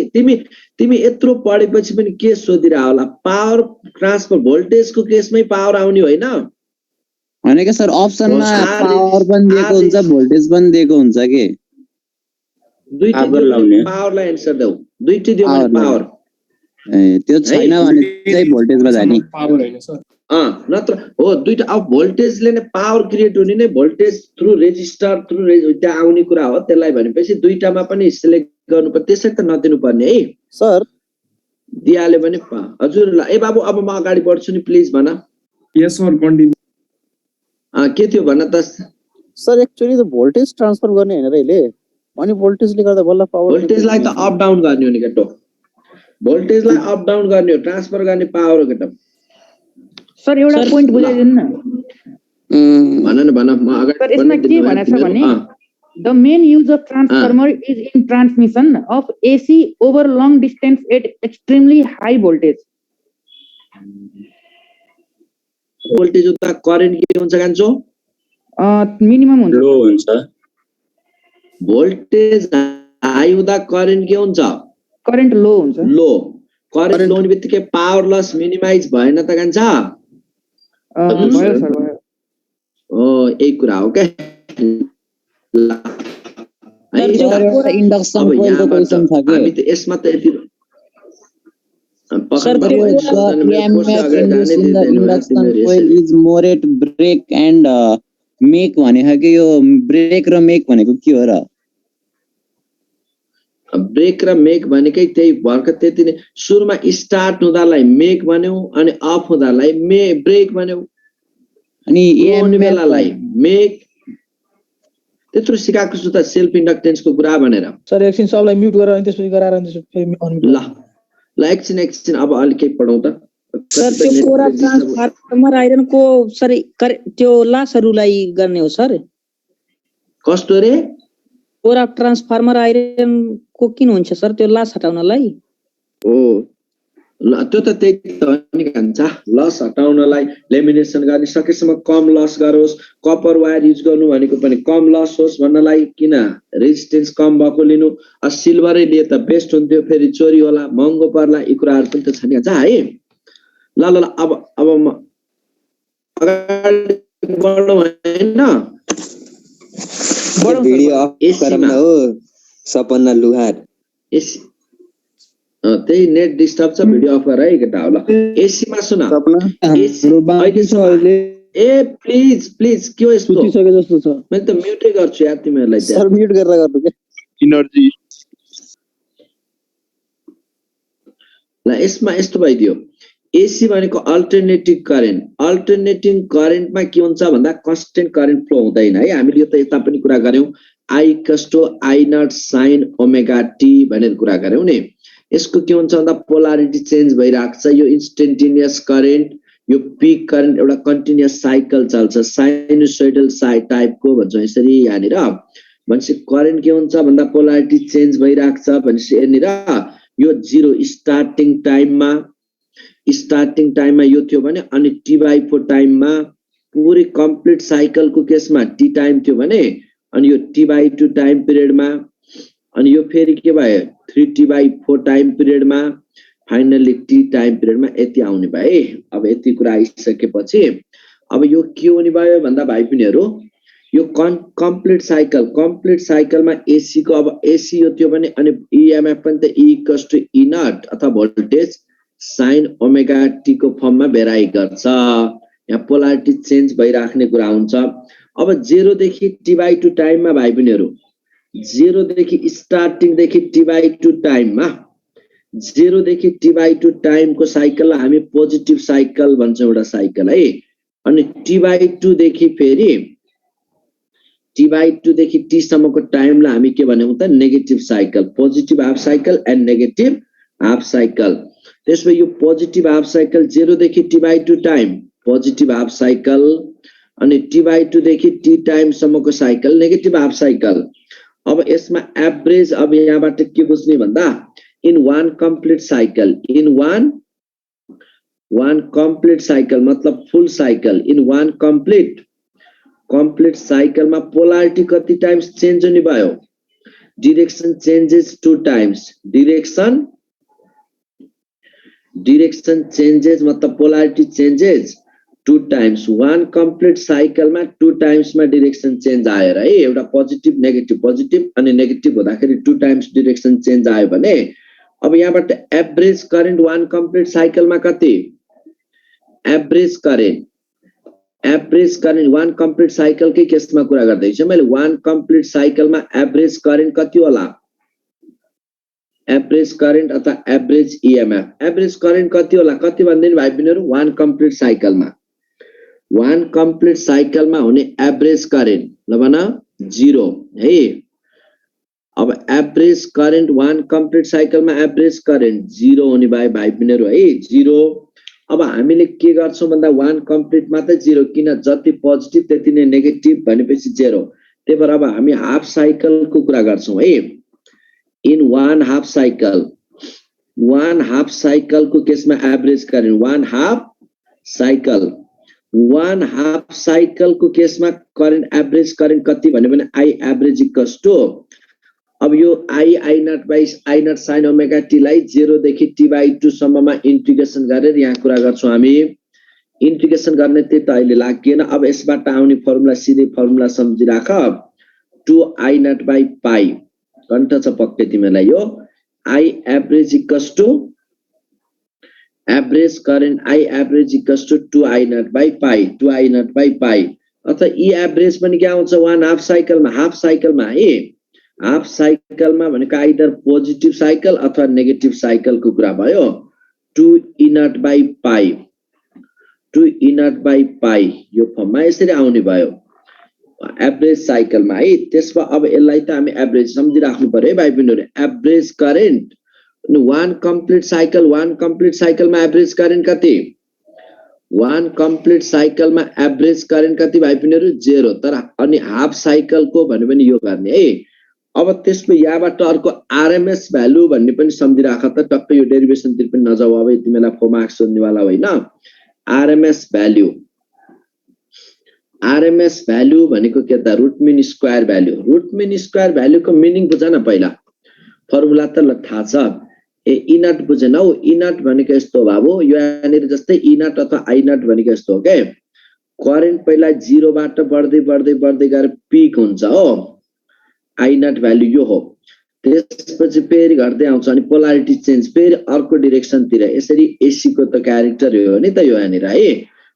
तिमी यत्रो पढेपछि पनि के सोधिरा होला पावर ट्रान्सफर भोल्टेजको केसमै पावर आउने होइन भनेको सर अप्सनमा पावर पनि दिएको हुन्छ भोल्टेज पनि दिएको हुन्छ के दुईटै पावरलाई एन्सर देऊ दुईटै दियो भने पावर त्यो छैन भने चाहिँ भोल्टेजमा जाने पावर हैन सर नत्र हो दुईटा अब भोल्टेजले नै पावर क्रिएट हुने नै भोल्टेज थ्रु रेजिस्टर थ्रु त्यहाँ आउने कुरा हो त्यसलाई भनेपछि दुईटामा पनि सिलेक्ट गर्नुपर्छ त्यसै त नदिनु पर्ने है सर दियाले भने हजुर ल ए बाबु अब म अगाडि बढ्छु नि प्लिज भन यस सर कन्टिन्यू के थियो भन त सर एक्चुअली त भोल्टेज ट्रान्सफर गर्ने हैन र यसले अनि भोल्टेजले गर्दा बल्ल पावर भोल्टेजलाई त अप डाउन गर्ने हो नि केटो भोल्टेजलाई अप डाउन गर्ने हो ट्रान्सफर गर्ने पावर हो केटो सर एउटा पोइन्ट बुझाइदिनु न भन न म अगाडि सर यसमा के भनेको छ भने the main use of transformer is in transmission of AC over long distance at extremely high voltage. Voltage उता करेन्ट के हुन्छ कान्छो मिनिमम हुन्छ लो हुन्छ भोल्टेज हाई हुँदा करेन्ट के हुन्छ करेन्ट लो हुन्छ लो करेन्ट लो हुनेबित्तिकै पावर लस मिनिमाइज भएन त कान्छा भयो सर भयो यही कुरा हो क्या इंडक्शन कोइल को क्वेश्चन था के हामी त यसमा त यति Sir, the EMF induced in the induction coil is more at break and make भनेको के यो ब्रेक र मेक भनेको के हो र ब्रेक र मेक भनेकै त्यही भर्खर त्यति नै सुरुमा स्टार्ट हुँदालाई मेक भन्यौ अनि अफ हुँदालाई ब्रेक भन्यौ अनि आउने बेलालाई मेक त्यत्रो सिकाएको छु त सेल्फ इन्डक्टेन्स को कुरा भनेर सर एकछिन सबलाई म्युट गरेर अनि त्यसपछि गराएर अनि त्यसपछि फेरि अनम्युट ल एकछिन अब अलिकति पढौँ त सर त्यो कोरा ट्रान्सफर्मर आइरन को सर त्यो लासहरुलाई गर्ने हो सर कस्तो रे कोरा ट्रान्सफर्मर आइरन को किन हुन्छ सर त्यो लास हटाउनलाई ओ ल त्यो त त्यही त नि कान्छा लस हटाउनलाई लेमिनेसन गर्ने सकेसम्म कम लस गरोस् कपर वायर युज गर्नु भनेको पनि कम लस होस् भन्नलाई किन रेजिस्टेन्स कम भएको लिनु सिल्भरै लिए त बेस्ट हुन्थ्यो फेरि चोरी होला महँगो पर्ला यी कुराहरु पनि त छ नि कान्छा है ल अब म अगाडि बढ्नु हैन भिडियो अफ गरम न हो सपना लुहार त्यही नेट डिस्टर्ब छ भिडियो अफ गर है केटा होला एसी मा सुन ए प्लिज के हो यस्तो सुतिसके जस्तो छ मैले त म्युटै गर्छु यार तिमीहरुलाई सर म्युट गरेर गर्नु के इनर्जी ल यसमा यस्तो भइदियो एसी भनेको अल्टरनेटिभ करेन्टमा के हुन्छ भन्दा कन्स्टेन्ट करेन्ट फ्लो हुँदैन है हामीले यो त यता पनि कुरा गर्यौं I = I naught sin omega t भनेर कुरा गर्यौं नि यसको के हुन्छ भन्दा पोलारिटी चेन्ज भइराख्छ यो इन्स्टेन्टेनियस करेन्ट यो पीक करेन्ट एउटा कन्टिन्युअस साइकल चल्छ साइनुसोइडल टाइपको भन्छ यसरी यहाँनिर भनेपछि करेन्ट के हुन्छ भन्दा पोलारिटी चेन्ज भइराख्छ भनेपछि यहाँनिर यो जिरो स्टार्टिङ टाइममा यो थियो भने अनि t/4 टाइममा पुरै कम्प्लिट साइकलको केसमा t टाइम थियो भने अनि यो t/2 टाइम पिरियडमा अनि यो फेरि के भयो 3t/4 टाइम पिरियडमा फाइनली t टाइम पिरियडमा यति आउने भए अब यति कुरा आइसकेपछि अब यो के हुने भयो भन्दा भाइ पिनीहरु यो कम्प्लिट साइकलमा एसी को अब एसी यो थियो भने अनि ईएमएफ पनि त E = E नट अथवा भोल्टेज sin ओमेगा t को फर्ममा भेराइ गर्छ यहाँ पोलारिटी चेन्ज भइराख्ने कुरा हुन्छ अब 0 देखि t/2 टाइममा भाइ पिनीहरु 0 देखि स्टार्टिङ देखि t/2 टाइममा 0 देखि t/2 टाइमको साइकललाई हामी पोजिटिभ साइकल भन्छौं एउटा साइकल है अनि t/2 देखि फेरि t/2 देखि t सम्मको टाइमलाई हामी के भन्यौं त negative cycle positive half cycle and negative half cycle त्यसपछि यो पोजिटिभ हाफ साइकल 0 देखि t/2 time positive half cycle अनि t/2 देखि t टाइम सम्मको साइकल नेगेटिभ हाफ साइकल अब यसमा एभरेज अब यहाँबाट के बुझ्ने भन्दा इन वान कम्प्लिट साइकल मतलब full cycle in one complete साइकलमा पोलारिटी कति टाइम्स चेन्ज हुने भयो direction changes 2 times direction changes मतलब polarity changes 2 times one complete साइकलमा 2 टाइम्समा डिरेक्सन चेन्ज आयो है एउटा पोजिटिभ नेगेटिभ अनि नेगेटिभ हुँदाखेरि 2 टाइम्स डिरेक्सन चेन्ज आयो भने अब यहाँबाट एभरेज करेन्ट वान कम्प्लिट साइकलमा कति एभरेज करेन्ट वान कम्प्लिट साइकलकै केसमा कुरा गर्दै छु मैले वान कम्प्लिट साइकलमा एभरेज करेन्ट कति होला एभरेज करेन्ट अथवा एभरेज ईएमएफ एभरेज करेन्ट कति होला कति भन्दैन भाइ बहिनीहरु वान कम्प्लिट साइकलमा हुने एभरेज करेन्ट ल भन 0 है अब एभरेज करेन्ट वान कम्प्लिट साइकलमा एभरेज करेन्ट 0 हुने भाइ बहिनीहरु है 0 अब हामीले के गर्छौं भन्दा 1 कम्प्लिट मात्रै 0 किन जति पोजिटिभ त्यति नै नेगेटिभ भनेपछि 0 त्यही भएर अब हामी हाफ साइकलको कुरा गर्छौं है इन 1 हाफ साइकल को केसमा एभरेज करेन्ट 1 हाफ साइकल को केसमा करेन्ट एभरेज करेन्ट कति भन्यो भने I एभरेज इक्वल्स टु अब यो I nought by I nought sin omega t लाई 0 देखि t/2 सम्ममा इन्टिग्रेसन गरेर यहाँ कुरा गर्छौं हामी इन्टिग्रेसन गर्ने त्यही त अहिले लाग्दैन अब यसबाट आउने फर्मुला सिधै फर्मुला सम्झिराख 2I नट बाइ पाइ कन्ट छ पक्कै तिमीलाई यो I average equals to average current I average equals to 2I nought by pi अथवा E एभरेज पनि के आउँछ 1 हाफ साइकलमा है हाफ साइकलमा भनेको आइदर पोजिटिभ साइकल अथवा नेगेटिभ साइकलको कुरा भयो 2E नट बाइ पाइ यो फर्ममा यसरी आउने भयो एभरेज साइकलमा है त्यसमा अब यसलाई त हामी एभरेज सम्झिराख्नु पर्यो है भाइ बहिनीहरु एभरेज करेन्ट 1 कम्प्लिट साइकलमा एभरेज करेन्ट कति 1 कम्प्लिट साइकलमा एभरेज करेन्ट कति भाइ बहिनीहरु 0 तर अनि हाफ साइकलको भन्यो भने यो गर्ने है अब त्यसको यहाँबाट अर्को आरएमएस भ्यालु भन्ने पनि सम्झिराख त टक्कै यो डेरिभेसन तिर पनि नजाऊ अब तिमीलाई 4 मार्क्स सोध्नेवाला होइन आरएमएस भ्यालु भनेको के त रुट मिन स्क्वायर भ्यालु को मिनिङ बुझ न पहिला फर्मुला त ल थाहा छ ए ई नट बुझेनौ ई नट भनेको यस्तो बाबु यो यहाँनिर जस्तै ई नट अथवा आई नट भनेको यस्तो हो के करेन्ट पहिला 0 बाट बढ्दै गएर पीक हुन्छ हो आई नट भ्यालु यो हो त्यसपछि फेरि घट्दै आउँछ अनि पोलारिटी चेन्ज फेरि अर्को डाइरेक्सन तिर यसरी एसी को त क्यारेक्टर हो नि त यो यहाँनिर है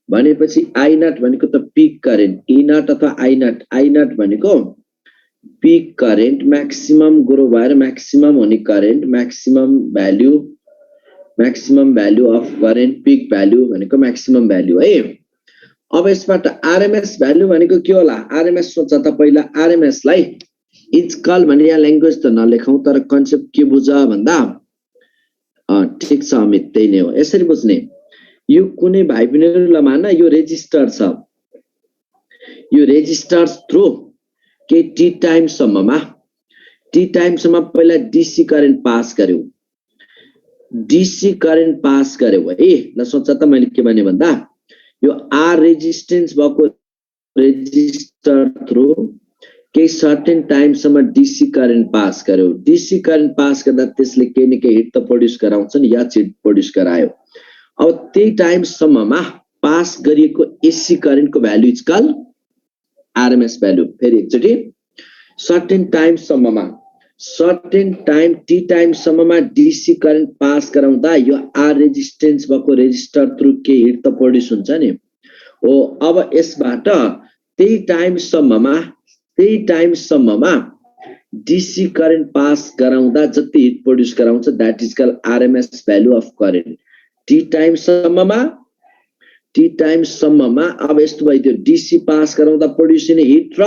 भनेपछि आई नट भनेको त पीक करेन्ट ई नट अथवा आई नट भनेको पीक करेन्ट मैक्सिमम ग्रो भएर मैक्सिमम हुने current maximum value of current peak value भनेको मैक्सिमम भ्यालु है अब यसबाट आरएमएस भ्यालु भनेको के होला आरएमएस सोच त पहिला आरएमएस लाई इजकल भन्ने यहाँ ल्याङ्ग्वेज त नलेखौं तर कन्सेप्ट के बुझ भन्दा ठीक छ अमित त्यही नै हो यसरी बुझ्ने यो कुनै भाइ बहिनीहरुलाई मान यो रेजिस्टर छ यो रेजिस्टर थ्रु के टी टाइम सम्ममा पहिला डीसी करेन्ट पास गर्यो है ल सोच त मैले के भने भन्दा यो आर रेजिस्टेन्स भएको रेजिस्टर थ्रु के सर्टेन टाइम सम्म डीसी करेन्ट पास गर्यो डीसी करेन्ट पास गर्दा त्यसले केही न केही हिट त प्रोड्युस गराउँछ नि या हिट प्रोड्युस गरायो अब त्यही टाइम सम्ममा पास गरिएको एसी करेन्टको value is call RMS value फेरि एकचोटी सर्टेन टाइम टी टाइम सम्ममा डीसी करेन्ट पास गराउँदा यो आर रेजिस्टेन्स भएको रेजिस्टर थ्रु के हिट त प्रोड्युस हुन्छ नि हो अब यसबाट त्यही टाइम सम्ममा डीसी करेन्ट पास गराउँदा जति हिट प्रोड्युस गराउँछ that is call RMS value of current T time सम्ममा अब यस्तो भयो डीसी पास गराउँदा प्रोड्युस हुने हिट र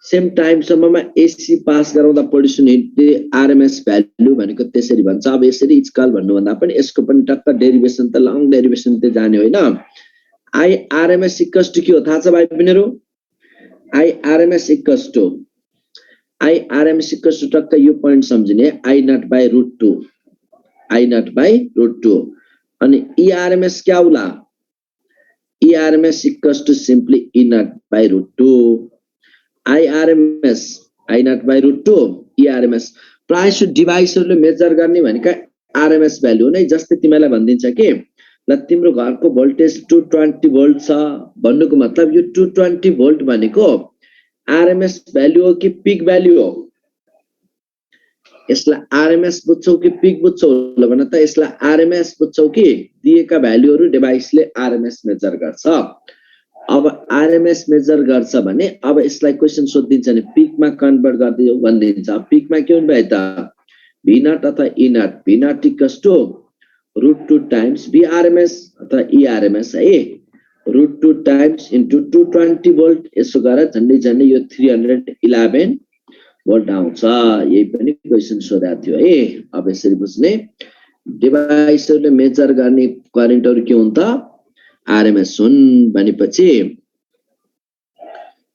सेम टाइम सम्ममा एसी पास गराउँदा प्रोड्युस हुने हिट आरएमएस भ्यालु भनेको त्यसरी भन्छ अब यसरी इजकल भन्नु भन्दा पनि यसको पनि टक्क डेरिभेसन त लङ डेरिभेसन त जाने होइन आई आरएमएस इक्वल्स टु के हो थाहा छ भाइ बहिनीहरु आई आरएमएस इक्वल्स टु टक्क यो पोइन्ट सम्झिने आई नट बाइ रुट 2 अनि ERMS क्या होला ERMS equals to simply E naught by root 2 IRMS I naught by root 2 ERMS प्रायः डिभाइसहरुले मेजर गर्ने भनेका RMS भ्यालु नै जस्तै तिमीलाई भन्दिन्छ के ल तिम्रो घरको भोल्टेज 220 भोल्ट छ भन्नुको मतलब यो 220 भोल्ट भनेको RMS भ्यालु हो कि पीक भ्यालु हो यसलाई RMS बुझ्छौ कि पीक बुझ्छौ ल भन त यसलाई RMS बुझ्छौ कि दिएका भ्यालुहरु डिभाइसले RMS मेजर गर्छ अब RMS मेजर गर्छ भने अब यसलाई क्वेशन सोधिन्छ नि पीकमा कन्भर्ट गर्दियौ भनिदिन्छ पीकमा के हुन्छ भाइ त V naught अथवा E naught V naught equals to root 2 times VRMS अथवा ERMS है root 2 times into 220 volt यसो गरेर झन्डै यो 311 भोल्ट आउँछ यही पनि क्वेशन सोधा थियो है अब यसरी बुझ्ने डिभाइसहरुले मेजर गर्ने करेन्टहरु के हुन् त आरएमएस हुन् भनेपछि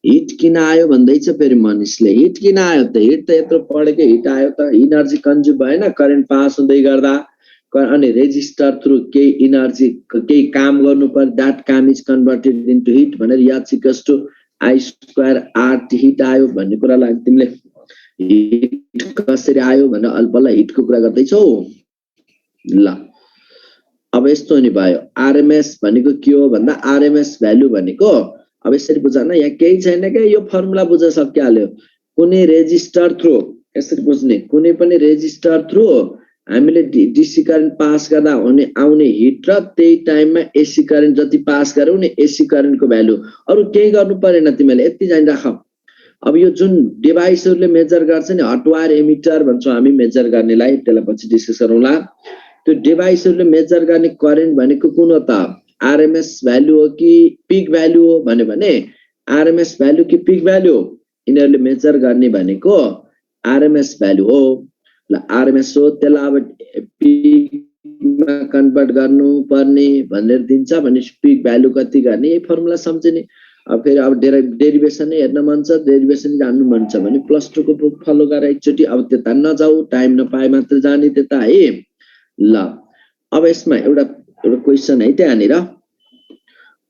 हिट किन आयो भन्दैछ फेरि मनिषले हिट किन आयो त हिट त यत्रो पढेको हिट आयो त इनर्जी कन्ज्युम भएन करेन्ट पास हुँदै गर्दा अनि रेजिस्टर थ्रु केही इनर्जी केही काम गर्नु पर्छ दैट काम इज कन्भर्टेड इन्टु हिट भनेर याद equals to I square RT heat आयो भन्ने कुरालाई तिमीले हिट कसरी आयो भनेर अल्पला हिटको कुरा गर्दैछौ ल अब यस्तो नि भयो आरएमएस भनेको के हो भन्दा आरएमएस भ्यालु भनेको अब यसरी बुझ न यहाँ केही छैन के यो फर्मुला बुझ सकिहाल्यो कुनै रेजिस्टर थ्रु यसरी बुझ्ने कुनै पनि रेजिस्टर थ्रु हामीले डीसी करेन्ट पास गर्दा हुने आउने हिट र त्यही टाइममा एसी करेन्ट जति पास गर्यो नि एसी करेन्टको भ्यालु अरु केही गर्नु परेन तिमीले यति जानि राख अब यो जुन डिभाइसहरुले मेजर गर्छ नि हट वायर एमिटर भन्छौं हामी मेजर गर्नेलाई त्यसलाई पछि डिस्कस गरौँला त्यो डिभाइसहरुले मेजर गर्ने करेन्ट भनेको कुन हो त आरएमएस भ्यालु हो कि पिक भ्यालु हो भने आरएमएस भ्यालु कि पिक भ्यालु यिनीहरुले मेजर गर्ने भनेको आरएमएस भ्यालु हो ल आरएमएस हो त्यसलाई अब पिकमा कन्भर्ट गर्नु पर्ने भनेर दिन्छ भने पिक भ्यालु कति गर्ने यही फर्मुला सम्झिने अब फेरि अब डेरिभेसन हेर्न मन छ डेरिभेसन जान्नु मन छ भने +2 को बुक फलो गरेर एकचोटी अब त्यता नजाऊ टाइम नपाए मात्र जाने त्यता है ल अब यसमा एउटा क्वेशन है त्यहाँनिर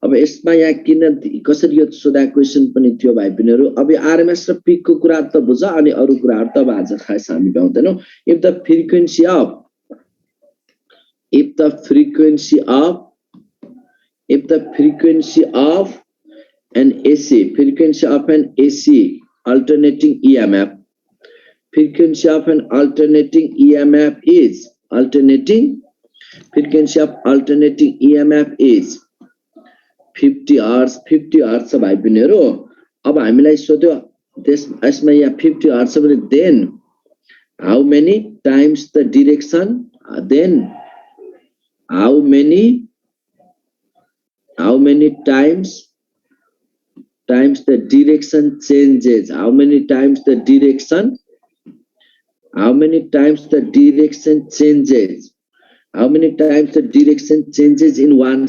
अब यसमा यहाँ किन कसरी यो सोधा क्वेशन पनि थियो भाइ बहिनीहरु अब आरएमएस र पिक को कुरा त बुझ अनि अरु कुराहरु त आज खास हामी भ्याउँदैनौ if the frequency of an AC alternating EMF frequency of an alternating EMF is frequency of alternating EMF is 50 hertz भाइ बहिनीहरु अब हामीलाई सोध्यो यसमा यहाँ 50 hertz भने then how many times the direction how many times the direction changes how many times the direction changes in 1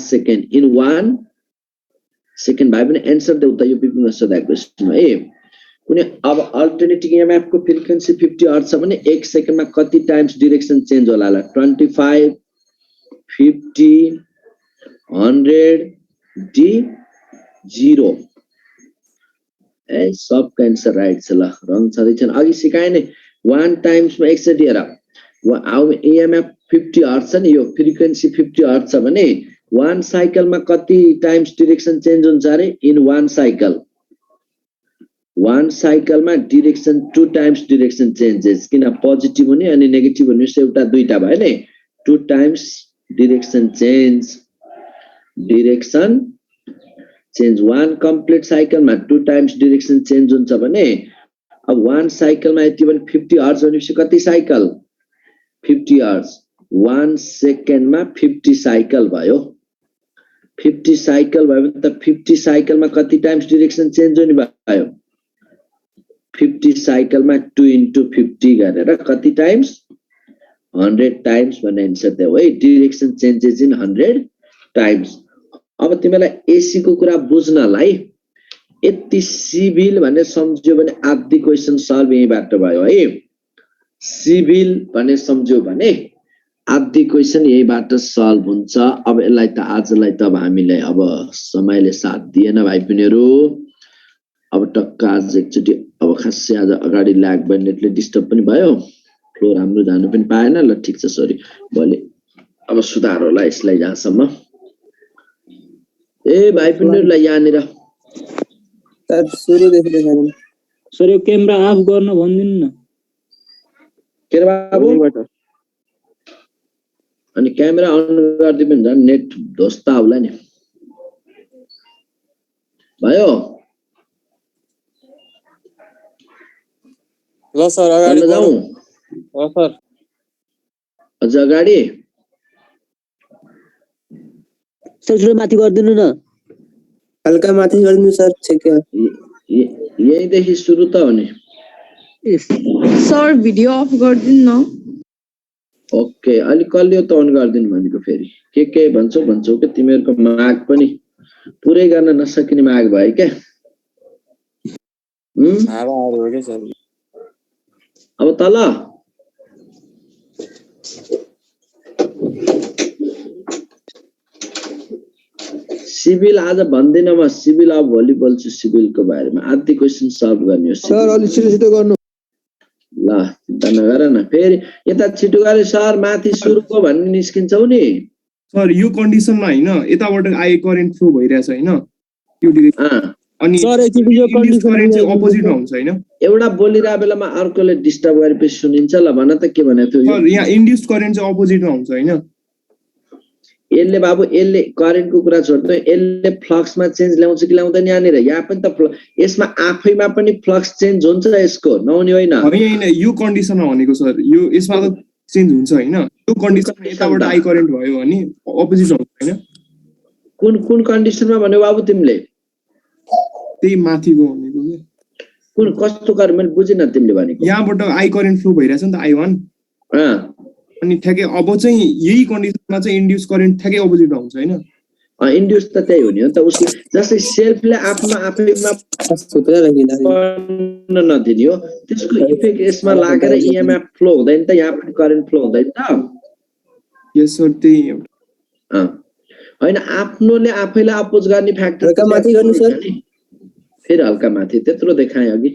second भाइ पनि answer देऊ त यो पिपीमा सोधा क्वेशनमा ए कुनै अब अल्टरनेटिङ EMF को फ्रिक्वेन्सी 50 हर्ट्ज छ भने 1 सेकेन्डमा कति टाइम्स डाइरेक्सन चेन्ज होला 25 50 100 डी 0 ए सब आन्सर राइट छ ल रङ छदै छैन अघि सिकाए नि 1 टाइम्स मा एकचोटी हेर EMF 50 हर्ट्ज छ नि यो फ्रिक्वेन्सी 50 हर्ट्ज छ भने 1 साइकल मा कति टाइम्स डाइरेक्सन चेन्ज हुन्छ अरे इन 1 साइकल मा डाइरेक्सन 2 टाइम्स डाइरेक्सन चेन्जेस किन पोजिटिभ हुने अनि नेगेटिभ हुने एउटा दुईटा भयो नि 2 times direction change 1 complete cycle मा 2 टाइम्स डाइरेक्सन चेन्ज हुन्छ भने अब 1 साइकल मा यति भने 50 हर्ट्ज भनेपछि कति साइकल 50 हर्ट्ज 1 सेकेन्ड मा 50 साइकल भयो 50 साइकल भयो भने त 50 साइकल मा कति टाइम्स डाइरेक्सन चेन्ज हुने भयो 50 साइकल मा 2 into 50 गरेर कति टाइम्स 100 टाइम्स भन्ने आन्सर दियो है डाइरेक्सन चेन्जेस इन 100 टाइम्स अब तिमीलाई एसी को कुरा बुझ्नलाई यति सिभिल भन्ने सम्झ्यो भने आधी क्वेशन सल्भ यहीबाट भयो है सिभिल भन्ने सम्झ्यो भने आधी क्वेशन यहीबाट सल्भ हुन्छ अब यसलाई त आजलाई त हामीलाई अब समयले साथ दिएन भाइ बहिनीहरु अब टक्क आज एकचोटी अब खासै आज अगाडि ल्याग भयो नेटले डिस्टर्ब पनि भयो फ्लो राम्रो जानु पनि पाएन ल ठीक छ सरी भोलि अब सुधार होला यसलाई जहाँसम्म ए भाइ बहिनीहरुलाई यहाँनिर सुरुदेखि देखाउनु सर यो क्यामेरा अफ गर्न भनिदिनु न के बाबु अनि क्यामेरा अन गर्दै पनि झन् नेट ध्वस्त होला नि भयो ल सर अगाडि जाऊ सर अझ अगाडि सर माथि गर्दिनु न हल्का माथि गर्दिनु सर ठिक यही देखि सुरु त हो नि सर भिडियो अफ गर्दिनु न ओके अलि कलियो त अन गर्दिनु भनेको फेरि के भन्छौ के तिमीहरुको माग पनि पुरै गर्न नसकिने माग भयो के अब तल सिभिल आज भन्दिन म सिभिल अब भोलि बोल्छु सिभिलको बारेमा आधी क्वेशन सल्भ गर्ने हो सर अलि छिटो गर्नु ल चिन्ता नगर न फेरि यता छिटो गरे सर माथि सुरुको भन्ने निस्किन्छौ नि सर यो कन्डिसनमा हैन यताबाट आए करेन्ट फ्लो भइरहेछ हैन यो डिरेक्सन अनि सर एकचोटी यो कन्डिसन चाहिँ अपोजिटमा हुन्छ हैन एउटा बोलिरा बेलामा अर्कोले डिस्टर्ब गरेपछि सुनिन्छ ल भन त के भनेको थियो सर यहाँ इन्ड्युस्ड करेन्ट चाहिँ अपोजिटमा हुन्छ हैन यसले बाबु यसले करेन्टको कुरा छोड्दै यसले फ्लक्समा चेन्ज ल्याउँछ कि ल्याउँदैन यहाँनिर यहाँ पनि त यसमा आफैमा पनि फ्लक्स चेन्ज हुन्छ यसको नहुने होइन हैन यो कन्डिसनमा भनेको सर यो यसमा त चेन्ज हुन्छ हैन यो कन्डिसनमा यताबाट आई करेन्ट भयो भने अपोजिट हुन्छ हैन कुन कन्डिसनमा भन्यौ बाबु तिमीले त्यही माथिको भनेको के कुन कस्तो कर मैले बुझिन तिमीले भनेको यहाँबाट आई करेन्ट फ्लो भइरहेछ नि त I1 अनि ठ्याक्कै अब चाहिँ यही कन्डिसनमा चाहिँ इन्ड्युस करेन्ट ठ्याक्कै अपोजिटमा हुन्छ हैन इन्ड्युस त त्यही हो नि हो त उसले जस्तै सेल्फले आफैमा नदिने हो त्यसको इफेक्ट यसमा लागेर इएमएफ फ्लो हुँदैन त यहाँ पनि करेन्ट फ्लो हुँदैन त यस सर त्यही हैन आफ्नोले आफैलाई अपोज गर्ने फ्याक्टर माथि गर्नु सर फेरि हल्का माथि त्यत्रो देखाए अघि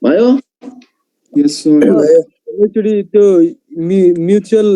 भयो यस सर एकचोटी त्यो म्युचुअल